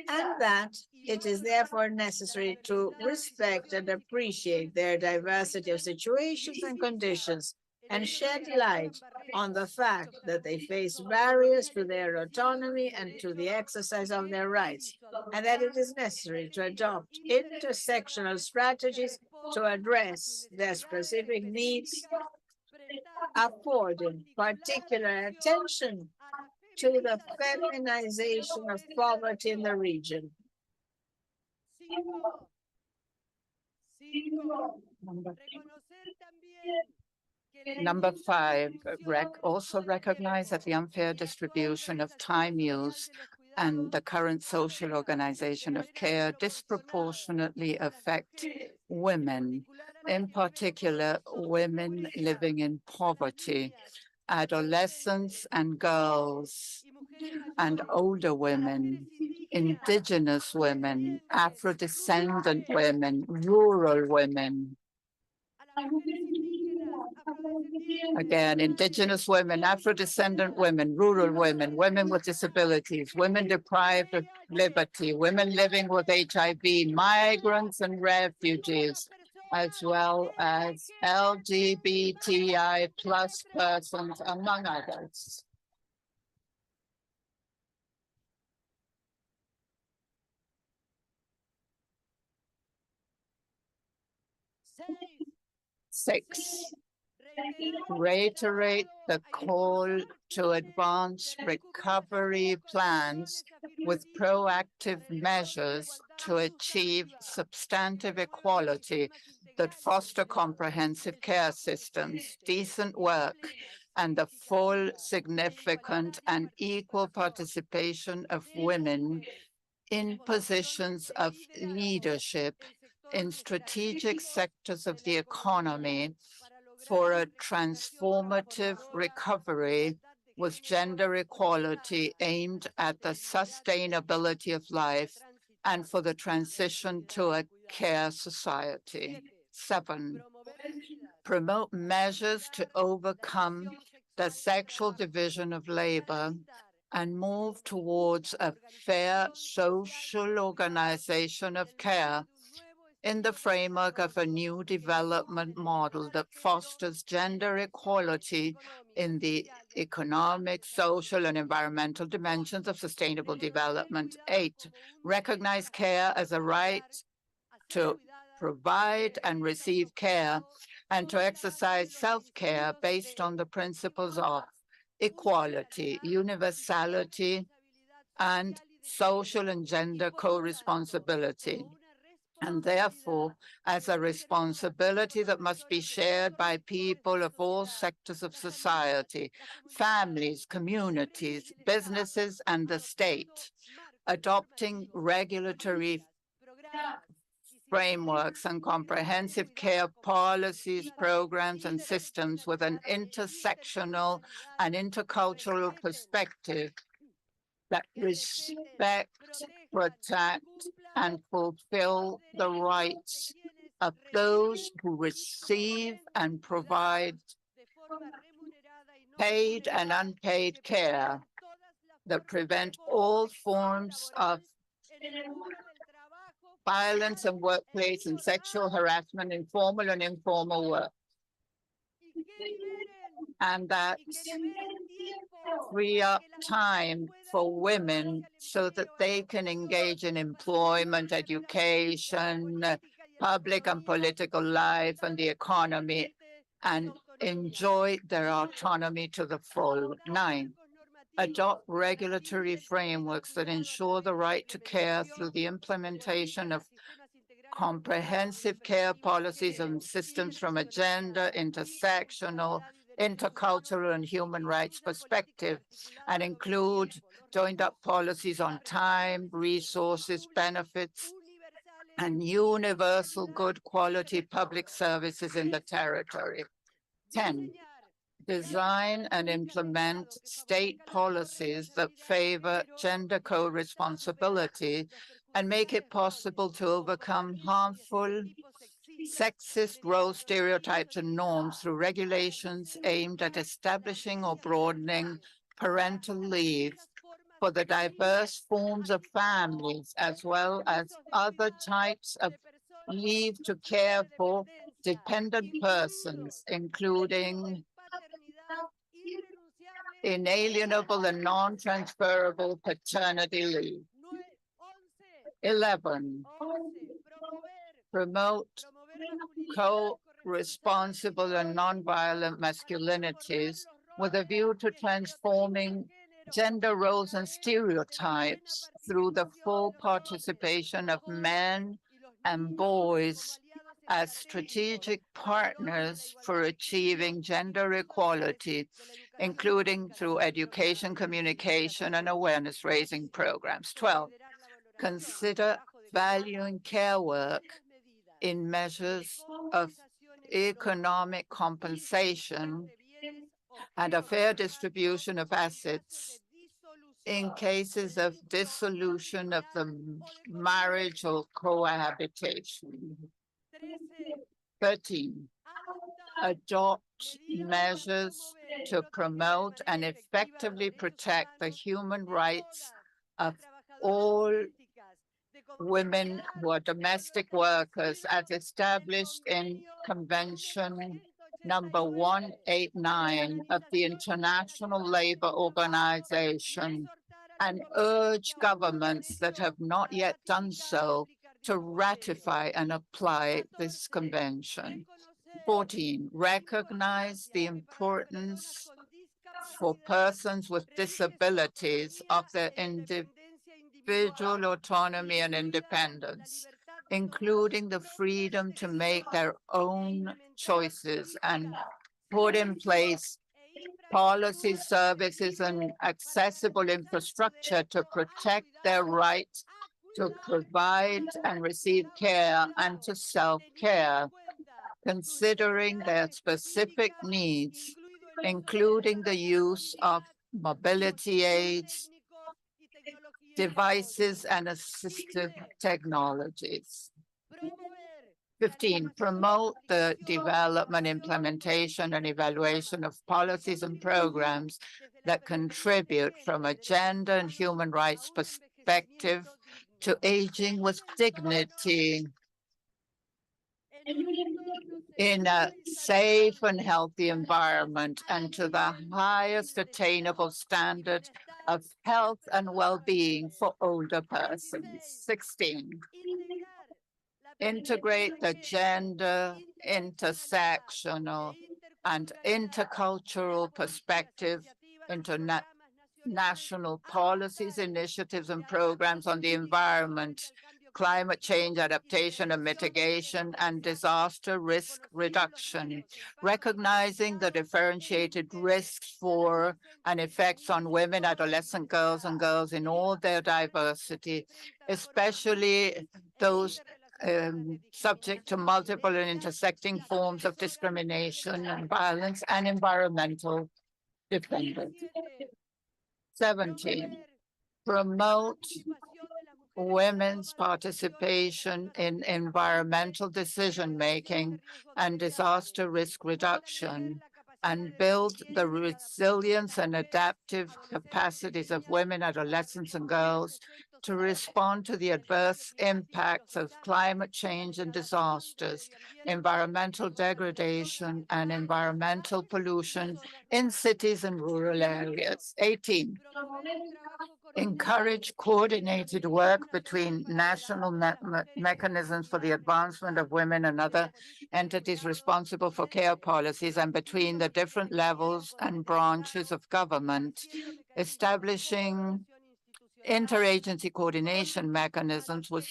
and that it is therefore necessary to respect and appreciate their diversity of situations and conditions and shed light on the fact that they face barriers to their autonomy and to the exercise of their rights, and that it is necessary to adopt intersectional strategies to address their specific needs, affording particular attention to the feminization of poverty in the region. Number 5, also recognize that the unfair distribution of time use and the current social organization of care disproportionately affect women, in particular women living in poverty, adolescents and girls, and older women, indigenous women, Afro-descendant women, rural women. Again, indigenous women, Afro-descendant women, rural women, women with disabilities, women deprived of liberty, women living with HIV, migrants and refugees, as well as LGBTI plus persons, among others. Six, reiterate the call to advance recovery plans with proactive measures to achieve substantive equality that foster comprehensive care systems, decent work, and the full, significant, and equal participation of women in positions of leadership in strategic sectors of the economy for a transformative recovery with gender equality aimed at the sustainability of life and for the transition to a care society. 7, promote measures to overcome the sexual division of labor and move towards a fair social organization of care in the framework of a new development model that fosters gender equality in the economic, social, and environmental dimensions of sustainable development. 8, recognize care as a right to provide and receive care and to exercise self-care based on the principles of equality, universality, and social and gender co-responsibility, and therefore as a responsibility that must be shared by people of all sectors of society, families, communities, businesses, and the state, adopting regulatory frameworks and comprehensive care policies, programs, and systems with an intersectional and intercultural perspective that respect, protect, and fulfill the rights of those who receive and provide paid and unpaid care, that prevent all forms of violence in workplace and sexual harassment in formal and informal work. And that free up time for women so that they can engage in employment, education, public and political life, and the economy, and enjoy their autonomy to the full. 9, adopt regulatory frameworks that ensure the right to care through the implementation of comprehensive care policies and systems from a gender, intersectional, intercultural, and human rights perspective, and include joined-up policies on time, resources, benefits, and universal good quality public services in the territory. 10, design and implement state policies that favor gender co-responsibility and make it possible to overcome harmful sexist role stereotypes and norms through regulations aimed at establishing or broadening parental leave for the diverse forms of families, as well as other types of leave to care for dependent persons, including inalienable and non-transferable paternity leave. 11, promote co-responsible and non-violent masculinities with a view to transforming gender roles and stereotypes through the full participation of men and boys as strategic partners for achieving gender equality, including through education, communication, and awareness-raising programs. 12, consider valuing care work in measures of economic compensation and a fair distribution of assets in cases of dissolution of the marriage or cohabitation. 13, adopt measures to promote and effectively protect the human rights of all women who are domestic workers as established in Convention number 189 of the International Labor Organization, and urge governments that have not yet done so to ratify and apply this convention. 14, recognize the importance for persons with disabilities of their individual autonomy and independence, including the freedom to make their own choices, and put in place policies, services, and accessible infrastructure to protect their right to provide and receive care and to self-care, considering their specific needs, including the use of mobility aids, devices, and assistive technologies. 15, promote the development, implementation, and evaluation of policies and programs that contribute from a gender and human rights perspective to aging with dignity in a safe and healthy environment and to the highest attainable standard of health and well-being for older persons. 16, integrate the gender, intersectional, and intercultural perspective into national policies, initiatives, and programs on the environment, climate change adaptation and mitigation, and disaster risk reduction, recognizing the differentiated risks for and effects on women, adolescent girls, and girls in all their diversity, especially those subject to multiple and intersecting forms of discrimination and violence and environmental dependence. 17, promote women's participation in environmental decision-making and disaster risk reduction, and build the resilience and adaptive capacities of women, adolescents, and girls to respond to the adverse impacts of climate change and disasters, environmental degradation, and environmental pollution in cities and rural areas. 18, encourage coordinated work between national mechanisms for the advancement of women and other entities responsible for care policies and between the different levels and branches of government, establishing interagency coordination mechanisms with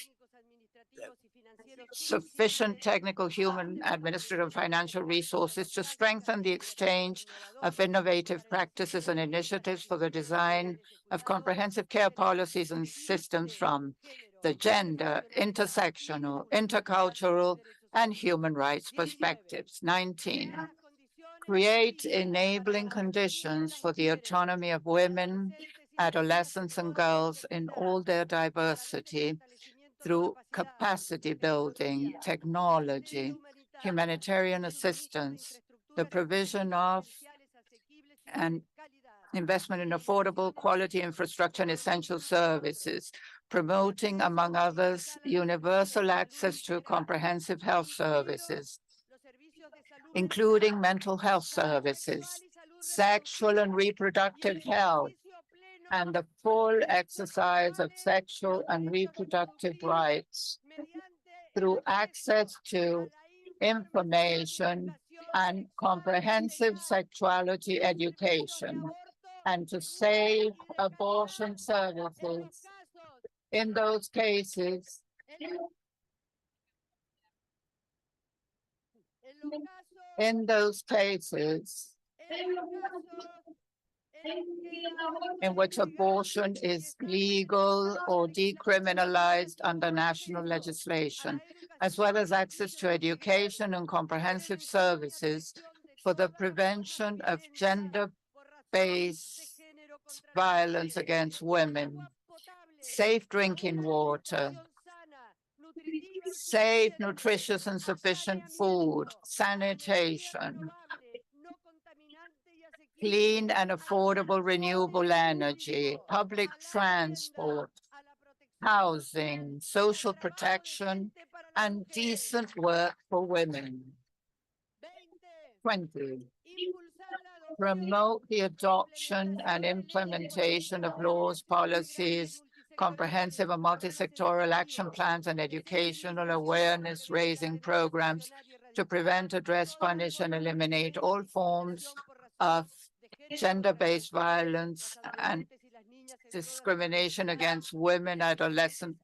sufficient technical, human, administrative, and financial resources to strengthen the exchange of innovative practices and initiatives for the design of comprehensive care policies and systems from the gender, intersectional, intercultural, and human rights perspectives. 19, create enabling conditions for the autonomy of women, adolescents, and girls in all their diversity through capacity building, technology, humanitarian assistance, the provision of and investment in affordable quality infrastructure and essential services, promoting, among others, universal access to comprehensive health services, including mental health services, sexual and reproductive health, and the full exercise of sexual and reproductive rights through access to information and comprehensive sexuality education, and to save abortion services in those cases in which abortion is legal or decriminalized under national legislation, as well as access to education and comprehensive services for the prevention of gender-based violence against women, safe drinking water, safe, nutritious, and sufficient food, sanitation, clean and affordable renewable energy, public transport, housing, social protection, and decent work for women. 20, promote the adoption and implementation of laws, policies, comprehensive and multi-sectoral action plans, and educational awareness-raising programs to prevent, address, punish, and eliminate all forms of gender-based violence and discrimination against women, adolescent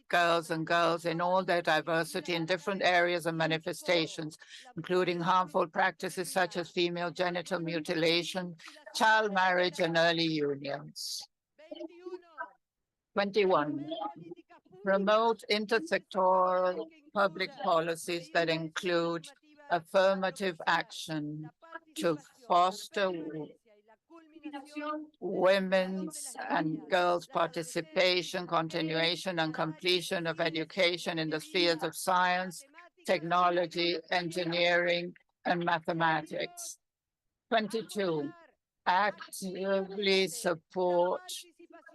girls, and girls in all their diversity in different areas and manifestations, including harmful practices such as female genital mutilation, child marriage, and early unions. 21, promote intersectoral public policies that include affirmative action to foster women's and girls' participation, continuation, and completion of education in the spheres of science, technology, engineering, and mathematics. 22, actively support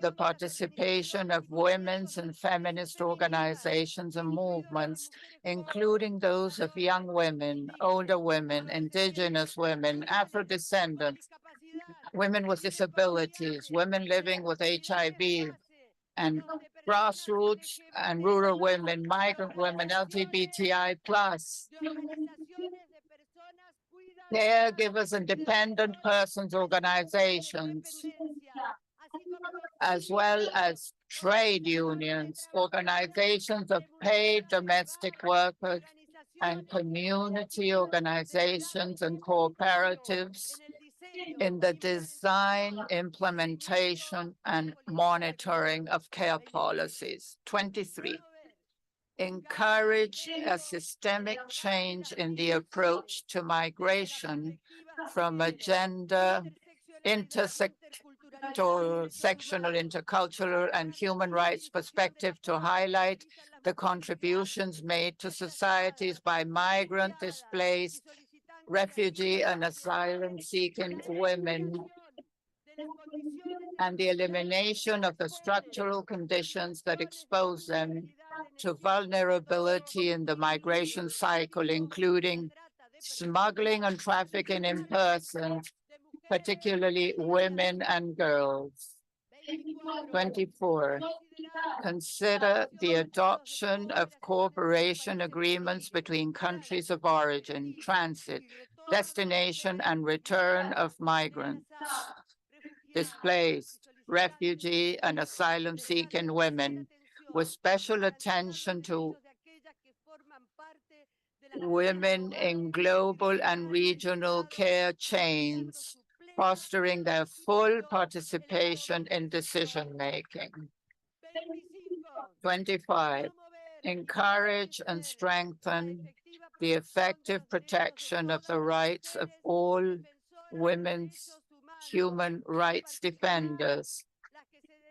the participation of women's and feminist organizations and movements, including those of young women, older women, indigenous women, Afro-descendants, women with disabilities, women living with HIV, and grassroots and rural women, migrant women, LGBTI+, caregivers and dependent persons organizations, as well as trade unions, organizations of paid domestic workers, and community organizations and cooperatives in the design, implementation, and monitoring of care policies. 23, encourage a systemic change in the approach to migration from a gender, intersectional, intercultural, and human rights perspective to highlight the contributions made to societies by migrant, displaced, refugee, and asylum-seeking women and the elimination of the structural conditions that expose them to vulnerability in the migration cycle, including smuggling and trafficking in persons, particularly women and girls. 24, consider the adoption of cooperation agreements between countries of origin, transit, destination, and return of migrants, displaced, refugee, and asylum-seeking women, with special attention to women in global and regional care chains, fostering their full participation in decision-making. 25, encourage and strengthen the effective protection of the rights of all women's human rights defenders,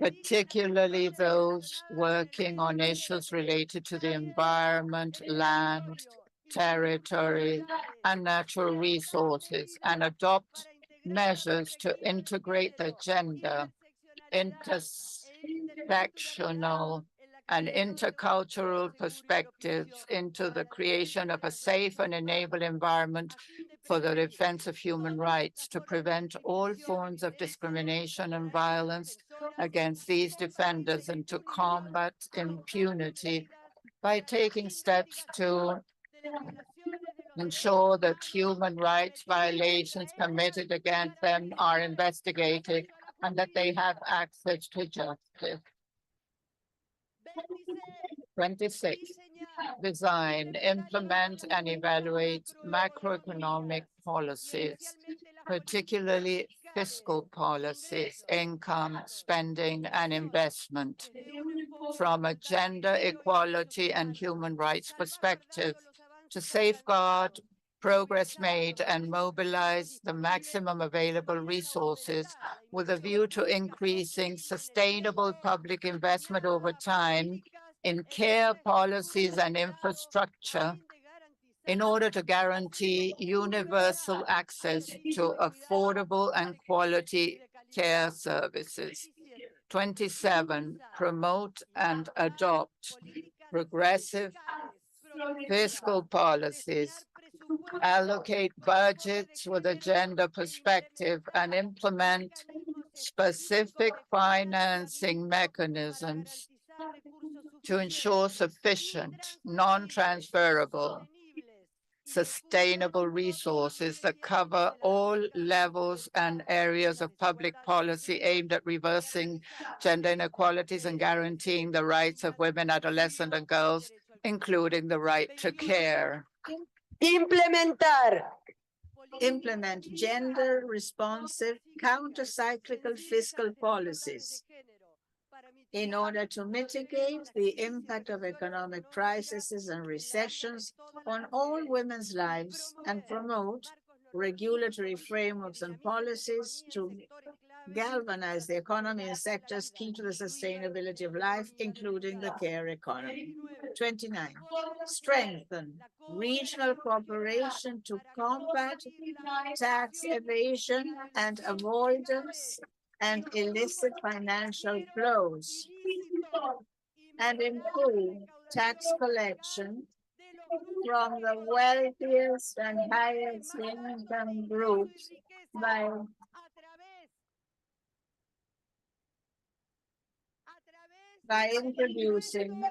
particularly those working on issues related to the environment, land, territory, and natural resources, and adopt measures to integrate the gender, intersectional, and intercultural perspectives into the creation of a safe and enabled environment for the defense of human rights, to prevent all forms of discrimination and violence against these defenders, and to combat impunity by taking steps to ensure that human rights violations committed against them are investigated and that they have access to justice. 26, design, implement, and evaluate macroeconomic policies, particularly fiscal policies, income, spending, and investment, from a gender equality and human rights perspective, to safeguard progress made and mobilize the maximum available resources with a view to increasing sustainable public investment over time in care policies and infrastructure in order to guarantee universal access to affordable and quality care services. 27, promote and adopt progressive fiscal policies, allocate budgets with a gender perspective, and implement specific financing mechanisms to ensure sufficient, non-transferable, sustainable resources that cover all levels and areas of public policy aimed at reversing gender inequalities and guaranteeing the rights of women, adolescents, and girls, including the right to care. Implement gender-responsive, counter-cyclical fiscal policies in order to mitigate the impact of economic crises and recessions on all women's lives and promote regulatory frameworks and policies to galvanize the economy in sectors key to the sustainability of life, including the care economy. 29, strengthen regional cooperation to combat tax evasion and avoidance and illicit financial flows, and improve tax collection from the wealthiest and highest income groups by introducing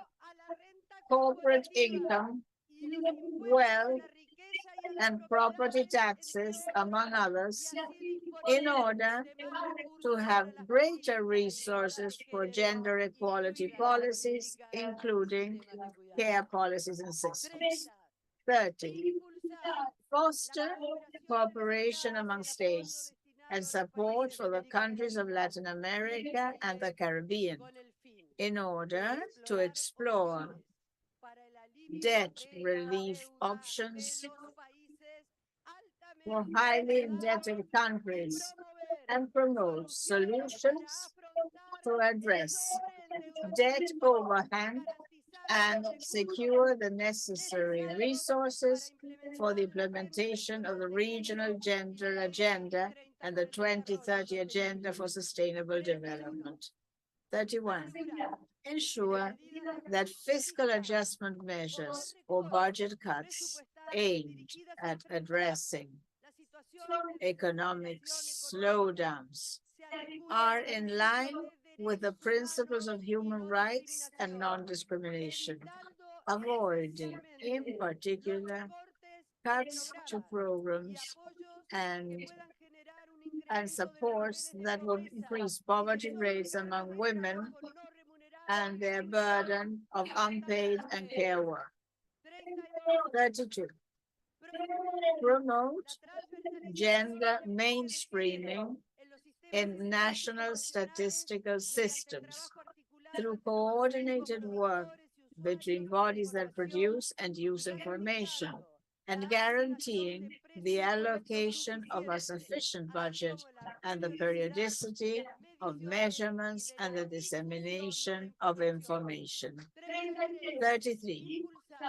corporate income, wealth, and property taxes, among others, in order to have greater resources for gender equality policies, including care policies and systems. 30, foster cooperation among states and support for the countries of Latin America and the Caribbean in order to explore debt relief options for highly indebted countries and promote solutions to address debt overhang and secure the necessary resources for the implementation of the regional gender agenda and the 2030 Agenda for Sustainable Development. 31, ensure that fiscal adjustment measures or budget cuts aimed at addressing economic slowdowns are in line with the principles of human rights and non-discrimination, avoiding, in particular, cuts to programs and supports that will increase poverty rates among women and their burden of unpaid and care work. 32, promote gender mainstreaming in national statistical systems through coordinated work between bodies that produce and use information, and guaranteeing the allocation of a sufficient budget and the periodicity of measurements and the dissemination of information. 33,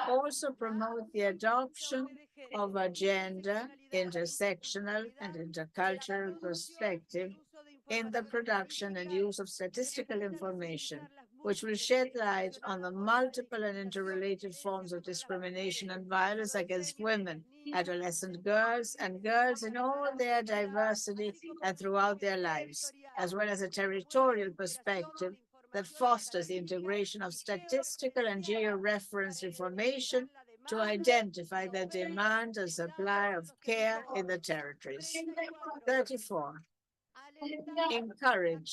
also promote the adoption of a gender, intersectional, and intercultural perspective in the production and use of statistical information, which will shed light on the multiple and interrelated forms of discrimination and violence against women, adolescent girls, and girls in all their diversity and throughout their lives, as well as a territorial perspective that fosters the integration of statistical and geo-referenced information to identify the demand and supply of care in the territories. 34, encourage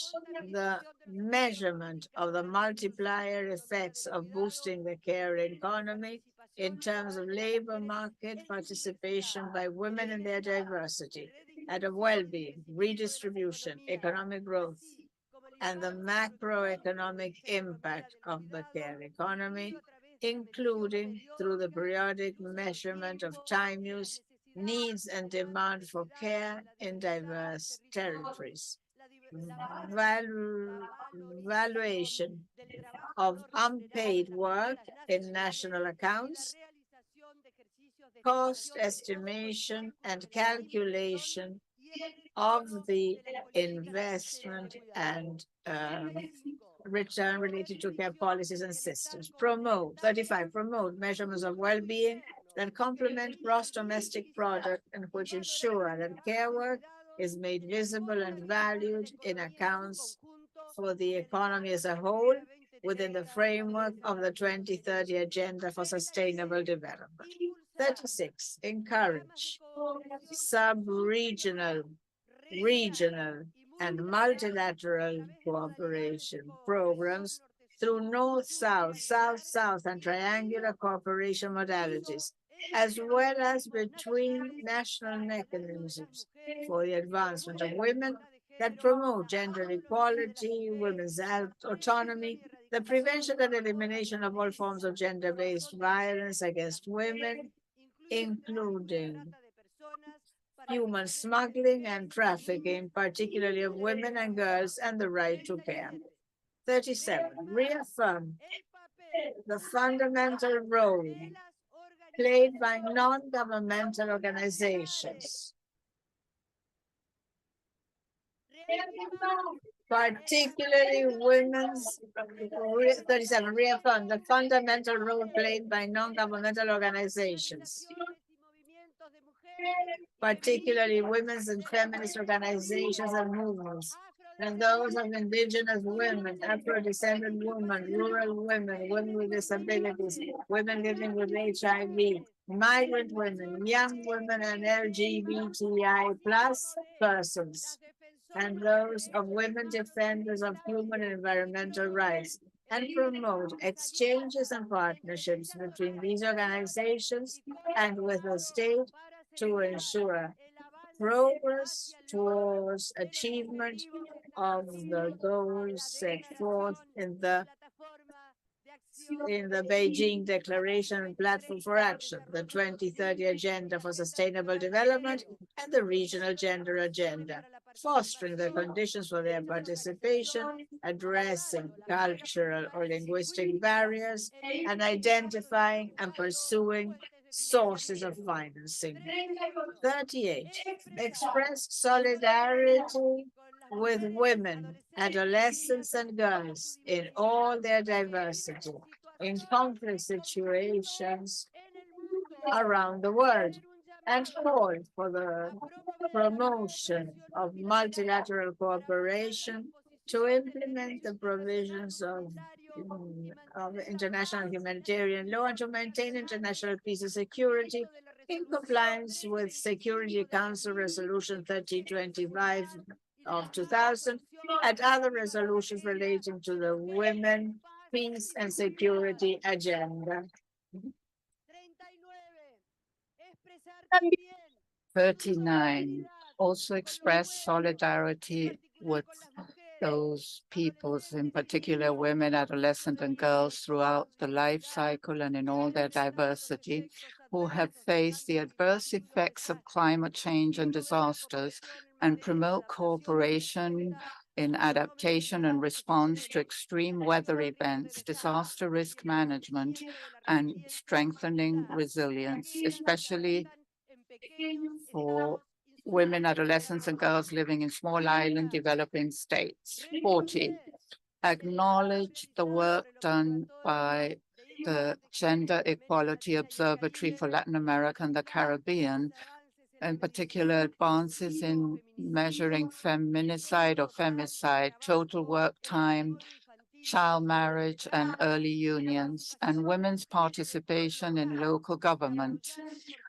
the measurement of the multiplier effects of boosting the care economy in terms of labor market participation by women and their diversity, and of well-being, redistribution, economic growth, and the macroeconomic impact of the care economy, including through the periodic measurement of time use, needs and demand for care in diverse territories. Valuation of unpaid work in national accounts, cost estimation and calculation of the investment and return related to care policies and systems. 35, promote measurements of well-being that complement gross domestic product and which ensure that care work is made visible and valued in accounts for the economy as a whole within the framework of the 2030 Agenda for Sustainable Development. 36, encourage sub-regional, regional, and multilateral cooperation programs through North-South, South-South, and triangular cooperation modalities, as well as between national mechanisms for the advancement of women that promote gender equality, women's autonomy, the prevention and elimination of all forms of gender-based violence against women, including human smuggling and trafficking, particularly of women and girls, and the right to care. 37, reaffirm the fundamental role played by non-governmental organizations, particularly women's, 37, reaffirm the fundamental role played by non-governmental organizations, particularly women's and feminist organizations and movements, and those of indigenous women, Afro-descendant women, rural women, women with disabilities, women living with HIV, migrant women, young women, and LGBTI plus persons, and those of women defenders of human and environmental rights, and promote exchanges and partnerships between these organizations and with the state to ensure progress towards achievement of the goals set forth in the Beijing Declaration and Platform for Action, the 2030 Agenda for Sustainable Development, and the Regional Gender Agenda, fostering the conditions for their participation, addressing cultural or linguistic barriers, and identifying and pursuing sources of financing. 38, express solidarity with women, adolescents, and girls in all their diversity in conflict situations around the world, and called for the promotion of multilateral cooperation to implement the provisions of international humanitarian law and to maintain international peace and security in compliance with Security Council Resolution 1325 of 2000 and other resolutions relating to the women, peace, and security agenda. 39, also express solidarity with those peoples, in particular women, adolescents, and girls throughout the life cycle and in all their diversity, who have faced the adverse effects of climate change and disasters, and promote cooperation in adaptation and response to extreme weather events, disaster risk management, and strengthening resilience, especially for women, adolescents, and girls living in small island developing states. 40, acknowledge the work done by the Gender Equality Observatory for Latin America and the Caribbean, in particular advances in measuring feminicide or femicide, total work time, child marriage and early unions, and women's participation in local government,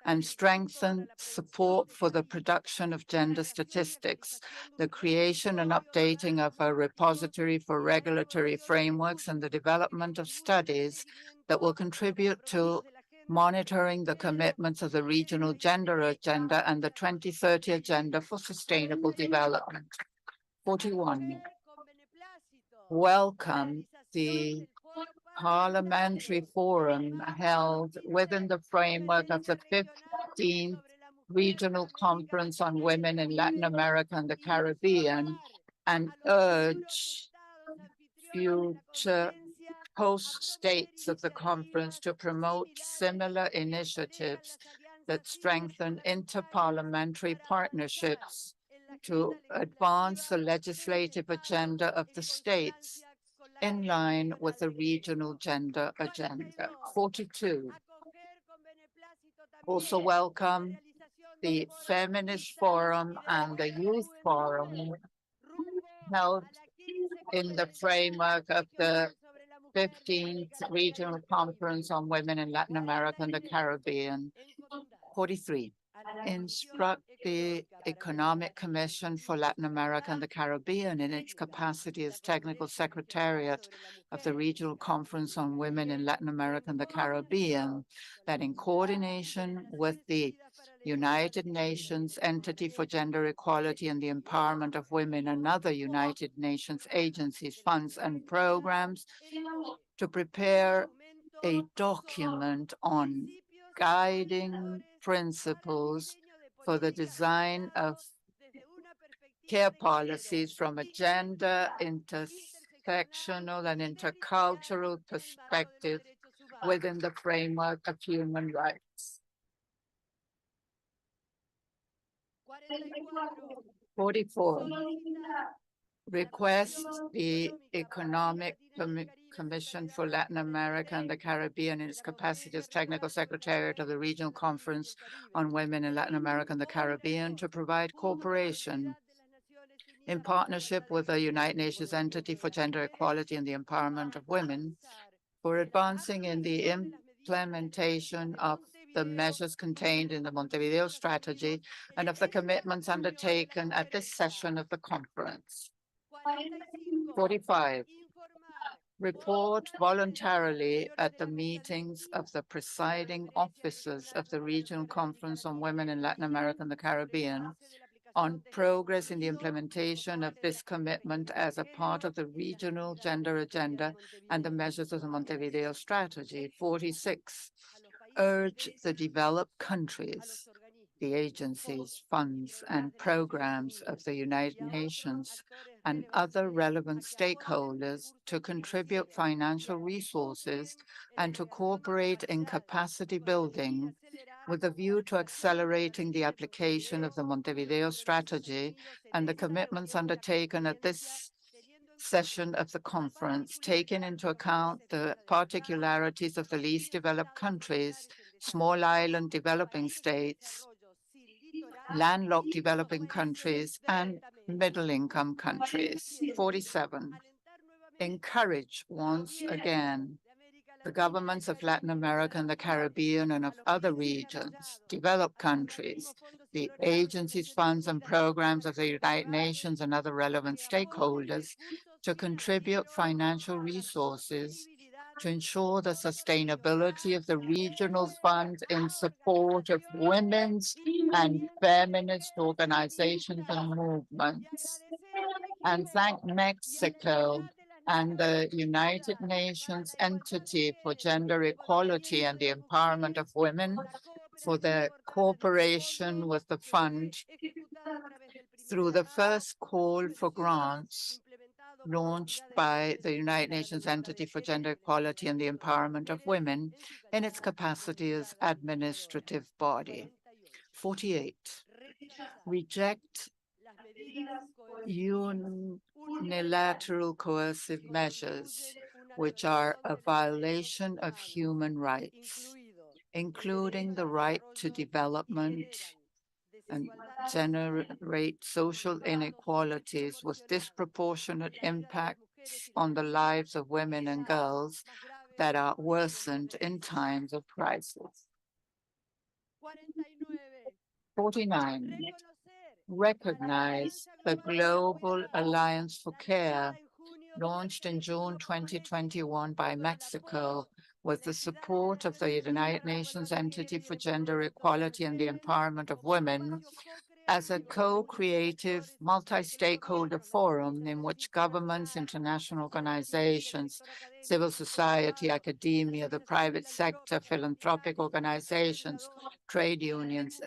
and strengthen support for the production of gender statistics, the creation and updating of a repository for regulatory frameworks, and the development of studies that will contribute to monitoring the commitments of the Regional Gender Agenda and the 2030 Agenda for Sustainable Development. 41. Welcome the Parliamentary Forum held within the framework of the 15th Regional Conference on Women in Latin America and the Caribbean, and urge future host states of the conference to promote similar initiatives that strengthen interparliamentary partnerships to advance the legislative agenda of the states in line with the regional gender agenda. 42. Also welcome the Feminist Forum and the Youth Forum held in the framework of the 15th Regional Conference on Women in Latin America and the Caribbean. 43. Instruct the Economic Commission for Latin America and the Caribbean in its capacity as Technical Secretariat of the Regional Conference on Women in Latin America and the Caribbean, that in coordination with the United Nations Entity for Gender Equality and the Empowerment of Women and other United Nations agencies, funds, and programs, to prepare a document on guiding principles for the design of care policies from a gender, intersectional, and intercultural perspective within the framework of human rights. 44. Request the Economic Commission for Latin America and the Caribbean in its capacity as Technical Secretariat of the Regional Conference on Women in Latin America and the Caribbean to provide cooperation in partnership with the United Nations Entity for Gender Equality and the Empowerment of Women for advancing in the implementation of the measures contained in the Montevideo Strategy and of the commitments undertaken at this session of the conference. 45. Report voluntarily at the meetings of the presiding officers of the Regional Conference on Women in Latin America and the Caribbean on progress in the implementation of this commitment as a part of the Regional Gender Agenda and the measures of the Montevideo Strategy. 46. Urge the developed countries, the agencies, funds, and programs of the United Nations and other relevant stakeholders to contribute financial resources and to cooperate in capacity building with a view to accelerating the application of the Montevideo strategy and the commitments undertaken at this session of the conference, taking into account the particularities of the least developed countries, small island developing states, landlocked developing countries, and middle-income countries. 47, encourage once again the governments of Latin America and the Caribbean and of other regions, developed countries, the agencies, funds, and programs of the United Nations and other relevant stakeholders to contribute financial resources to ensure the sustainability of the regional fund in support of women's and feminist organizations and movements, and thank Mexico and the United Nations Entity for Gender Equality and the Empowerment of Women for their cooperation with the fund through the first call for grants launched by the United Nations Entity for Gender Equality and the Empowerment of Women in its capacity as administrative body. 48, reject unilateral coercive measures, which are a violation of human rights, including the right to development and generate social inequalities with disproportionate impacts on the lives of women and girls that are worsened in times of crisis. 49, recognize the Global Alliance for Care launched in June 2021 by Mexico with the support of the United Nations Entity for Gender Equality and the Empowerment of Women as a co-creative multi-stakeholder forum in which governments, international organizations, civil society, academia, the private sector, philanthropic organizations, trade unions,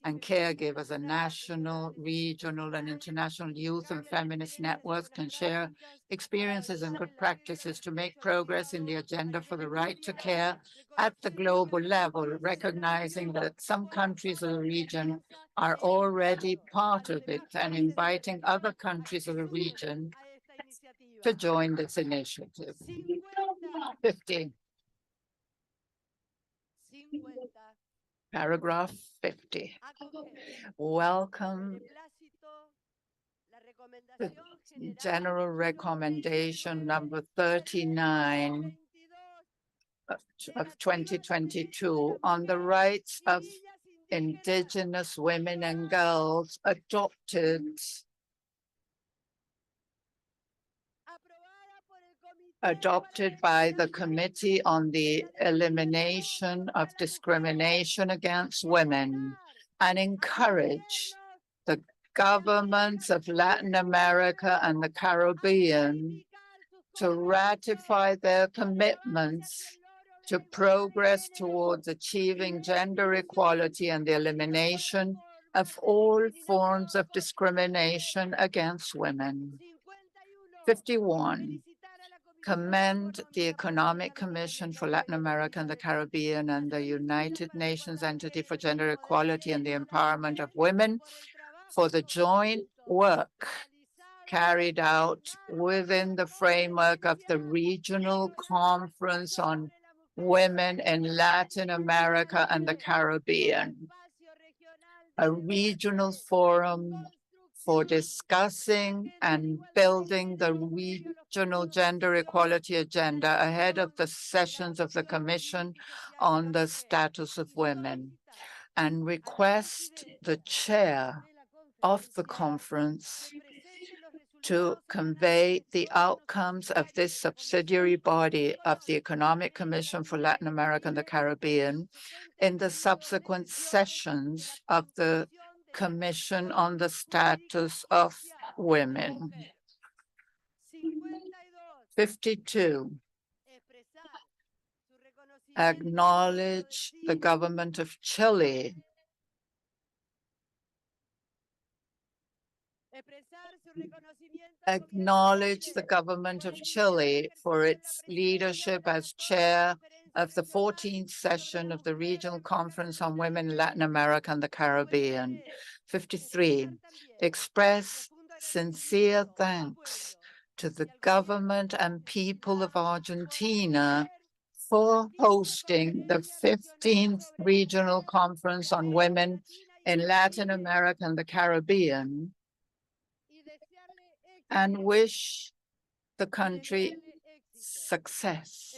and caregivers and national, regional, and international youth and feminist networks can share experiences and good practices to make progress in the agenda for the right to care at the global level, recognizing that some countries of the region are already part of it and inviting other countries of the region to join this initiative. 50. Paragraph 50. Welcome the general recommendation number 39 of 2022 on the rights of indigenous women and girls adopted by the Committee on the Elimination of Discrimination Against Women, and encourage the governments of Latin America and the Caribbean to ratify their commitments to progress towards achieving gender equality and the elimination of all forms of discrimination against women. 51, commend the Economic Commission for Latin America and the Caribbean and the United Nations Entity for Gender Equality and the Empowerment of Women for the joint work carried out within the framework of the Regional Conference on Women in Latin America and the Caribbean, a regional forum for discussing and building the regional gender equality agenda ahead of the sessions of the Commission on the Status of Women, and request the chair of the conference to convey the outcomes of this subsidiary body of the Economic Commission for Latin America and the Caribbean in the subsequent sessions of the Commission on the Status of Women. 52, acknowledge the government of Chile for its leadership as chair of the 14th session of the Regional Conference on Women in Latin America and the Caribbean. 53, express sincere thanks to the government and people of Argentina for hosting the 15th Regional Conference on Women in Latin America and the Caribbean, and wish the country success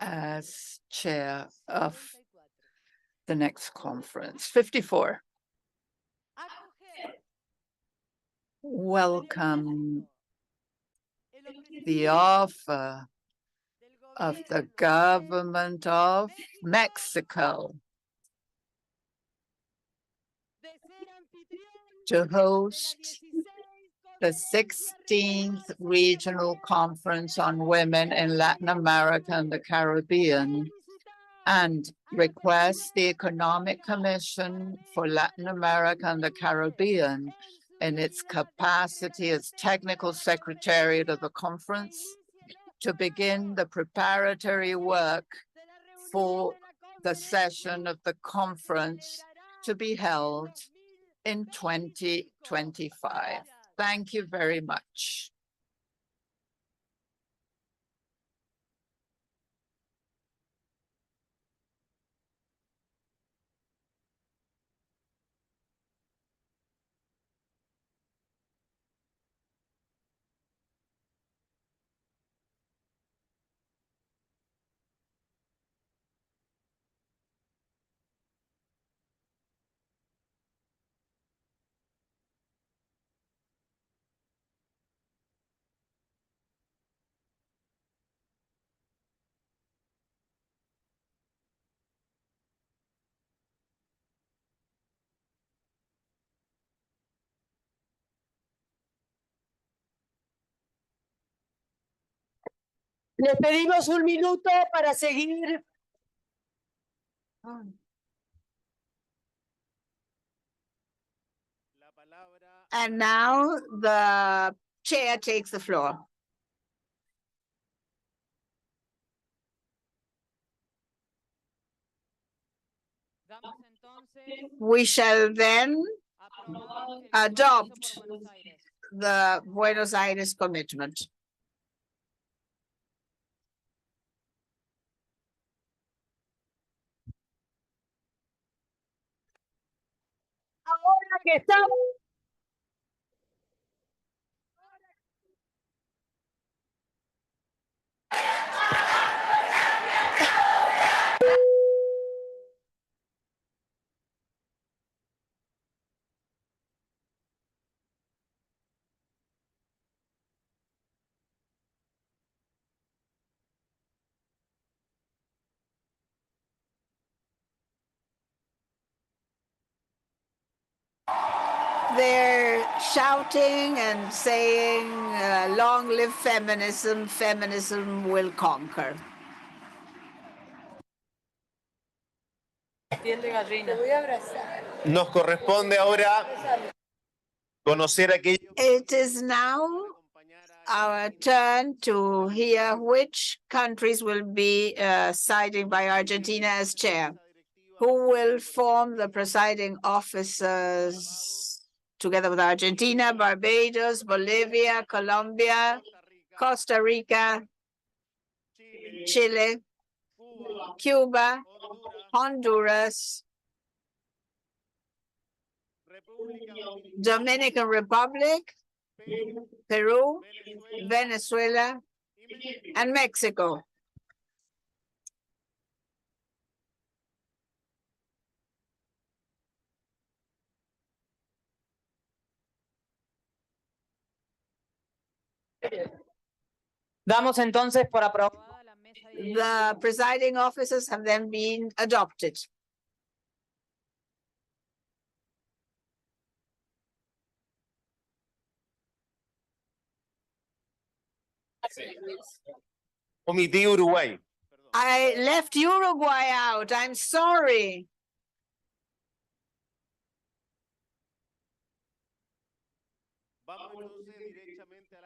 as chair of the next conference. 54. Welcome the offer of the government of Mexico to host the 16th Regional Conference on Women in Latin America and the Caribbean, and request the Economic Commission for Latin America and the Caribbean in its capacity as technical secretariat of the conference to begin the preparatory work for the session of the conference to be held in 2025. Thank you very much. Les pedimos un minuto para seguir. And now the chair takes the floor. We shall then adopt the Buenos Aires commitment. Ahora que estamos They're shouting and saying, long live feminism, feminism will conquer. Nos corresponde ahora conocer aquellos. It is now our turn to hear which countries will be siding by Argentina as chair. Who will form the presiding officers together with Argentina, Barbados, Bolivia, Colombia, Costa Rica, Chile, Cuba, Honduras, Dominican Republic, Peru, Venezuela, and Mexico. Damos entonces por aprobada la mesa de... The presiding officers have then been adopted. Omití Uruguay. I left Uruguay out. I'm sorry.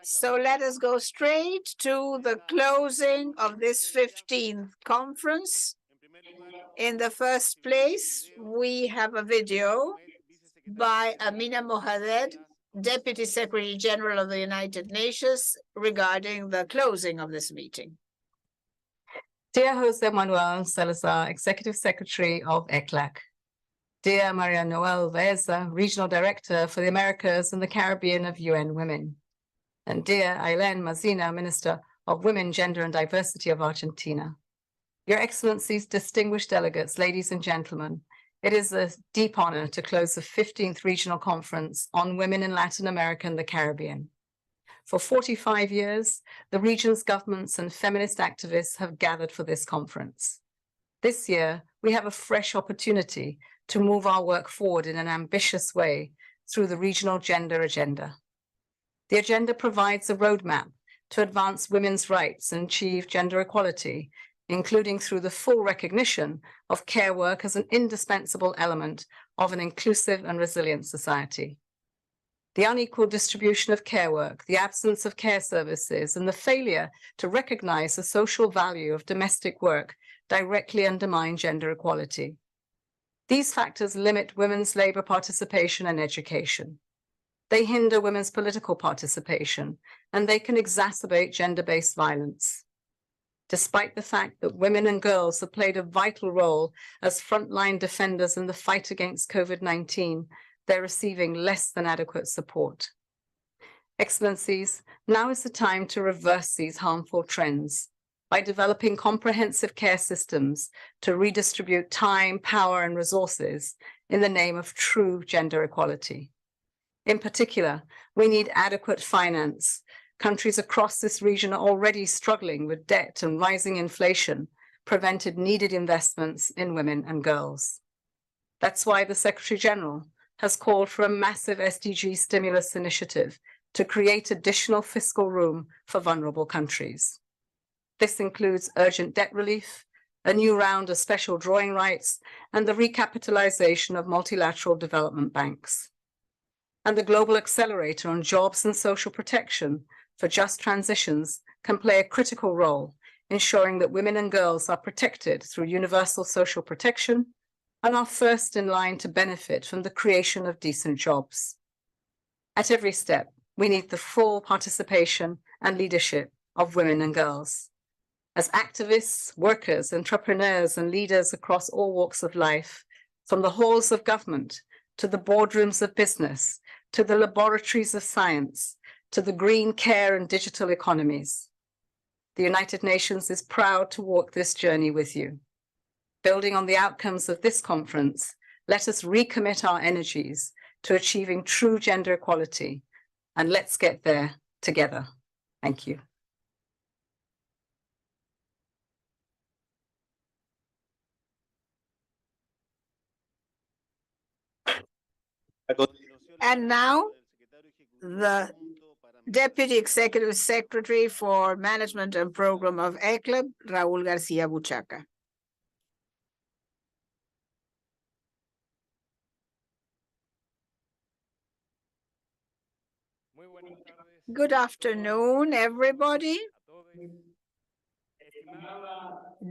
So let us go straight to the closing of this 15th conference. In the first place, we have a video by Amina Mohamed, Deputy Secretary General of the United Nations, regarding the closing of this meeting. Dear Jose Manuel Salazar, Executive Secretary of ECLAC. Dear Maria Noel Baeza, Regional Director for the Americas and the Caribbean of UN Women. And dear Aileen Mazina, Minister of Women, Gender and Diversity of Argentina. Your Excellencies, distinguished delegates, ladies and gentlemen, it is a deep honor to close the 15th Regional Conference on Women in Latin America and the Caribbean. For 45 years, the region's governments and feminist activists have gathered for this conference. This year, we have a fresh opportunity to move our work forward in an ambitious way through the regional gender agenda. The agenda provides a roadmap to advance women's rights and achieve gender equality, including through the full recognition of care work as an indispensable element of an inclusive and resilient society. The unequal distribution of care work, the absence of care services, and the failure to recognize the social value of domestic work directly undermine gender equality. These factors limit women's labor participation and education. They hinder women's political participation, and they can exacerbate gender-based violence. Despite the fact that women and girls have played a vital role as frontline defenders in the fight against COVID-19, they're receiving less than adequate support. Excellencies, now is the time to reverse these harmful trends by developing comprehensive care systems to redistribute time, power, and resources in the name of true gender equality. In particular, we need adequate finance. Countries across this region are already struggling with debt and rising inflation, prevented needed investments in women and girls. That's why the Secretary General has called for a massive SDG stimulus initiative to create additional fiscal room for vulnerable countries. This includes urgent debt relief, a new round of special drawing rights, and the recapitalization of multilateral development banks. And the Global Accelerator on Jobs and Social Protection for Just Transitions can play a critical role, ensuring that women and girls are protected through universal social protection and are first in line to benefit from the creation of decent jobs. At every step, we need the full participation and leadership of women and girls. As activists, workers, entrepreneurs, and leaders across all walks of life, from the halls of government to the boardrooms of business, to the laboratories of science, to the green care and digital economies. The United Nations is proud to walk this journey with you. Building on the outcomes of this conference, let us recommit our energies to achieving true gender equality, and let's get there together. Thank you. And now, the Deputy Executive Secretary for Management and Program of ECLAC, Raúl García Buchaca. Good afternoon, everybody.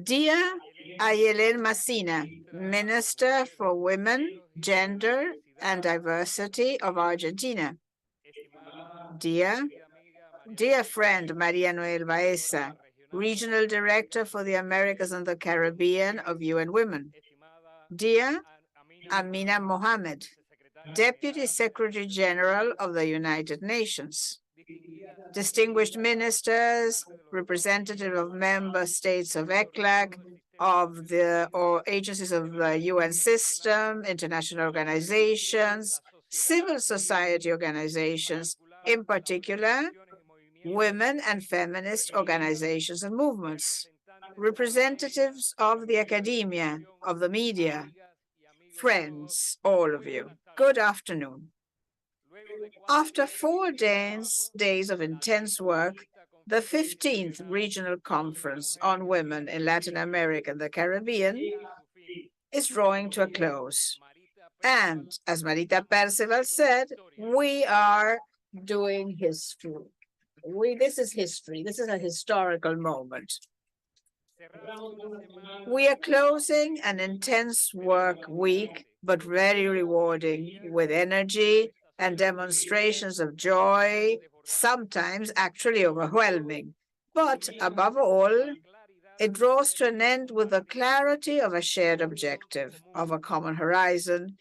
Dear Aileen Mazina, Minister for Women, Gender and Diversity of Argentina. Dear friend Maria Noel Baeza, Regional Director for the Americas and the Caribbean of UN Women. Dear Amina Mohamed, Deputy Secretary General of the United Nations. Distinguished ministers, representative of member states of ECLAC, of the agencies of the UN system, international organizations, civil society organizations, in particular, women and feminist organizations and movements, representatives of the academia, of the media, friends, all of you. Good afternoon. After 4 days of intense work, the 15th Regional Conference on Women in Latin America and the Caribbean is drawing to a close. And as Marita Percival said, we are doing history. This is history. This is a historical moment. We are closing an intense work week, but very rewarding, with energy and demonstrations of joy, sometimes actually overwhelming. But above all, it draws to an end with the clarity of a shared objective, of a common horizon,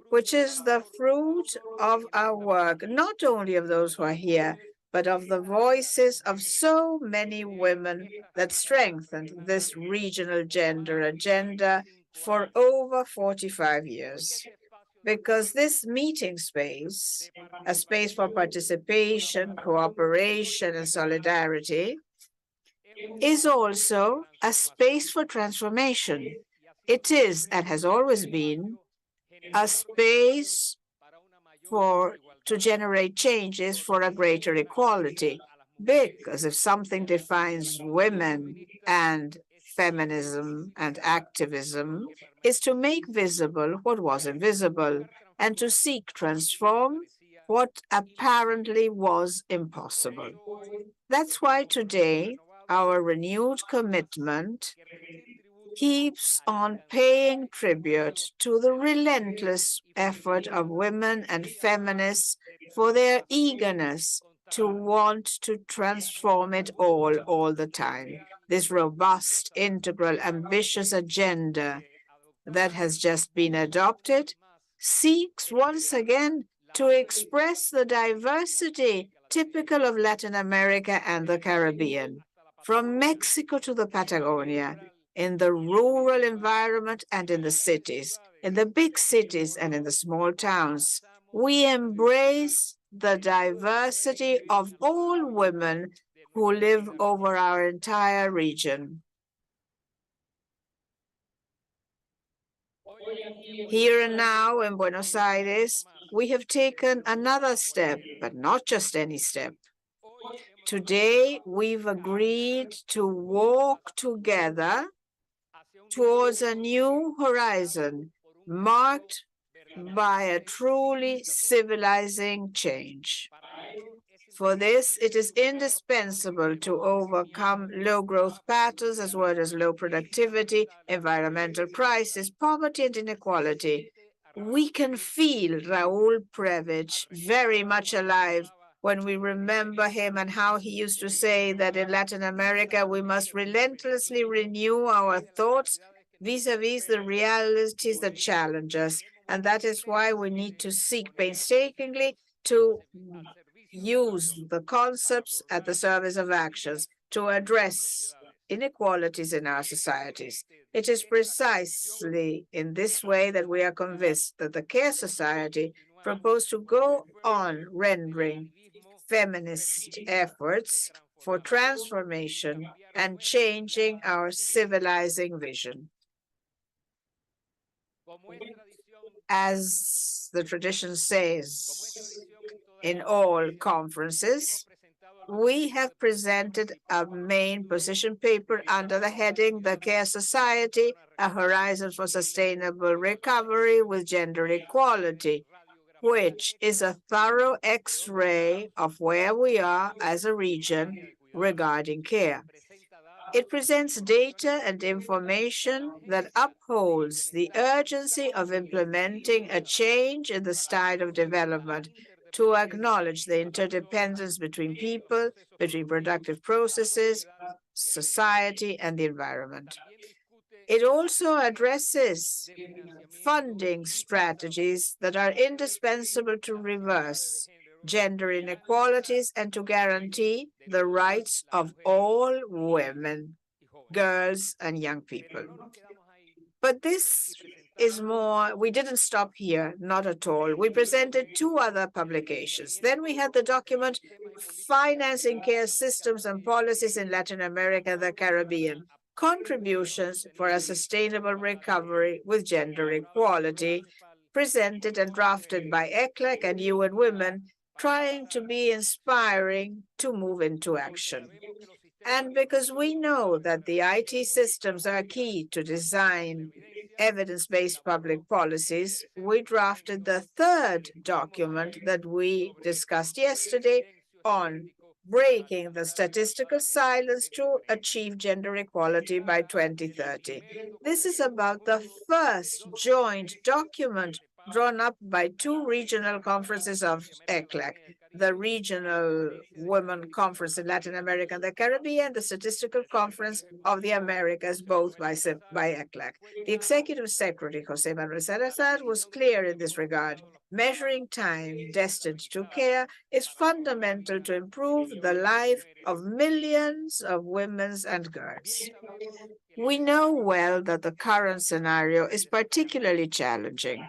which is the fruit of our work, not only of those who are here, but of the voices of so many women that strengthened this regional gender agenda for over 45 years. Because this meeting space, a space for participation, cooperation, and solidarity, is also a space for transformation. It is, and has always been, a space to generate changes for a greater equality. Because if something defines women and feminism and activism, is to make visible what was invisible and to seek transform what apparently was impossible. That's why today our renewed commitment keeps on paying tribute to the relentless effort of women and feminists for their eagerness to want to transform it all the time. This robust, integral, ambitious agenda that has just been adopted seeks once again to express the diversity typical of Latin America and the Caribbean, from Mexico to the Patagonia, in the rural environment and in the cities, in the big cities and in the small towns. We embrace the diversity of all women who live over our entire region. Here and now in Buenos Aires, we have taken another step, but not just any step. Today, we've agreed to walk together towards a new horizon marked by a truly civilizing change. For this, it is indispensable to overcome low growth patterns as well as low productivity, environmental crisis, poverty, and inequality. We can feel Raúl Prebisch very much alive when we remember him and how he used to say that in Latin America, we must relentlessly renew our thoughts vis-a-vis the realities that challenge us. And that is why we need to seek painstakingly to use the concepts at the service of actions to address inequalities in our societies. It is precisely in this way that we are convinced that the Care Society proposed to go on rendering feminist efforts for transformation and changing our civilizing vision. As the tradition says in all conferences, we have presented a main position paper under the heading The Care Society, a Horizon for Sustainable Recovery with Gender Equality, which is a thorough X-ray of where we are as a region regarding care. It presents data and information that upholds the urgency of implementing a change in the style of development to acknowledge the interdependence between people, between productive processes, society, and the environment. It also addresses funding strategies that are indispensable to reverse gender inequalities and to guarantee the rights of all women, girls, and young people. But this is more, we didn't stop here, not at all. We presented two other publications. Then we had the document Financing Care Systems and Policies in Latin America and the Caribbean, Contributions for a Sustainable Recovery with Gender Equality, presented and drafted by ECLAC and UN Women, trying to be inspiring to move into action. And because we know that the IT systems are key to design evidence-based public policies, we drafted the third document that we discussed yesterday on breaking the statistical silence to achieve gender equality by 2030. This is about the first joint document drawn up by two regional conferences of ECLAC, the Regional Women Conference in Latin America and the Caribbean, the Statistical Conference of the Americas, both by ECLAC. The Executive Secretary, Jose Manuel Salazar, was clear in this regard. Measuring time destined to care is fundamental to improve the life of millions of women and girls. We know well that the current scenario is particularly challenging.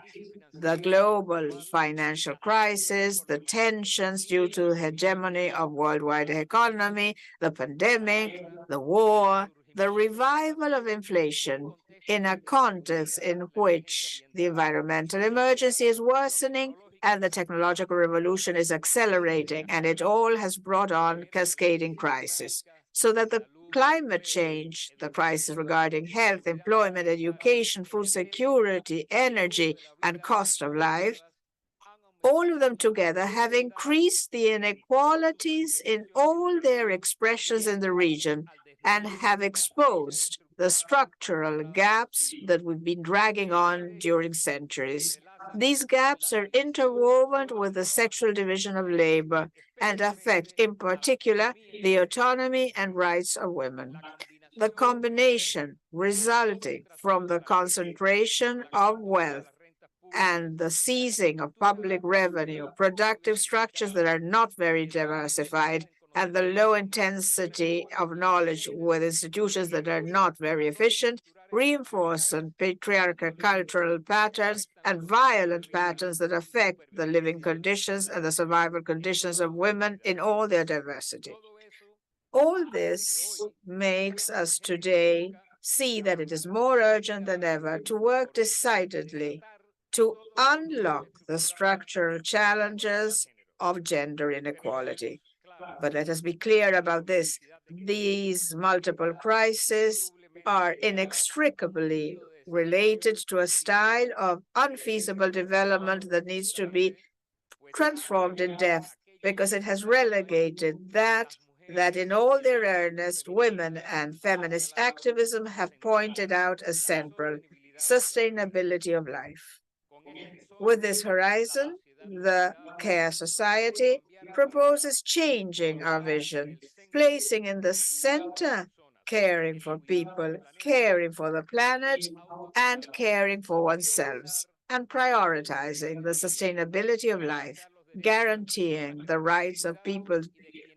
The global financial crisis, the tensions due to the hegemony of worldwide economy, the pandemic, the war, the revival of inflation in a context in which the environmental emergency is worsening and the technological revolution is accelerating, and it all has brought on cascading crises. So that the climate change, the crisis regarding health, employment, education, food security, energy, and cost of life, all of them together have increased the inequalities in all their expressions in the region and have exposed the structural gaps that we've been dragging on during centuries. These gaps are interwoven with the sexual division of labor and affect, in particular, the autonomy and rights of women. The combination resulting from the concentration of wealth and the seizing of public revenue, productive structures that are not very diversified, and the low intensity of knowledge with institutions that are not very efficient, reinforce patriarchal cultural patterns and violent patterns that affect the living conditions and the survival conditions of women in all their diversity. All this makes us today see that it is more urgent than ever to work decidedly to unlock the structural challenges of gender inequality. But let us be clear about this. These multiple crises are inextricably related to a style of unfeasible development that needs to be transformed in depth because it has relegated that in all their earnest, women and feminist activism have pointed out as central: sustainability of life. With this horizon, the Care Society proposes changing our vision, placing in the center caring for people, caring for the planet, and caring for oneself, and prioritizing the sustainability of life, guaranteeing the rights of people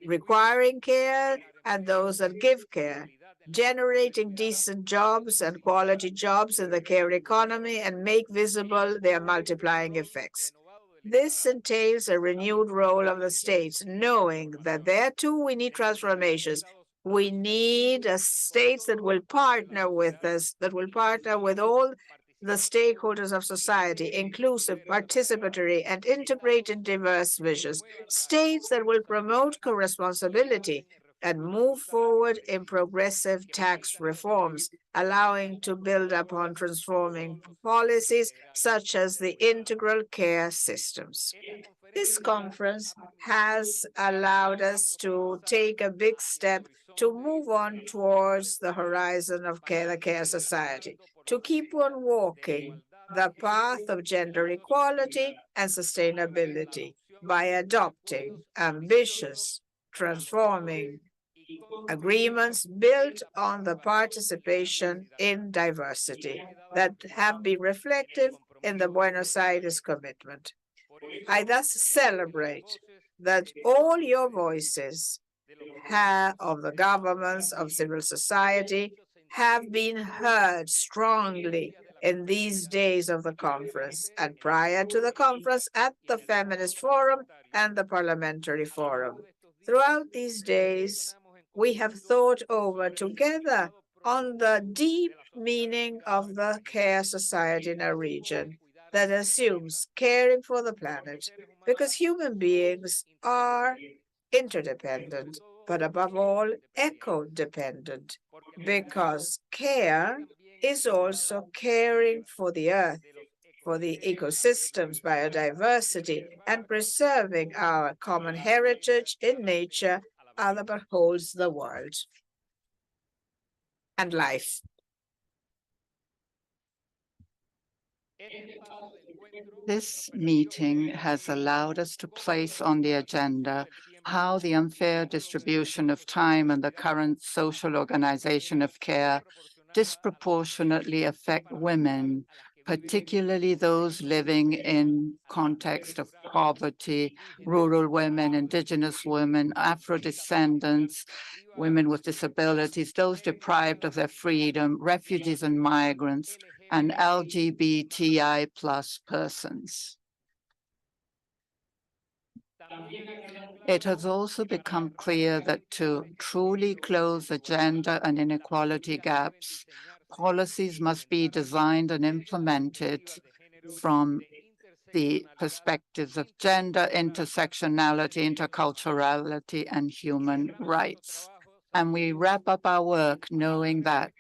requiring care and those that give care, generating decent jobs and quality jobs in the care economy, and make visible their multiplying effects. This entails a renewed role of the states, knowing that there too we need transformations. We need states that will partner with us, that will partner with all the stakeholders of society, inclusive, participatory, and integrated diverse visions, states that will promote co-responsibility and move forward in progressive tax reforms, allowing to build upon transforming policies such as the integral care systems. This conference has allowed us to take a big step to move on towards the horizon of the care society, to keep on walking the path of gender equality and sustainability by adopting ambitious, transforming agreements built on the participation in diversity that have been reflected in the Buenos Aires commitment. I thus celebrate that all your voices of the governments, of civil society, have been heard strongly in these days of the conference and prior to the conference at the Feminist Forum and the Parliamentary Forum. Throughout these days, we have thought over together on the deep meaning of the care society in our region that assumes caring for the planet, because human beings are interdependent but above all, eco-dependent, because care is also caring for the earth, for the ecosystems, biodiversity, and preserving our common heritage in nature that holds the world and life. This meeting has allowed us to place on the agenda how the unfair distribution of time and the current social organization of care disproportionately affect women, particularly those living in context of poverty, rural women, indigenous women, Afro-descendants, women with disabilities, those deprived of their freedom, refugees and migrants, and LGBTI plus persons. It has also become clear that to truly close the gender and inequality gaps, policies must be designed and implemented from the perspectives of gender, intersectionality, interculturality, and human rights. And we wrap up our work knowing that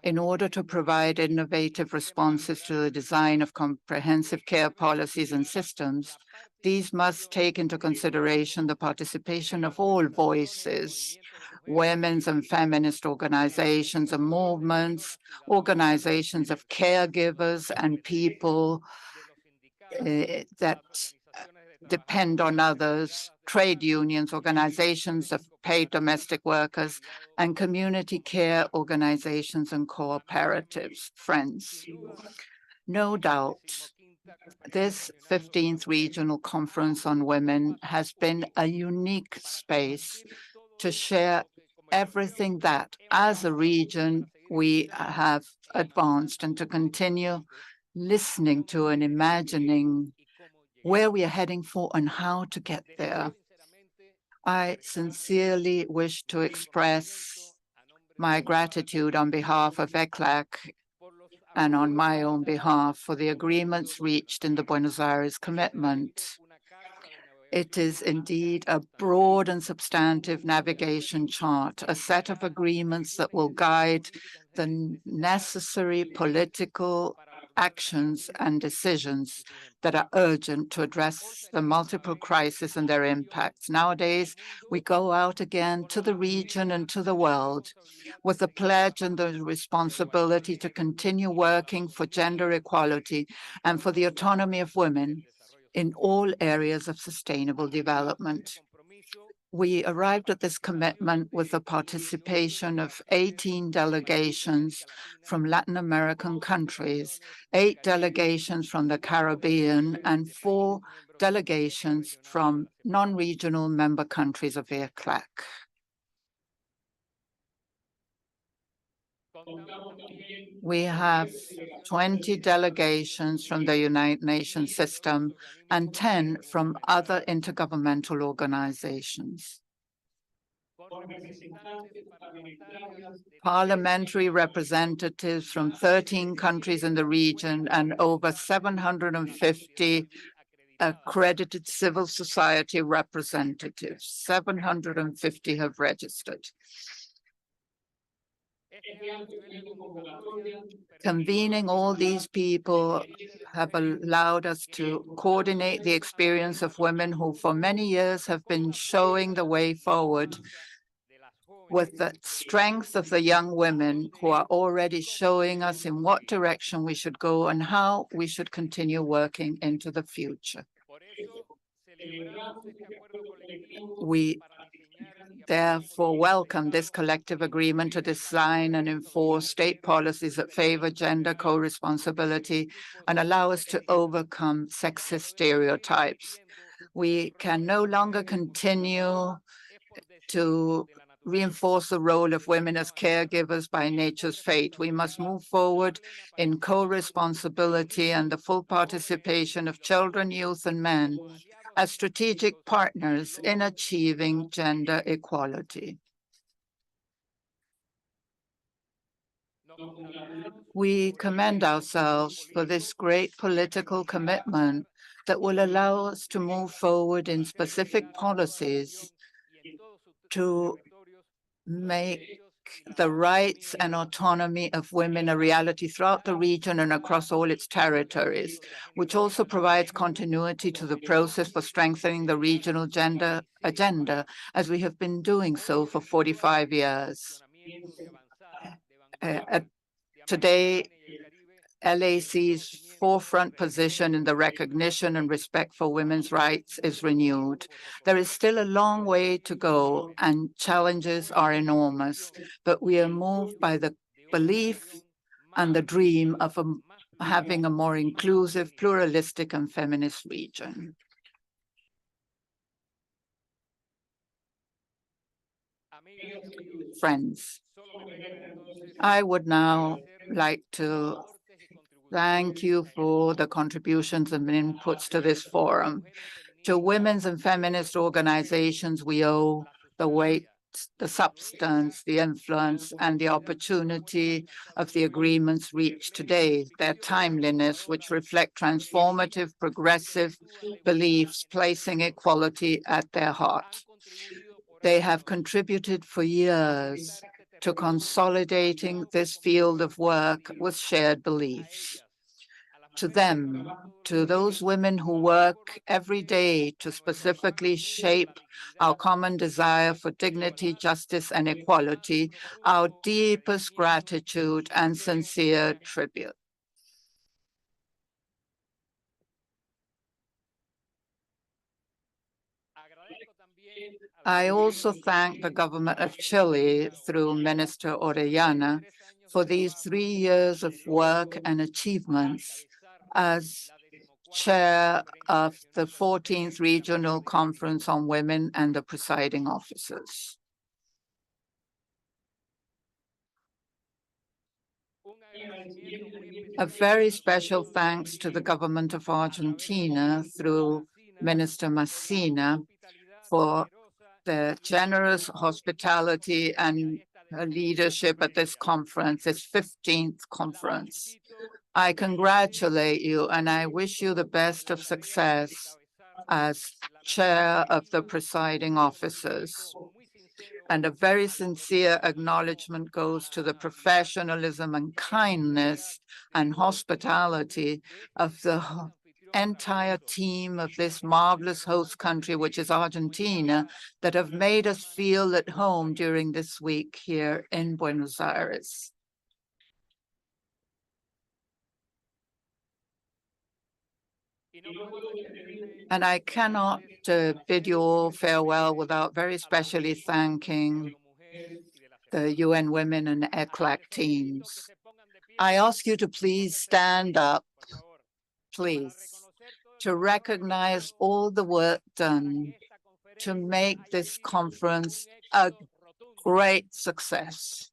in order to provide innovative responses to the design of comprehensive care policies and systems, these must take into consideration the participation of all voices, women's and feminist organizations and movements, organizations of caregivers and people that depend on others, trade unions, organizations of paid domestic workers, and community care organizations and cooperatives. Friends, no doubt, this 15th Regional Conference on Women has been a unique space to share everything that, as a region, we have advanced and to continue listening to and imagining where we are heading for and how to get there. I sincerely wish to express my gratitude on behalf of ECLAC and on my own behalf for the agreements reached in the Buenos Aires commitment. It is indeed a broad and substantive navigation chart, a set of agreements that will guide the necessary political actions and decisions that are urgent to address the multiple crises and their impacts. Nowadays, we go out again to the region and to the world with the pledge and the responsibility to continue working for gender equality and for the autonomy of women in all areas of sustainable development. We arrived at this commitment with the participation of 18 delegations from Latin American countries, 8 delegations from the Caribbean, and 4 delegations from non-regional member countries of ECLAC. We have 20 delegations from the United Nations system and 10 from other intergovernmental organizations. Parliamentary representatives from 13 countries in the region and over 750 accredited civil society representatives. 750 have registered. Convening all these people have allowed us to coordinate the experience of women who for many years have been showing the way forward with the strength of the young women who are already showing us in what direction we should go and how we should continue working into the future. We therefore welcome this collective agreement to design and enforce state policies that favor gender co-responsibility and allow us to overcome sexist stereotypes. We can no longer continue to reinforce the role of women as caregivers by nature's fate. We must move forward in co-responsibility and the full participation of children, youth, and men as strategic partners in achieving gender equality. We commend ourselves for this great political commitment that will allow us to move forward in specific policies to make the rights and autonomy of women a reality throughout the region and across all its territories, which also provides continuity to the process for strengthening the regional gender agenda, as we have been doing so for 45 years. Today, LAC's forefront position in the recognition and respect for women's rights is renewed. There is still a long way to go and challenges are enormous, but we are moved by the belief and the dream of having a more inclusive, pluralistic, and feminist region. Friends, I would now like to thank you for the contributions and inputs to this forum. To women's and feminist organizations, we owe the weight, the substance, the influence, and the opportunity of the agreements reached today, their timeliness, which reflect transformative, progressive beliefs, placing equality at their heart. They have contributed for years to consolidating this field of work with shared beliefs. To them, to those women who work every day to specifically shape our common desire for dignity, justice, and equality, our deepest gratitude and sincere tribute. I also thank the government of Chile through Minister Orellana for these 3 years of work and achievements as chair of the 14th Regional Conference on Women and the presiding officers. A very special thanks to the government of Argentina through Minister Messina for the generous hospitality and leadership at this conference, its 15th conference. I congratulate you and I wish you the best of success as chair of the presiding officers. And a very sincere acknowledgement goes to the professionalism and kindness and hospitality of the entire team of this marvelous host country, which is Argentina, that have made us feel at home during this week here in Buenos Aires. And I cannot bid you all farewell without very specially thanking the UN Women and ECLAC teams. I ask you to please stand up, please, to recognize all the work done to make this conference a great success.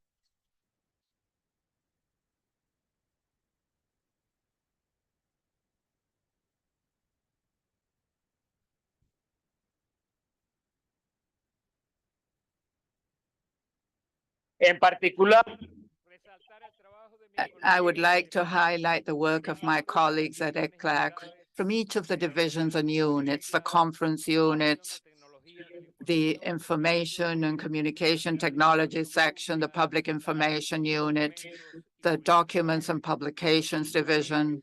En particular, I would like to highlight the work of my colleagues at ECLAC from each of the divisions and units, the conference unit, the information and communication technology section, the public information unit, the documents and publications division,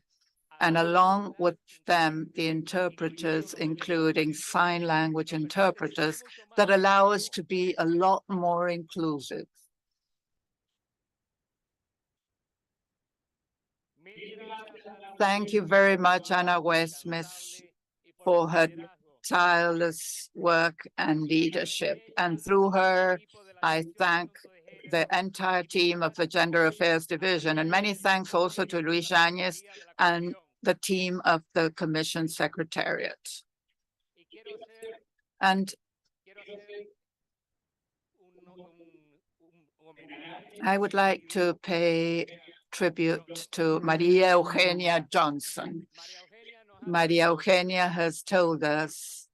and along with them, the interpreters, including sign language interpreters, that allow us to be a lot more inclusive. Thank you very much, Anna Westmith, for her tireless work and leadership. And through her, I thank the entire team of the Gender Affairs Division. And many thanks also to Luis Yáñez and the team of the Commission Secretariat. And I would like to pay tribute to Maria Eugenia Johnson. Maria Eugenia has told us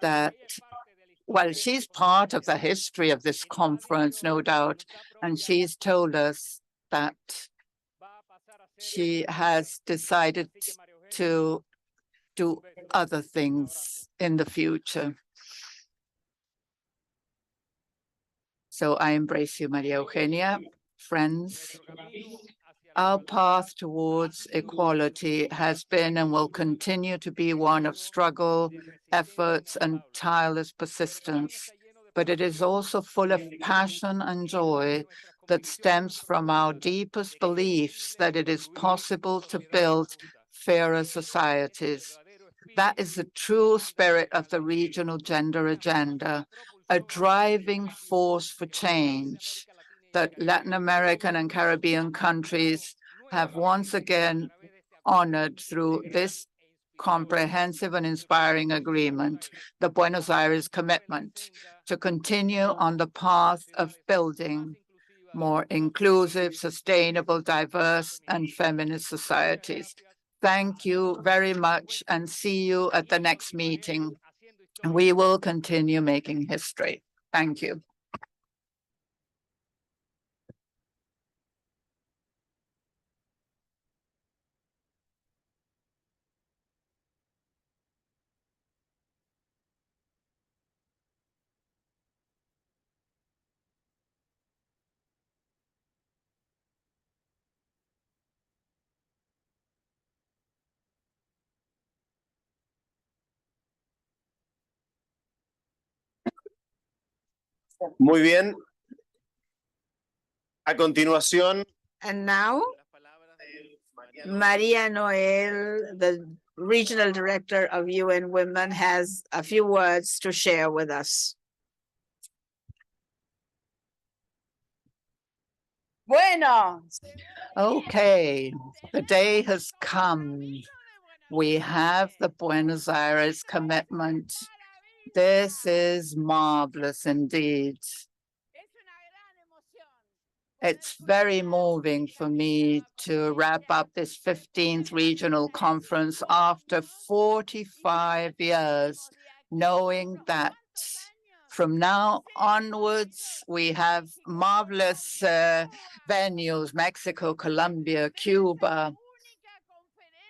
that, well, she's part of the history of this conference, no doubt, and she's told us that she has decided to do other things in the future. So I embrace you, Maria Eugenia. Friends, our path towards equality has been and will continue to be one of struggle, efforts, and tireless persistence. But it is also full of passion and joy that stems from our deepest beliefs that it is possible to build fairer societies. That is the true spirit of the regional gender agenda, a driving force for change that Latin American and Caribbean countries have once again honored through this comprehensive and inspiring agreement, the Buenos Aires commitment to continue on the path of building more inclusive, sustainable, diverse, and feminist societies. Thank you very much and see you at the next meeting. We will continue making history. Thank you. Muy bien. A continuación, And now, Maria Noel, the Regional Director of UN Women, has a few words to share with us. Bueno, Okay, the day has come. We have the Buenos Aires commitment. This is marvelous indeed. It's very moving for me to wrap up this 15th regional conference after 45 years, knowing that from now onwards, we have marvelous venues, Mexico, Colombia, Cuba.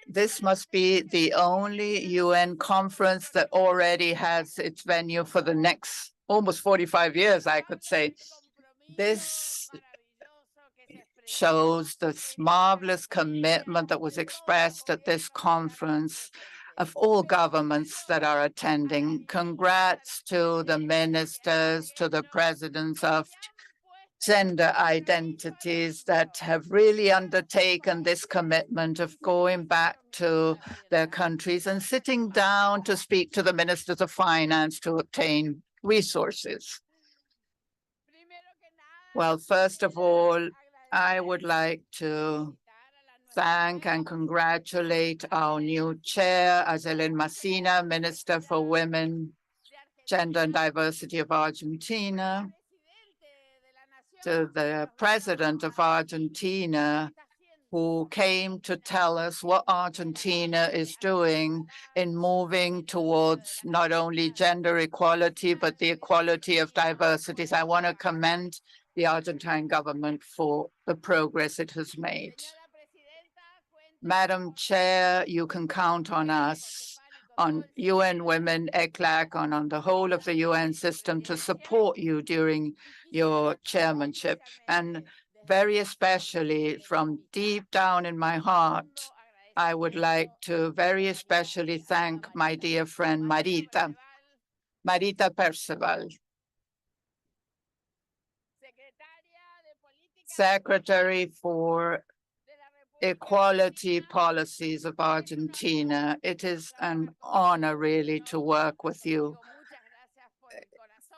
This must be the only UN conference that already has its venue for the next almost 45 years, I could say. This shows this marvelous commitment that was expressed at this conference of all governments that are attending. Congrats to the ministers, to the presidents of gender identities that have really undertaken this commitment of going back to their countries and sitting down to speak to the ministers of finance to obtain resources. Well, first of all, I would like to thank and congratulate our new chair, Azelén Macina, Minister for Women, Gender and Diversity of Argentina, to the President of Argentina, who came to tell us what Argentina is doing in moving towards not only gender equality, but the equality of diversities. I want to commend the Argentine government for the progress it has made. Madam Chair, you can count on us, on UN Women, ECLAC, and on the whole of the UN system to support you during your chairmanship. And very especially from deep down in my heart, I would like to very especially thank my dear friend Marita Percival, Secretary for Equality Policies of Argentina. It is an honor really to work with you.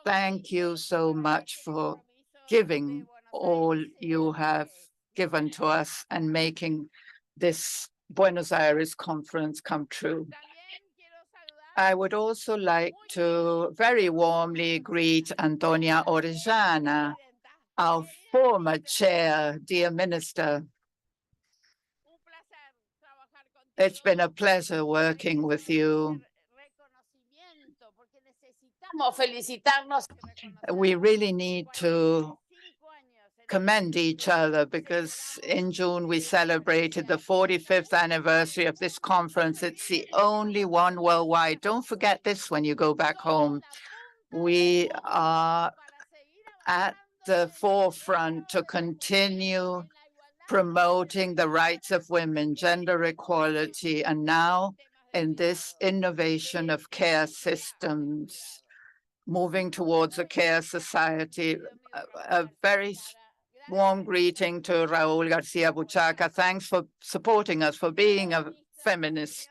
Thank you so much for giving all you have given to us and making this Buenos Aires conference come true. I would also like to very warmly greet Antonia Orellana, our former chair, dear Minister. It's been a pleasure working with you. We really need to commend each other because in June we celebrated the 45th anniversary of this conference. It's the only one worldwide. Don't forget this when you go back home. We are at the forefront to continue promoting the rights of women, gender equality, and now in this innovation of care systems, moving towards a care society. A very warm greeting to Raúl García Buchaca. Thanks for supporting us, for being a feminist.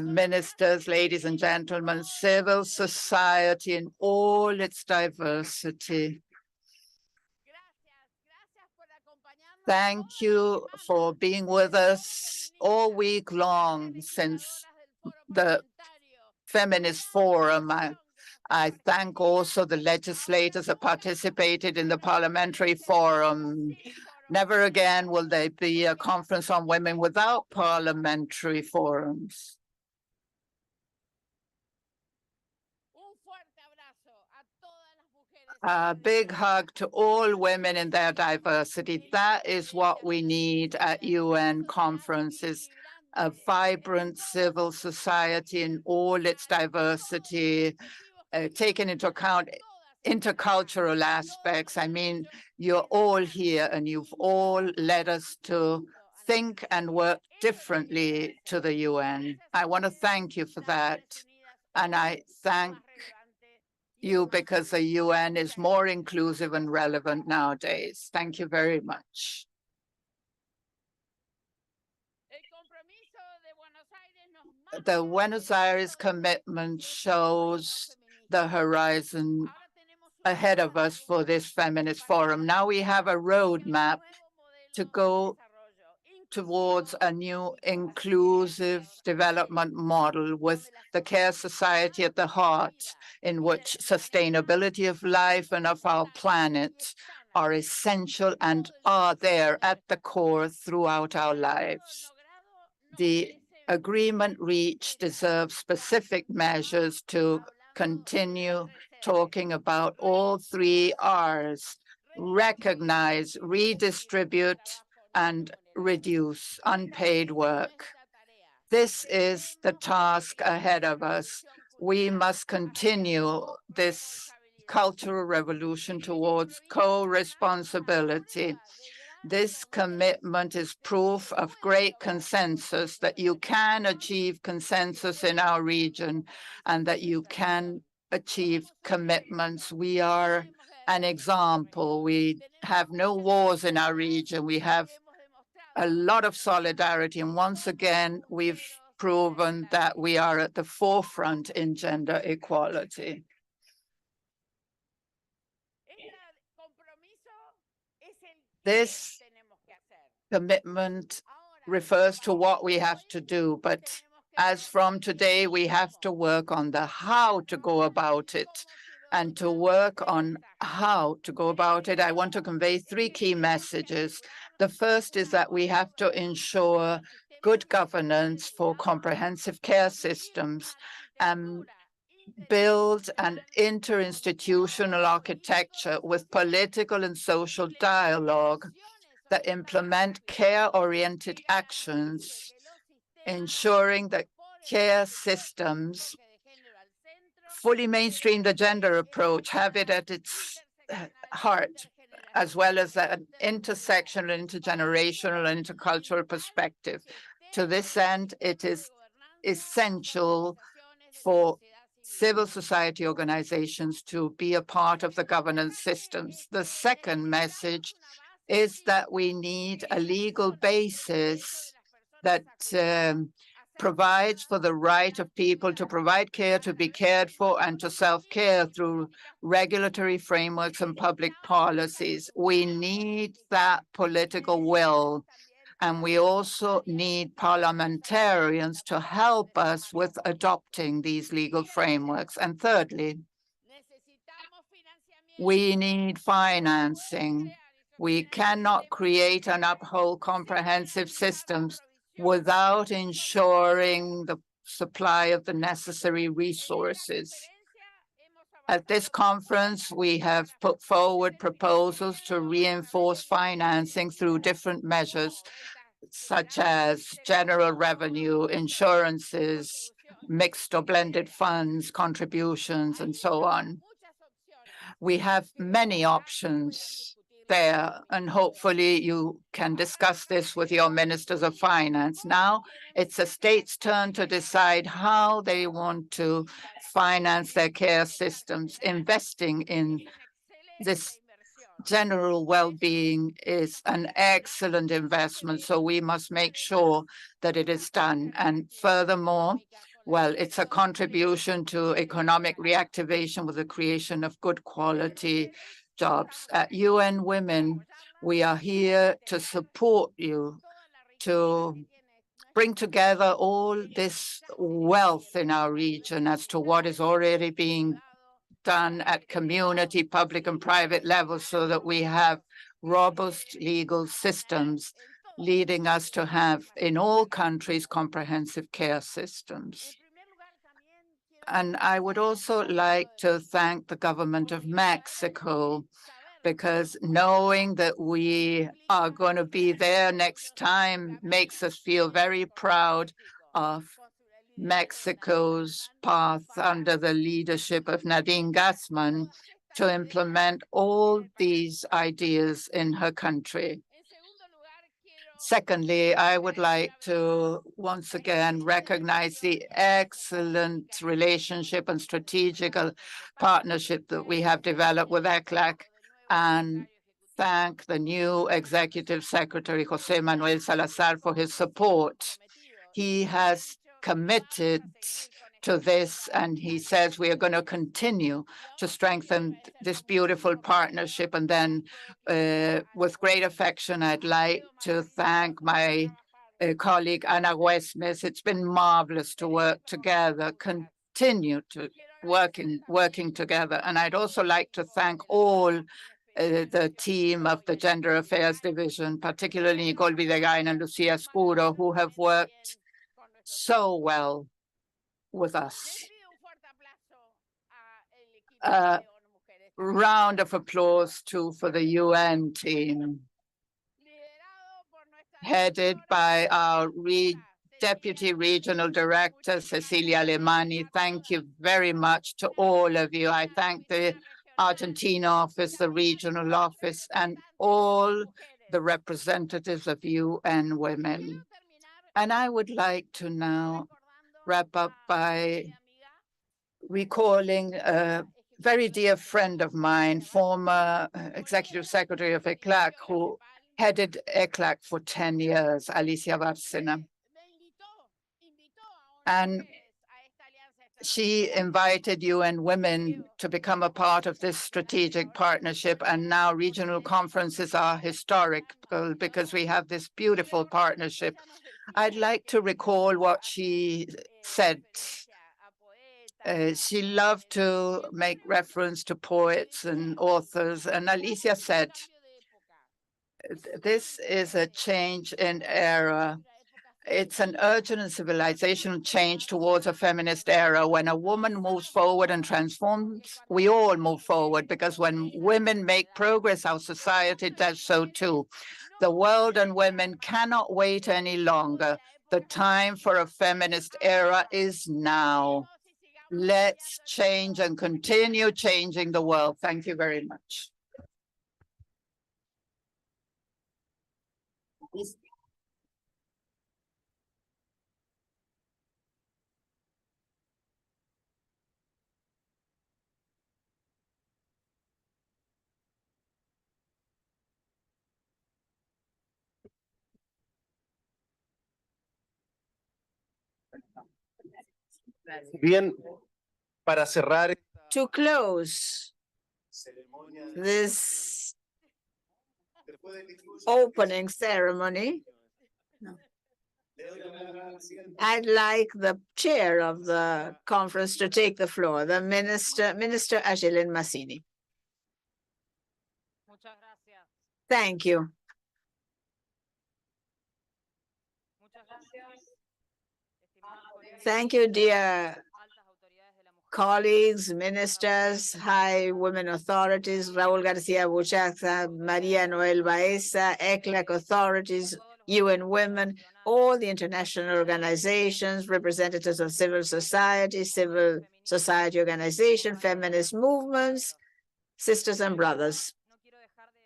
Ministers, ladies and gentlemen, civil society in all its diversity. Thank you for being with us all week long since the Feminist Forum. I thank also the legislators that participated in the Parliamentary Forum. Never again will there be a conference on women without parliamentary forums. A big hug to all women in their diversity. That is what we need at UN conferences, a vibrant civil society in all its diversity, taking into account intercultural aspects. I mean, you're all here and you've all led us to think and work differently to the UN. I want to thank you for that. And I thank you because the UN is more inclusive and relevant nowadays. Thank you very much. The Buenos Aires commitment shows the horizon ahead of us for this feminist forum. Now we have a roadmap to go towards a new inclusive development model with the care society at the heart, in which sustainability of life and of our planet are essential and are there at the core throughout our lives. The agreement reached deserves specific measures to continue talking about all three R's: recognize, redistribute, and reduce unpaid work. This is the task ahead of us. We must continue this cultural revolution towards co-responsibility. This commitment is proof of great consensus, that you can achieve consensus in our region and that you can achieve commitments. We are an example. We have no wars in our region. We have a lot of solidarity. And once again, we've proven that we are at the forefront in gender equality. This commitment refers to what we have to do, but as from today, we have to work on the how to go about it. And to work on how to go about it, I want to convey three key messages. The first is that we have to ensure good governance for comprehensive care systems and build an interinstitutional architecture with political and social dialogue that implement care-oriented actions, ensuring that care systems fully mainstream the gender approach, have it at its heart, as well as an intersectional, intergenerational, and intercultural perspective. To this end, it is essential for civil society organizations to be a part of the governance systems. The second message is that we need a legal basis that provides for the right of people to provide care, to be cared for, and to self-care through regulatory frameworks and public policies. We need that political will, and we also need parliamentarians to help us with adopting these legal frameworks. And thirdly, we need financing. We cannot create and uphold comprehensive systems without ensuring the supply of the necessary resources. At this conference, we have put forward proposals to reinforce financing through different measures, such as general revenue, insurances, mixed or blended funds, contributions, and so on. We have many options there, and hopefully you can discuss this with your ministers of finance. Now it's the state's turn to decide how they want to finance their care systems. Investing in this general well-being is an excellent investment, so we must make sure that it is done. And furthermore, well, it's a contribution to economic reactivation with the creation of good quality jobs. At UN Women, we are here to support you, to bring together all this wealth in our region as to what is already being done at community, public and private levels so that we have robust legal systems leading us to have in all countries comprehensive care systems. And I would also like to thank the government of Mexico, because knowing that we are going to be there next time makes us feel very proud of Mexico's path under the leadership of Nadine Gassman to implement all these ideas in her country. Secondly, I would like to once again recognize the excellent relationship and strategic partnership that we have developed with ECLAC, and thank the new Executive Secretary, Jose Manuel Salazar, for his support. He has committed to this, and he says we are going to continue to strengthen this beautiful partnership. And then with great affection, I'd like to thank my colleague Ana Westmith. It's been marvelous to work together, continue to working together. And I'd also like to thank all the team of the Gender Affairs Division, particularly Nicole Videgain and Lucia Escuro, who have worked so well with us. Round of applause too for the UN team, headed by our Deputy Regional Director, Cecilia Alemani. Thank you very much to all of you. I thank the Argentina office, the regional office, and all the representatives of UN Women. And I would like to now wrap up by recalling a very dear friend of mine, former Executive Secretary of ECLAC, who headed ECLAC for 10 years, Alicia Bárcena. And she invited UN Women to become a part of this strategic partnership. And now regional conferences are historic because we have this beautiful partnership. I'd like to recall what she said. She loved to make reference to poets and authors. And Alicia said, this is a change in era. It's an urgent and civilizational change towards a feminist era. When a woman moves forward and transforms, we all move forward, because when women make progress, our society does so too. The world and women cannot wait any longer. The time for a feminist era is now. Let's change and continue changing the world. Thank you very much. Bien, para cerrar. To close this opening ceremony, I'd like the chair of the conference to take the floor, the Minister Angeline Massini. Thank you. Thank you, dear colleagues, ministers, high women authorities, Raúl García Buchaca, María Noel Baeza, ECLAC authorities, UN Women, all the international organizations, representatives of civil society organization, feminist movements, sisters and brothers.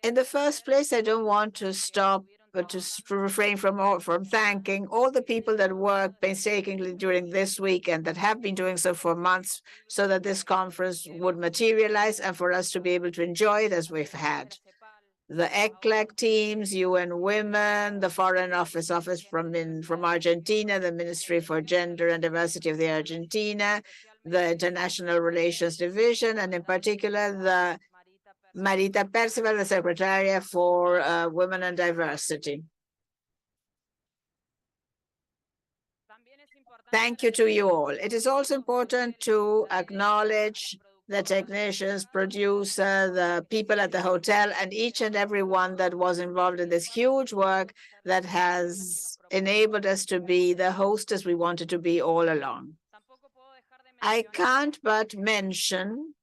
In the first place, I don't want to stop, but to refrain from thanking all the people that worked painstakingly during this week and that have been doing so for months so that this conference would materialize and for us to be able to enjoy it as we've had. The ECLAC teams, UN Women, the Foreign Office from Argentina, the Ministry for Gender and Diversity of the Argentina, the International Relations Division, and in particular, the Marita Percival, the Secretariat for Women and Diversity. Thank you to you all. It is also important to acknowledge the technicians, producer, the people at the hotel, and each and every one that was involved in this huge work that has enabled us to be the hostess we wanted to be all along. I can't but mention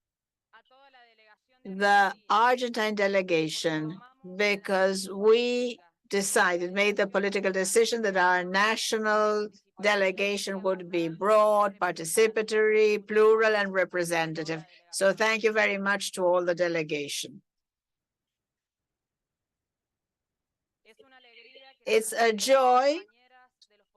the Argentine delegation because we made the political decision that our national delegation would be broad, participatory, plural, and representative. So thank you very much to all the delegation. It's a joy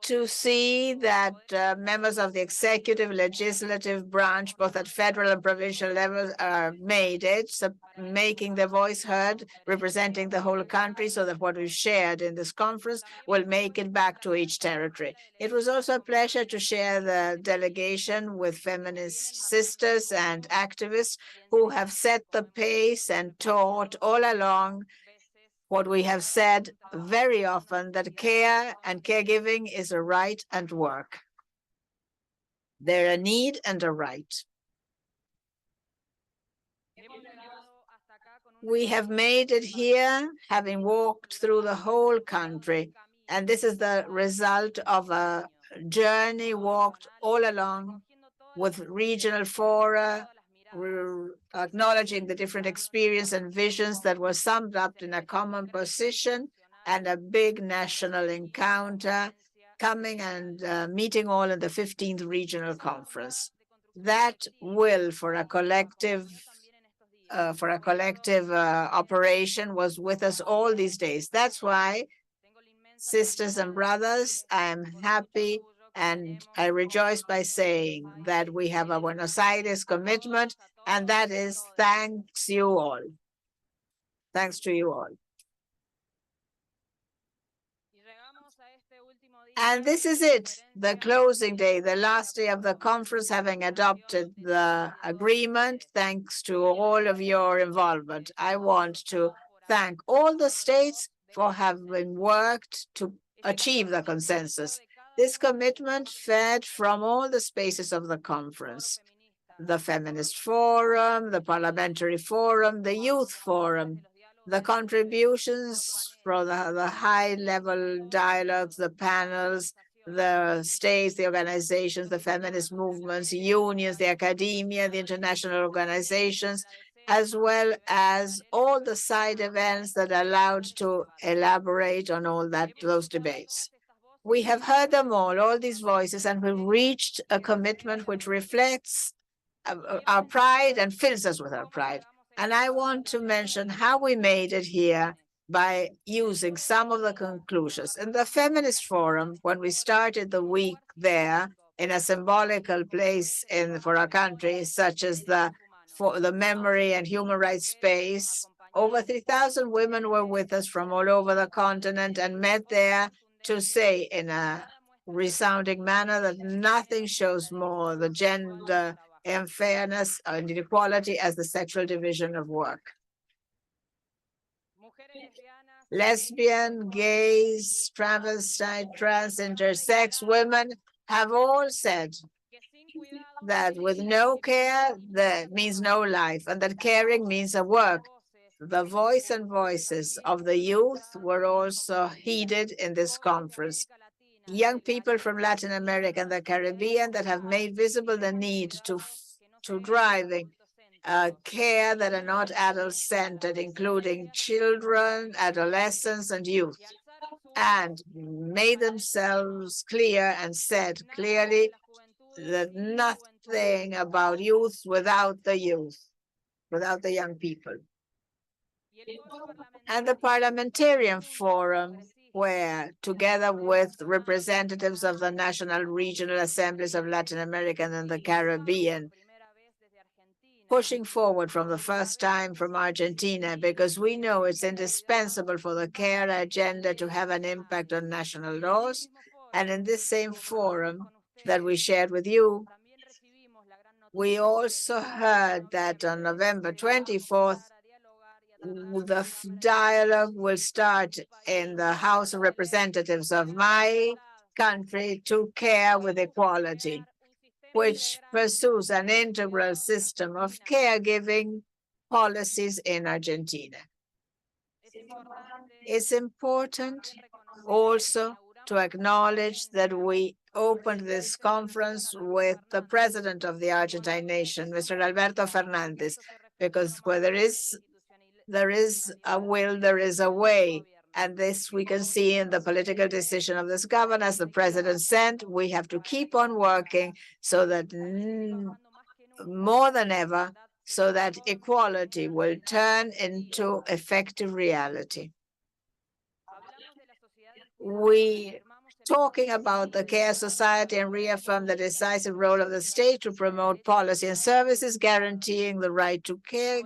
to see that members of the executive, legislative branch, both at federal and provincial levels, made it, so making their voice heard, representing the whole country, so that what we've shared in this conference will make it back to each territory. It was also a pleasure to share the delegation with feminist sisters and activists who have set the pace and taught all along what we have said very often, that care and caregiving is a right and work. They're a need and a right. We have made it here, having walked through the whole country, and this is the result of a journey walked all along with regional fora, acknowledging the different experience and visions that were summed up in a common position and a big national encounter, coming and meeting all in the 15th Regional Conference. That will, for a collective operation, was with us all these days. That's why, sisters and brothers, I am happy and I rejoice by saying that we have a Buenos Aires commitment, and that is thanks you all. Thanks to you all. And this is it, the closing day, the last day of the conference, having adopted the agreement, thanks to all of your involvement. I want to thank all the states for having worked to achieve the consensus. This commitment fed from all the spaces of the conference: the Feminist Forum, the Parliamentary Forum, the Youth Forum, the contributions from the high-level dialogues, the panels, the states, the organizations, the feminist movements, unions, the academia, the international organizations, as well as all the side events that allowed to elaborate on all those debates. We have heard them all these voices, and we've reached a commitment which reflects our pride and fills us with our pride. And I want to mention how we made it here by using some of the conclusions. In the Feminist Forum, when we started the week there in a symbolical place for our country, such as the memory and human rights space, over 3,000 women were with us from all over the continent and met there to say in a resounding manner that nothing shows more the gender unfairness and inequality as the sexual division of work. Lesbian, gays, travestite, trans, intersex women have all said that with no care, that means no life, and that caring means a work. The voice and voices of the youth were also heeded in this conference. Young people from Latin America and the Caribbean that have made visible the need to driving care that are not adult-centered, including children, adolescents, and youth, and made themselves clear and said clearly that nothing about youth without the youth. without the young people. And the Parliamentarian Forum, where together with representatives of the national regional assemblies of Latin America and the Caribbean, pushing forward from the first time from Argentina, because we know it's indispensable for the care agenda to have an impact on national laws. And in this same forum that we shared with you, we also heard that on November 24th, the dialogue will start in the House of Representatives of my country to care with equality, which pursues an integral system of caregiving policies in Argentina. It's important also to acknowledge that we opened this conference with the president of the Argentine nation, Mr. Alberto Fernandez, because where there is a will, there is a way. And this we can see in the political decision of this government. As the president said, we have to keep on working so that more than ever, so that equality will turn into effective reality. We talking about the care society and reaffirm the decisive role of the state to promote policy and services, guaranteeing the right to care,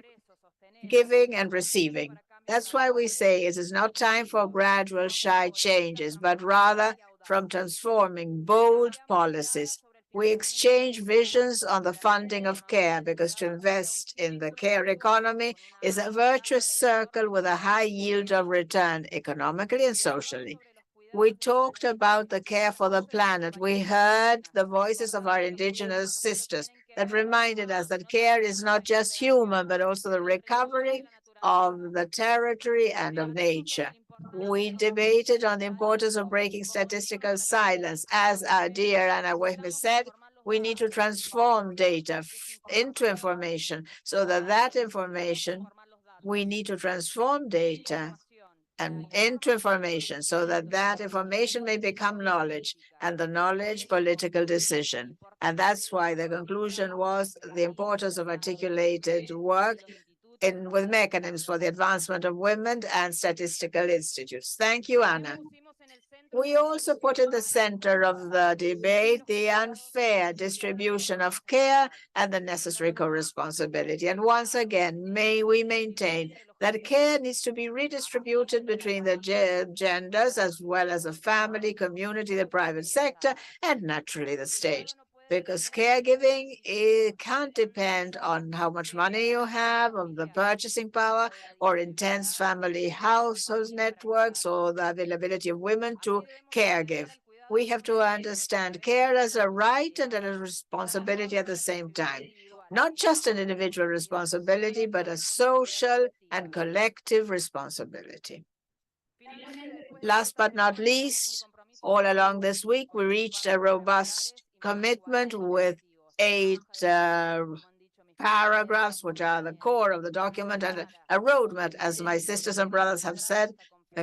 giving and receiving. That's why we say it is not time for gradual shy changes, but rather from transforming bold policies. We exchange visions on the funding of care, because to invest in the care economy is a virtuous circle with a high yield of return economically and socially. We talked about the care for the planet. We heard the voices of our indigenous sisters that reminded us that care is not just human, but also the recovery of the territory and of nature. We debated on the importance of breaking statistical silence. As our dear Ana Wehme said, we need to transform data into information so that information, we need to transform data and into information so that information may become knowledge, and the knowledge political decision. And that's why the conclusion was the importance of articulated work with mechanisms for the advancement of women and statistical institutes. Thank you, Anna. We also put in the center of the debate the unfair distribution of care and the necessary co-responsibility. And once again, may we maintain that care needs to be redistributed between the genders, as well as the family, community, the private sector, and naturally the state. Because caregiving, it can't depend on how much money you have, of the purchasing power, or intense family household networks, or the availability of women to caregive. We have to understand care as a right and a responsibility at the same time. Not just an individual responsibility, but a social and collective responsibility. Last but not least, all along this week, we reached a robust commitment with 8 paragraphs, which are the core of the document, and a roadmap, as my sisters and brothers have said,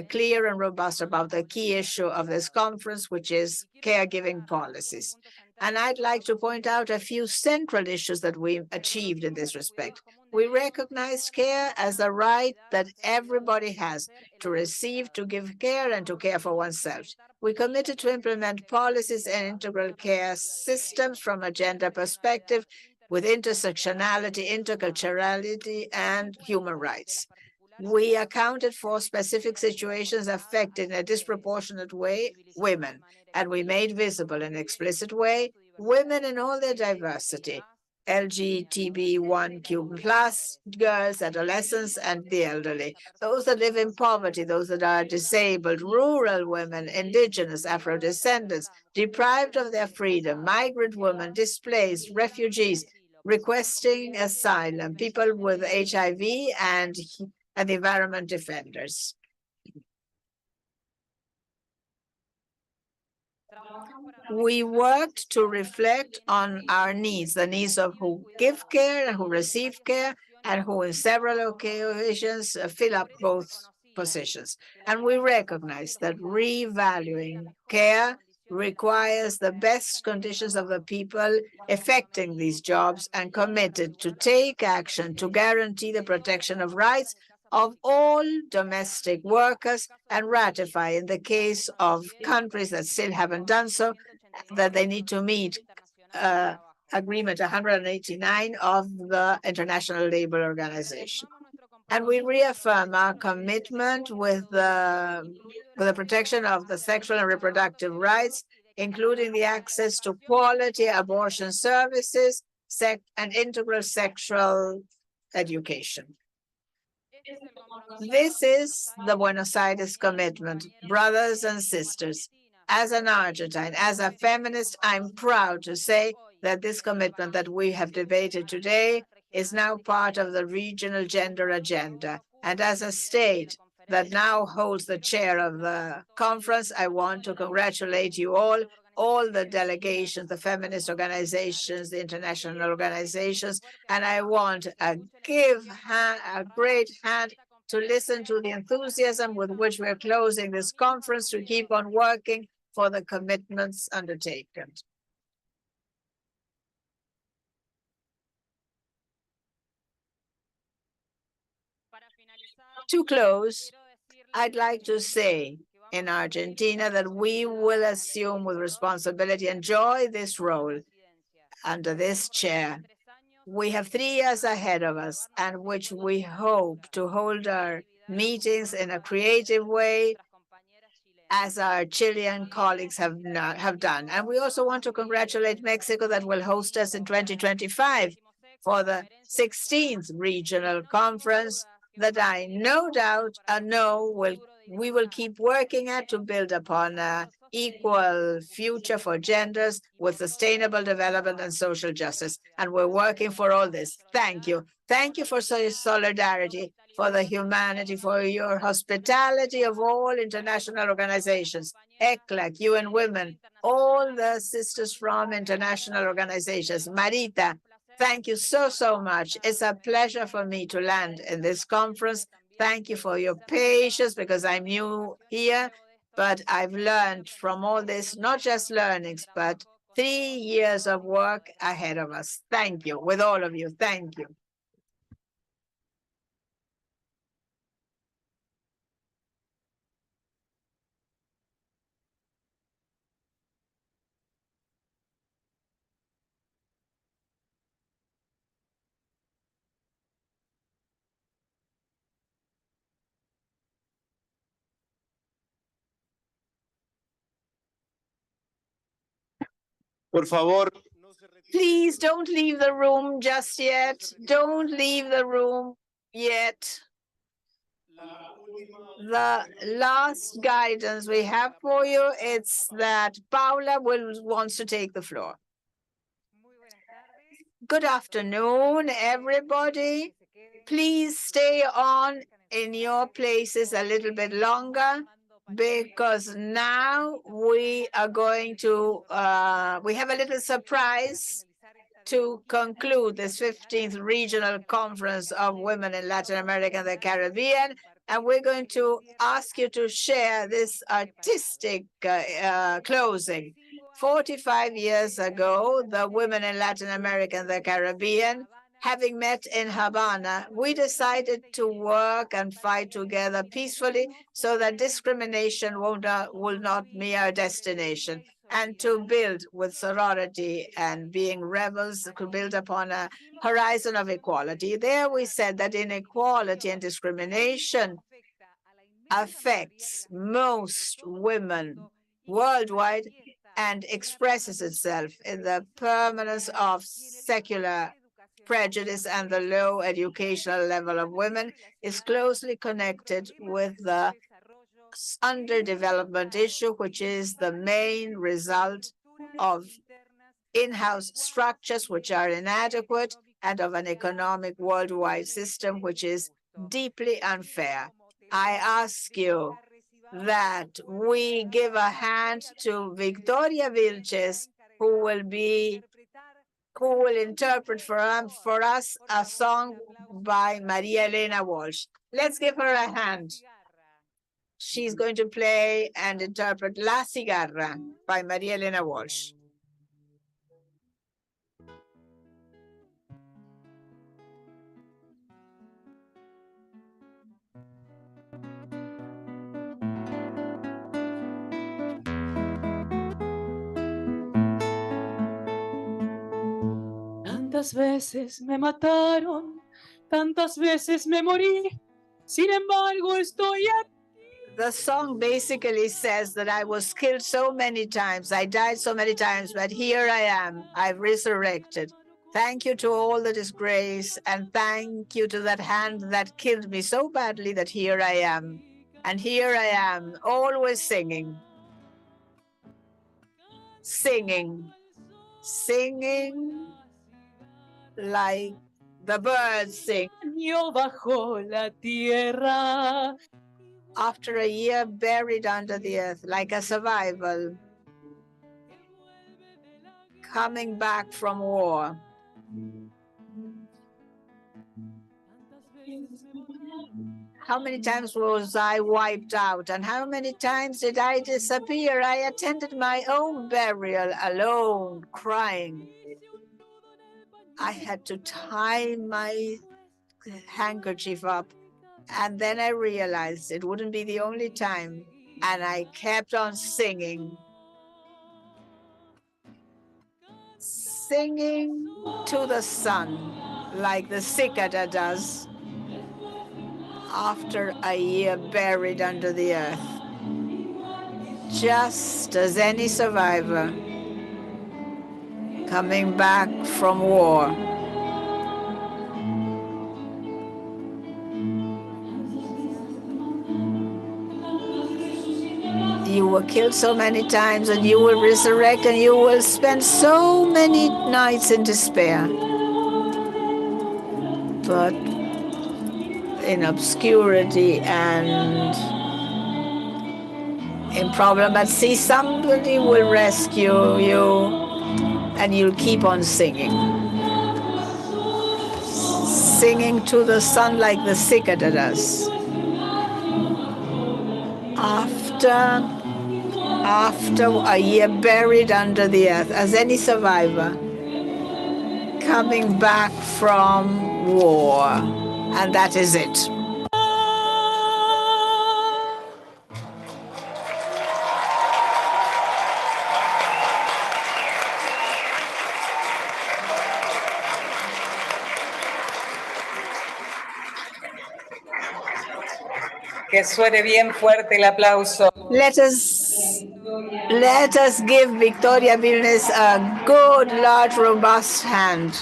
clear and robust about the key issue of this conference, which is caregiving policies. And I'd like to point out a few central issues that we achieved in this respect. We recognized care as a right that everybody has to receive, to give care, and to care for oneself. We committed to implement policies and integral care systems from a gender perspective with intersectionality, interculturality, and human rights. We accounted for specific situations affecting in a disproportionate way women, and we made visible in an explicit way women in all their diversity, LGBTQ+, girls, adolescents, and the elderly, those that live in poverty, those that are disabled, rural women, indigenous, Afro-descendants, deprived of their freedom, migrant women, displaced, refugees, requesting asylum, people with HIV, and environment defenders. We worked to reflect on our needs, the needs of who give care and who receive care, and who in several occasions fill up both positions. And we recognize that revaluing care requires the best conditions of the people effecting these jobs and committed to take action to guarantee the protection of rights of all domestic workers and ratify, in the case of countries that still haven't done so, that they need to meet Agreement 189 of the International Labour Organization. And we reaffirm our commitment with the protection of the sexual and reproductive rights, including the access to quality abortion services and integral sexual education. This is the Buenos Aires commitment, brothers and sisters. As an Argentine, as a feminist, I'm proud to say that this commitment that we have debated today is now part of the regional gender agenda. And as a state that now holds the chair of the conference, I want to congratulate you all the delegations, the feminist organizations, the international organizations, and I want a great hand to listen to the enthusiasm with which we're closing this conference to keep on working for the commitments undertaken. To close, I'd like to say in Argentina that we will assume with responsibility and joy this role under this chair. We have 3 years ahead of us, and which we hope to hold our meetings in a creative way, as our Chilean colleagues have done. And we also want to congratulate Mexico that will host us in 2025 for the 16th regional conference that I no doubt know we will keep working at to build upon an equal future for genders with sustainable development and social justice. And we're working for all this. Thank you. Thank you for your solidarity, for the humanity, for your hospitality of all international organizations, ECLAC, UN Women, all the sisters from international organizations. Marita, thank you so much. It's a pleasure for me to land in this conference. Thank you for your patience, because I'm new here, but I've learned from all this, not just learnings, but 3 years of work ahead of us. Thank you, with all of you. Thank you. Por favor, please don't leave the room just yet. Don't leave the room yet. The last guidance we have for you is that Paula wants to take the floor. Good afternoon, everybody. Please stay on in your places a little bit longer, because now we are going to, we have a little surprise to conclude this 15th Regional Conference of Women in Latin America and the Caribbean. And we're going to ask you to share this artistic closing. 45 years ago, the women in Latin America and the Caribbean, having met in Havana, we decided to work and fight together peacefully so that discrimination will not be our destination, and to build with sorority and being rebels, to build upon a horizon of equality. There we said that inequality and discrimination affects most women worldwide and expresses itself in the permanence of secular prejudice, and the low educational level of women is closely connected with the underdevelopment issue, which is the main result of in-house structures which are inadequate and of an economic worldwide system which is deeply unfair. I ask you that we give a hand to Victoria Vilches, who will interpret for us a song by Maria Elena Walsh. Let's give her a hand. She's going to play and interpret La Cigarra by María Elena Walsh. Tantas veces me mataron, tantas veces me morí, sin embargo estoy aquí. The song basically says that I was killed so many times, I died so many times, but here I am, I've resurrected. Thank you to all that is grace, and thank you to that hand that killed me so badly that here I am. And here I am, always singing, singing, singing like the birds sing. Yo bajo la tierra. After a year buried under the earth, like a survival, coming back from war. How many times was I wiped out, and how many times did I disappear? I attended my own burial alone, crying. I had to tie my handkerchief up, and then I realized it wouldn't be the only time, and I kept on singing. Singing to the sun, like the cicada does after a year buried under the earth. Just as any survivor coming back from war. You were killed so many times, and you will resurrect, and you will spend so many nights in despair. But in obscurity and in problem at sea, somebody will rescue you, and you'll keep on singing. Singing to the sun like the cicada does. After a year buried under the earth, as any survivor coming back from war, and that is it. Que suene bien fuerte el aplauso. Let us give Victoria Vilnes a good, large, robust hand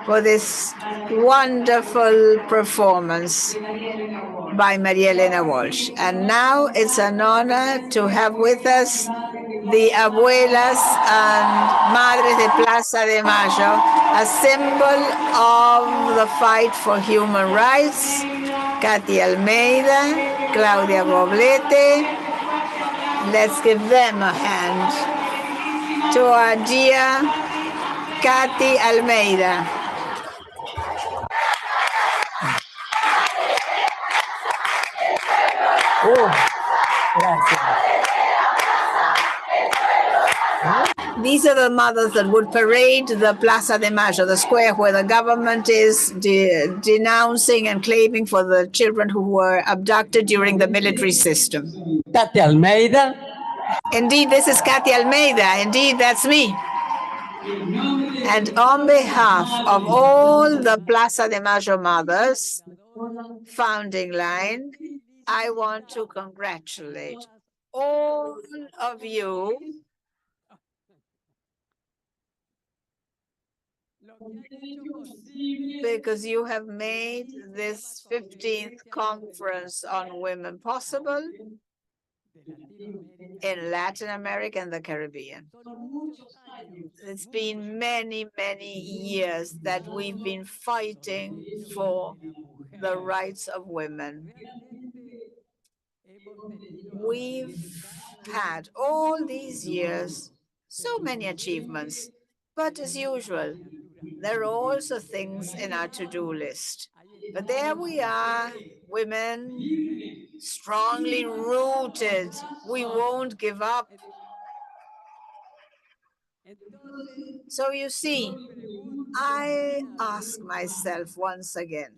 for this wonderful performance by María Elena Walsh. And now it's an honor to have with us the abuelas and madres de Plaza de Mayo, a symbol of the fight for human rights. Katy Almeida, Claudia Poblete. Let's give them a hand. To our dear Katy Almeida. These are the mothers that would parade the Plaza de Mayo, the square where the government is denouncing and claiming for the children who were abducted during the military system. Katy Almeida. Indeed, this is Katy Almeida. Indeed, that's me. And on behalf of all the Plaza de Mayo mothers, founding line, I want to congratulate all of you because you have made this 15th conference on women possible in Latin America and the Caribbean. It's been many, many years that we've been fighting for the rights of women. We've had all these years so many achievements, but as usual, there are also things in our to-do list. But there we are, women, strongly rooted. We won't give up. So you see, I ask myself once again,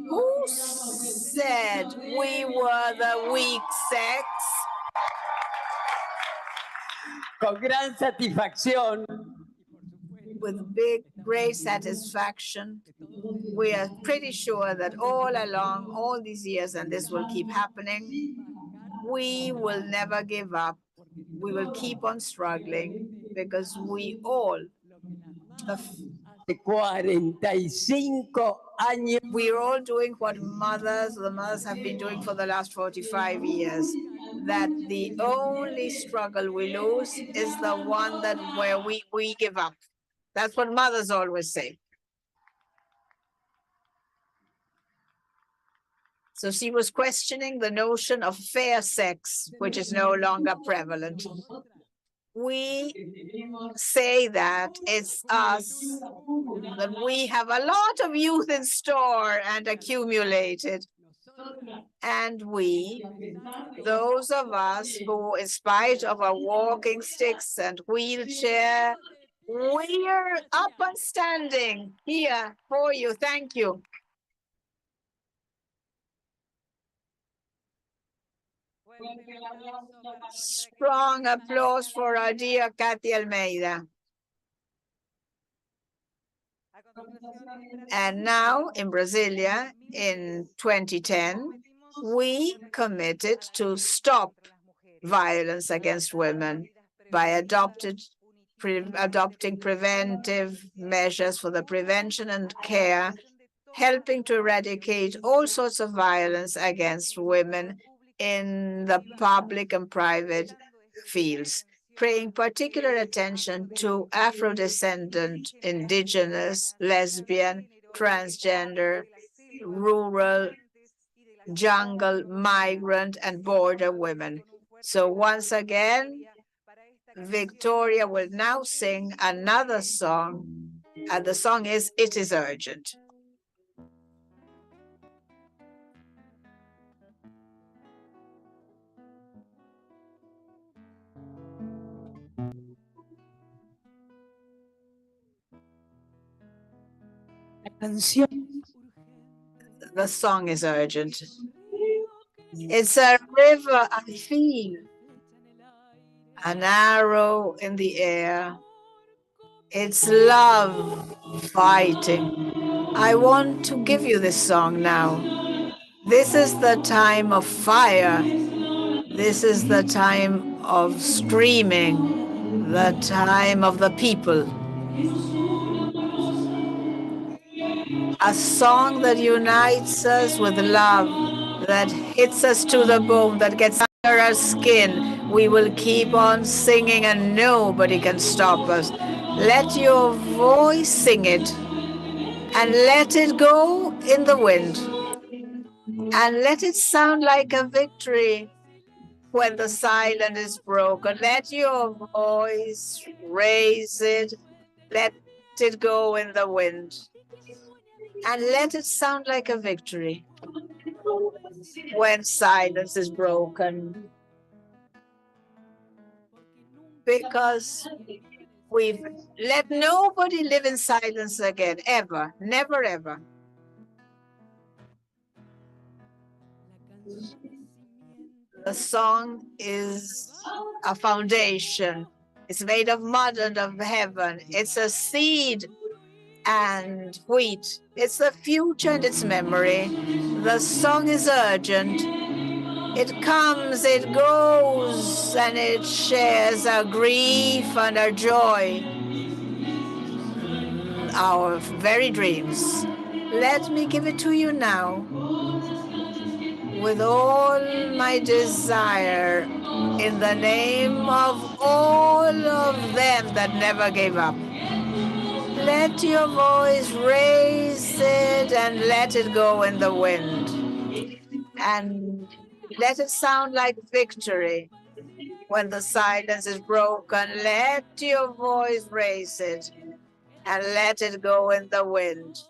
who said we were the weak sex? Con gran satisfacción. With great satisfaction, we are pretty sure that all along, all these years, and this will keep happening, we will never give up. We will keep on struggling because we all, we're all doing what the mothers have been doing for the last 45 years. That the only struggle we lose is the one where we give up. That's what mothers always say. So she was questioning the notion of fair sex, which is no longer prevalent. We say that it's us, that we have a lot of youth in store and accumulated. And we, those of us who, in spite of our walking sticks and wheelchair, we're up and standing here for you. Thank you. Strong applause for our dear Kathy Almeida. And now in Brasilia, in 2010, we committed to stop violence against women by adopting preventive measures for the prevention and care, helping to eradicate all sorts of violence against women in the public and private fields, paying particular attention to Afro-descendant, indigenous, lesbian, transgender, rural, jungle, migrant, and border women. So once again, Victoria will now sing another song, and the song is "It Is Urgent." The song is urgent. It's a river I feel, an arrow in the air. It's love fighting. I want to give you this song now. This is the time of fire. This is the time of screaming, the time of the people. A song that unites us with love, that hits us to the bone, that gets under our skin. We will keep on singing and nobody can stop us. Let your voice sing it and let it go in the wind. And let it sound like a victory when the silence is broken. Let your voice raise it. Let it go in the wind. And let it sound like a victory when silence is broken. Because we've let nobody live in silence again, ever, never, ever. The song is a foundation. It's made of mud and of heaven. It's a seed and wheat. It's the future and its memory. The song is urgent. It comes, it goes, and it shares our grief and our joy, our very dreams. Let me give it to you now with all my desire in the name of all of them that never gave up. Let your voice raise it and let it go in the wind. And let it sound like victory. When the silence is broken, let your voice raise it and let it go in the wind.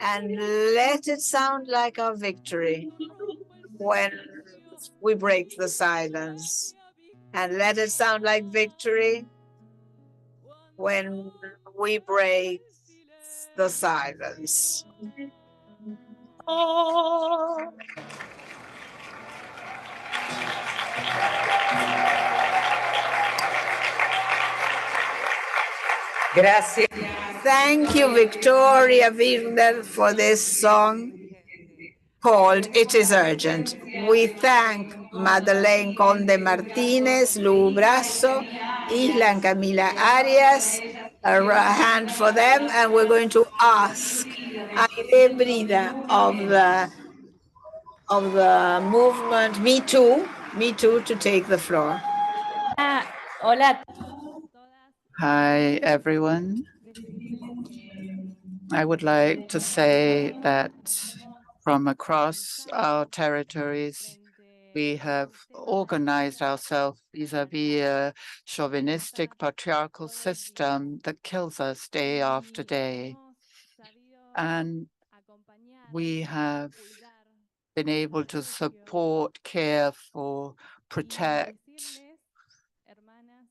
And let it sound like our victory when we break the silence. And let it sound like victory when we break the silence. Oh. Gracias. Thank you, Victoria Wirner, for this song called It Is Urgent. We thank Madeleine Conde Martinez, Lu Brasso, Isla Camila Arias, a hand for them, and we're going to ask Aide Brida of the movement Me Too, to take the floor. Hola. Hi, everyone. I would like to say that from across our territories, we have organized ourselves vis-à-vis a chauvinistic patriarchal system that kills us day after day. And we have been able to support, care for, protect.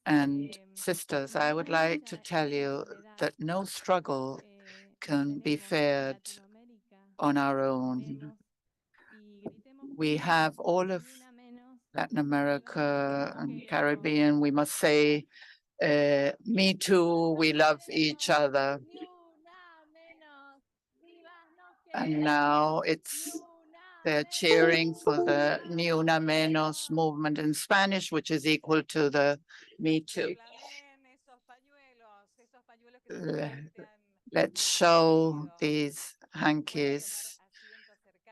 And sisters, I would like to tell you that no struggle can be fared on our own. We have all of Latin America and Caribbean. We must say, me too, we love each other. And now they're cheering for the Ni Una Menos movement in Spanish, which is equal to the Me Too. Let's show these hankies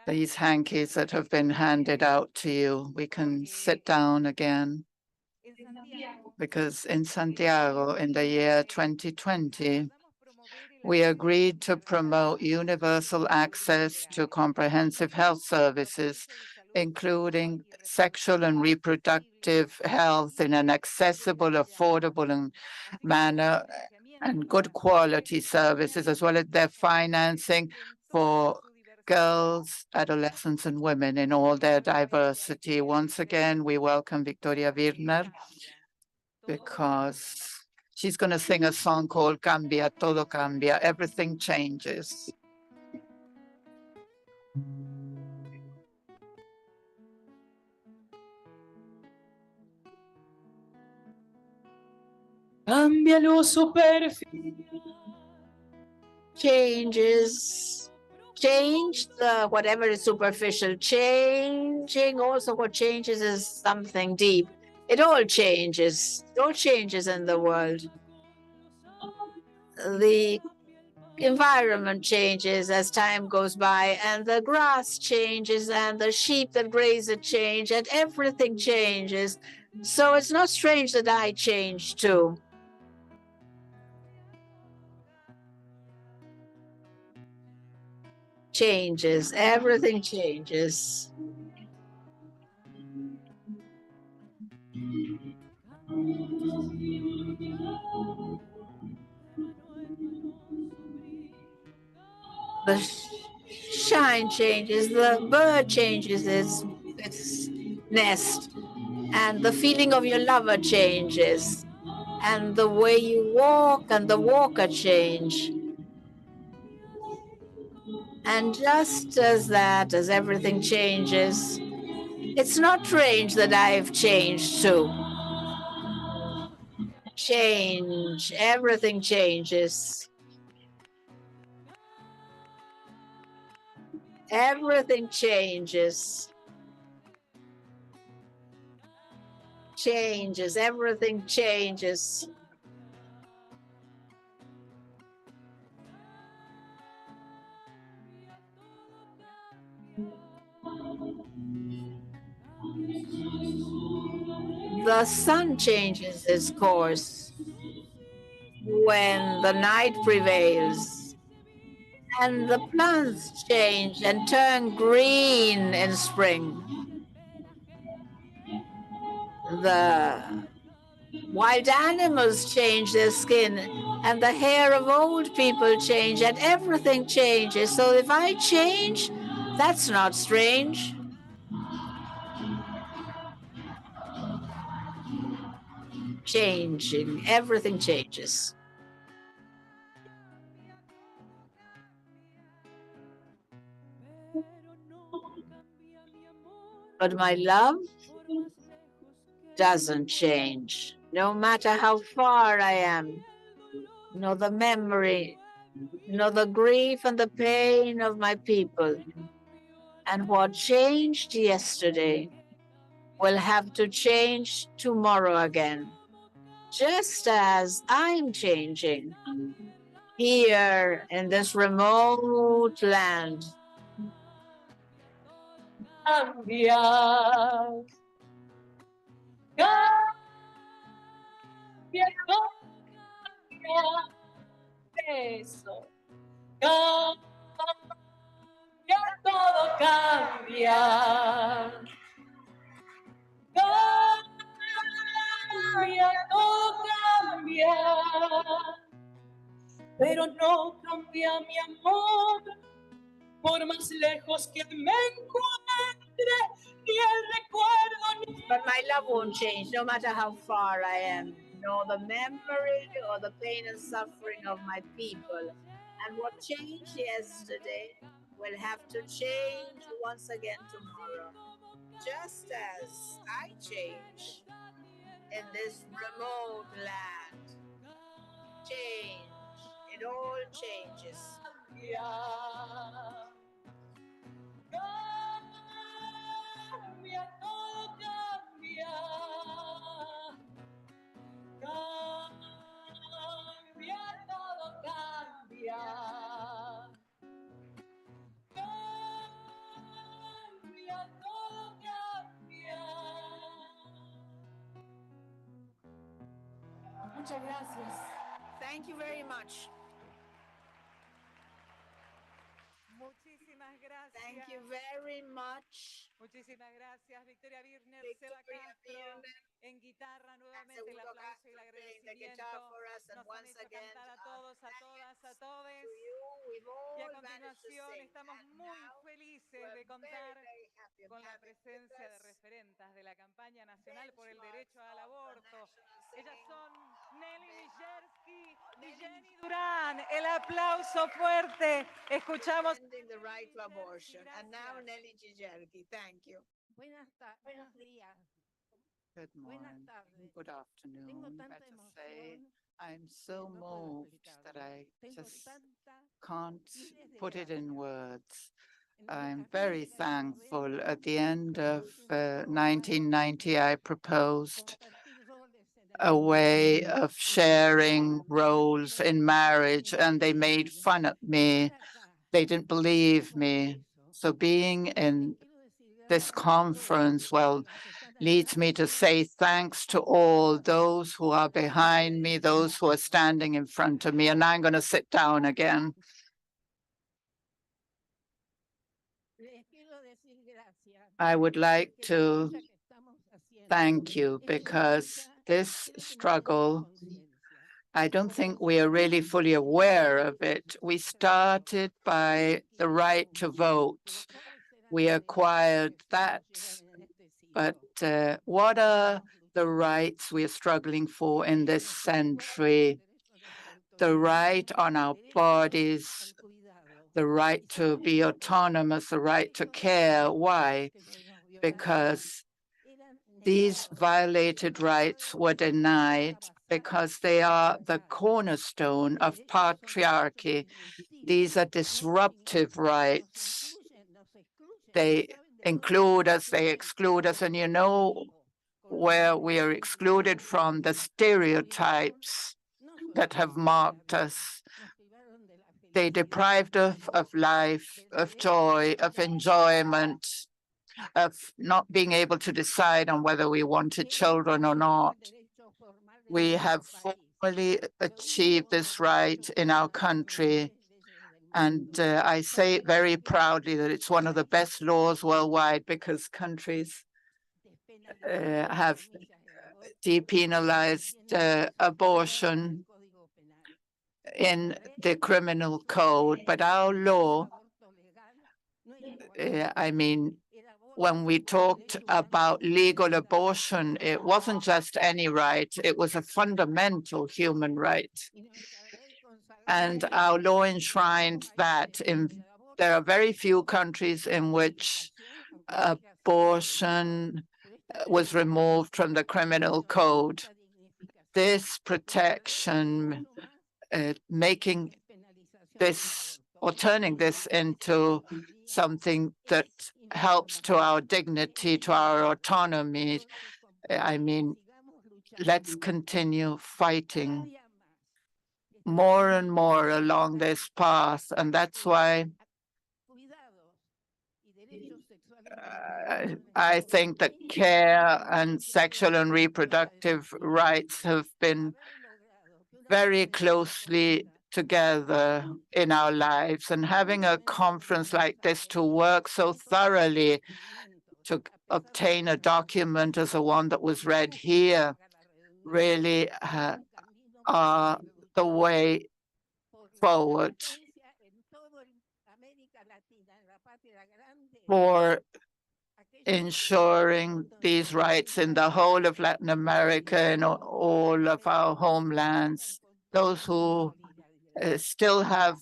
that have been handed out to you. We can sit down again, because in Santiago, in the year 2020, we agreed to promote universal access to comprehensive health services, including sexual and reproductive health in an accessible, affordable manner, and good quality services, as well as their financing for girls, adolescents, and women in all their diversity. Once again, we welcome Victoria Wirner, because she's going to sing a song called Cambia, Todo Cambia, Everything Changes. Cambia lo superficial. Change the whatever is superficial. Changing also what changes is something deep. It all changes. It all changes in the world. The environment changes as time goes by, and the grass changes, and the sheep that graze it change, and everything changes. So it's not strange that I change too. Changes, everything changes. The shine changes, the bird changes its nest, and the feeling of your lover changes, and the way you walk and the walker change. And just as everything changes, it's not strange that I've changed too. Change, everything changes. Everything changes. Changes, everything changes. The sun changes its course when the night prevails, and the plants change and turn green in spring. The wild animals change their skin and the hair of old people change, and everything changes. So if I change, that's not strange. Changing, everything changes. But my love doesn't change, no matter how far I am, nor the memory, nor the grief and the pain of my people. And what changed yesterday will have to change tomorrow again, just as I'm changing here in this remote land. Cambia, cambia, cambia, eso, cambia, todo cambia. Cambia, todo cambia, pero no cambia mi amor, por más lejos que me encuentre, y el recuerdo. But my love won't change, no matter how far I am, nor the memory or the pain and suffering of my people. And what changed yesterday will have to change once again tomorrow, just as I change in this remote land. Change, it all changes. Cambia, todo cambia. Cambia, todo cambia. Cambia, todo cambia. Muchas gracias. Thank you very much. Muchísimas gracias. Thank you very much. Muchísimas gracias, Victoria Birner, Seba Victoria Castro, Birner, en guitarra nuevamente el Segundo aplauso y el Castro playing the guitar agradecimiento. for us, and Nos han once hecho again, cantar a todos, a todas, a todes. to you, we've Y a all managed to continuación sing. estamos And muy now felices we're de contar very happy con la having with presencia de us referentas de la campaña nacional por el benchmarks derecho al of the aborto. national Ellas singing. son Nelly Nijersky y Jenny Durán. El aplauso fuerte. Escuchamos. Defending the right to abortion. And now Nelly Gigerki, thank you. Buenos días. Good morning, tardes. good afternoon, Tengo tanta better say. emoción I'm so que no puedo moved explicarlo. that I Tengo just tanta can't miles de put it in gracias. words. En el I'm desafío very del año thankful. 90, At the end of propuse una forma 1990, I proposed compartir roles en el a way of sharing roles in marriage, and they made fun of me. They didn't believe me. So being in this conference, well, leads me to say thanks to all those who are behind me, those who are standing in front of me. And now I'm going to sit down again. I would like to thank you because this struggle, I don't think we are really fully aware of it. We started by the right to vote. We acquired that. But what are the rights we are struggling for in this century? The right on our bodies, the right to be autonomous, the right to care. Why? Because these violated rights were denied because they are the cornerstone of patriarchy. These are disruptive rights. They include us, they exclude us, and you know where we are excluded from, the stereotypes that have marked us. They deprived us of life, of joy, of enjoyment, of not being able to decide on whether we wanted children or not. We have formally achieved this right in our country. And I say it very proudly that it's one of the best laws worldwide because countries have depenalized abortion in the criminal code, but our law, I mean, when we talked about legal abortion, it wasn't just any right, it was a fundamental human right. And our law enshrined that. There are very few countries in which abortion was removed from the criminal code. This protection, making this or turning this into something that helps to our dignity, to our autonomy. I mean, let's continue fighting more and more along this path. And that's why I think that care and sexual and reproductive rights have been very closely together in our lives, and having a conference like this to work so thoroughly to obtain a document as the one that was read here really are the way forward for ensuring these rights in the whole of Latin America and all of our homelands. Those who still have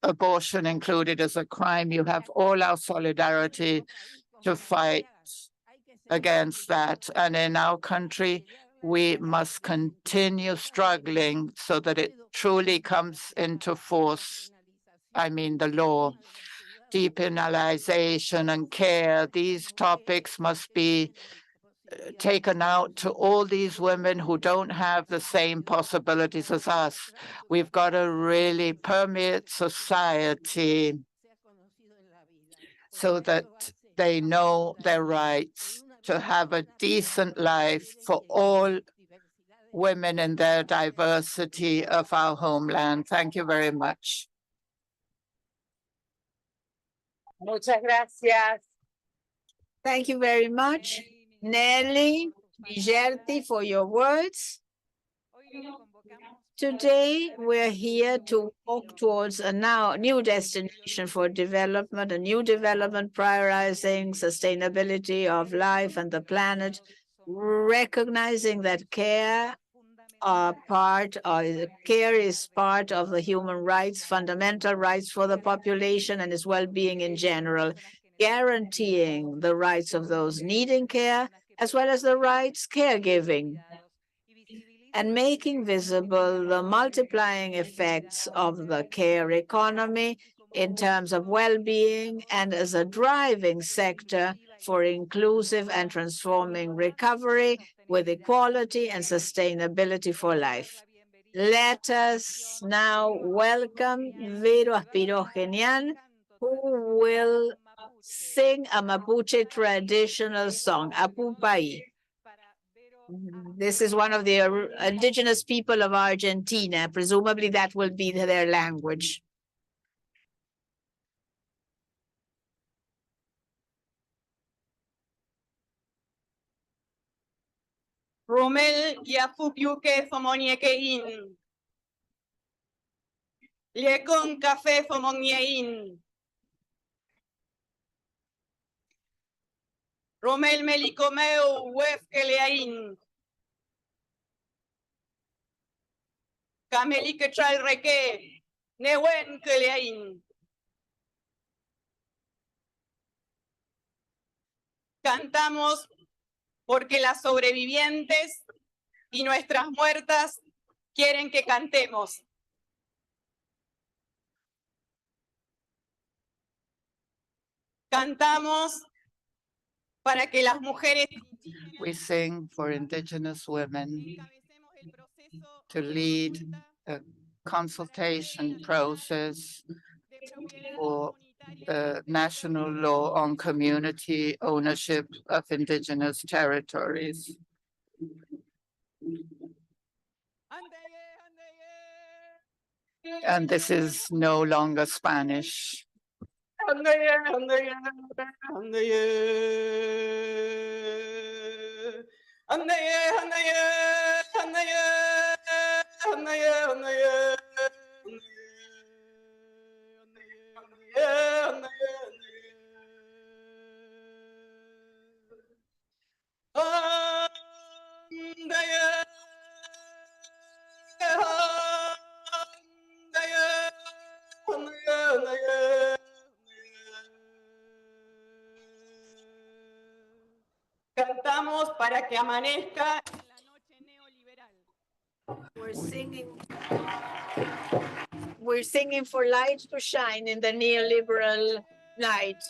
abortion included as a crime, you have all our solidarity to fight against that. And in our country, we must continue struggling so that it truly comes into force. I mean, the law, depenalization and care, these topics must be taken out to all these women who don't have the same possibilities as us. We've got to really permeate society so that they know their rights to have a decent life for all women in their diversity of our homeland. Thank you very much. Muchas gracias. Thank you very much, Nelly Vigerti, for your words. Today, we're here to walk towards a new destination for development, a new development prioritizing sustainability of life and the planet, recognizing that care is part of the human rights, fundamental rights for the population and its well-being in general, guaranteeing the rights of those needing care, as well as the rights caregiving, and making visible the multiplying effects of the care economy in terms of well-being and as a driving sector for inclusive and transforming recovery with equality and sustainability for life. Let us now welcome Vero Aspirogenian, who will sing a Mapuche traditional song, Apupai. This is one of the indigenous people of Argentina. Presumably that will be their language. Rumel yafupiuke fomoniekein. Liekon café fomoniein. Romel melicomeu wefkeleain. Camelike chalreke newen keleain. Cantamos porque las sobrevivientes y nuestras muertas quieren que cantemos. Cantamos para que las mujeres We sing for indigenous women to lead a consultation process for the national law on community ownership of indigenous territories. And this is no longer Spanish. Cantamos para que amanezca en la noche neoliberal. We're singing for light to shine in the neoliberal night.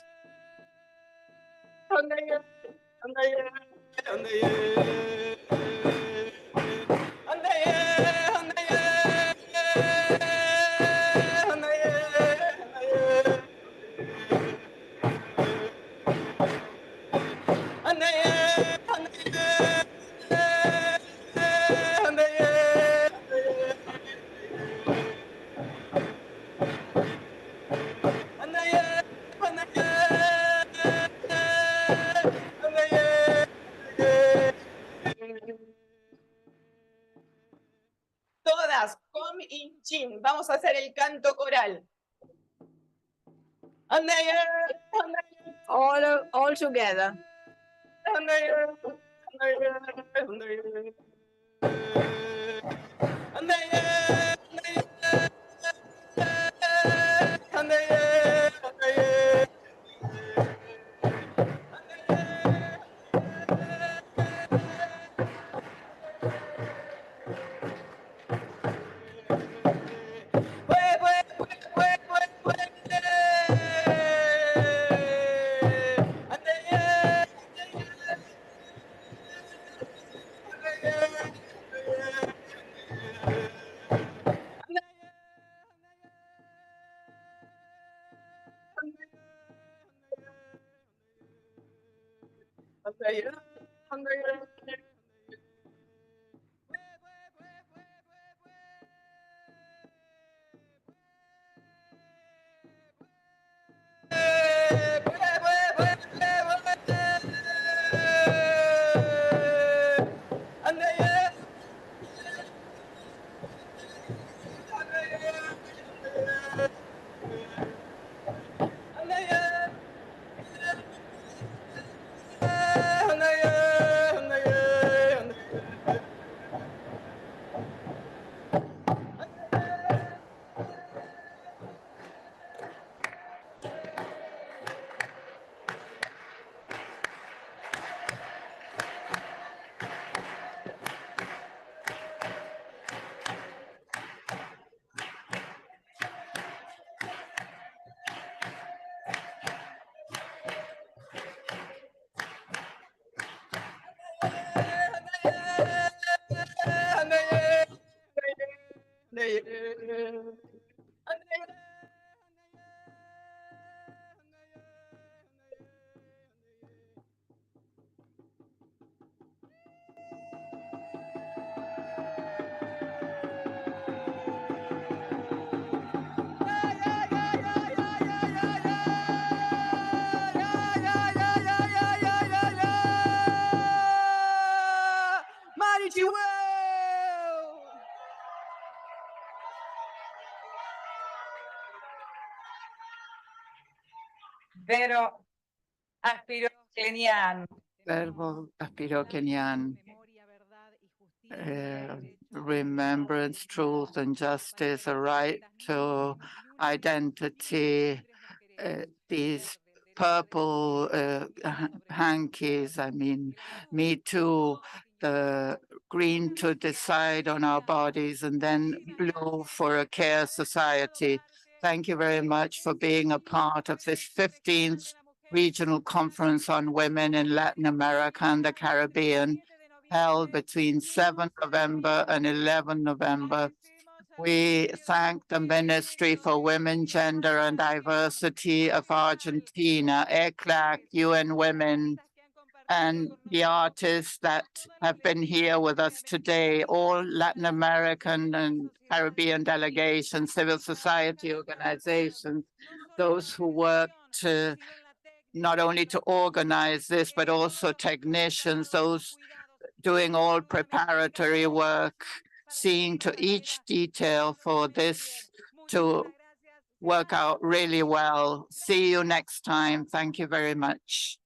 Todas, com y chin. Vamos a hacer el canto coral. All together. Vero aspiró Kenian. Verbo aspiró Kenyan. Remembrance, truth, and justice, a right to identity. These purple hankies, I mean, me too, the green to decide on our bodies, and then blue for a care society. Thank you very much for being a part of this 15th Regional Conference on Women in Latin America and the Caribbean, held between 7 November and 11 November. We thank the Ministry for Women, Gender and Diversity of Argentina, ECLAC, UN Women, and the artists that have been here with us today, all Latin American and Caribbean delegations, civil society organizations, those who work to not only to organize this, but also technicians, those doing all preparatory work, seeing to each detail for this to work out really well. See you next time. Thank you very much.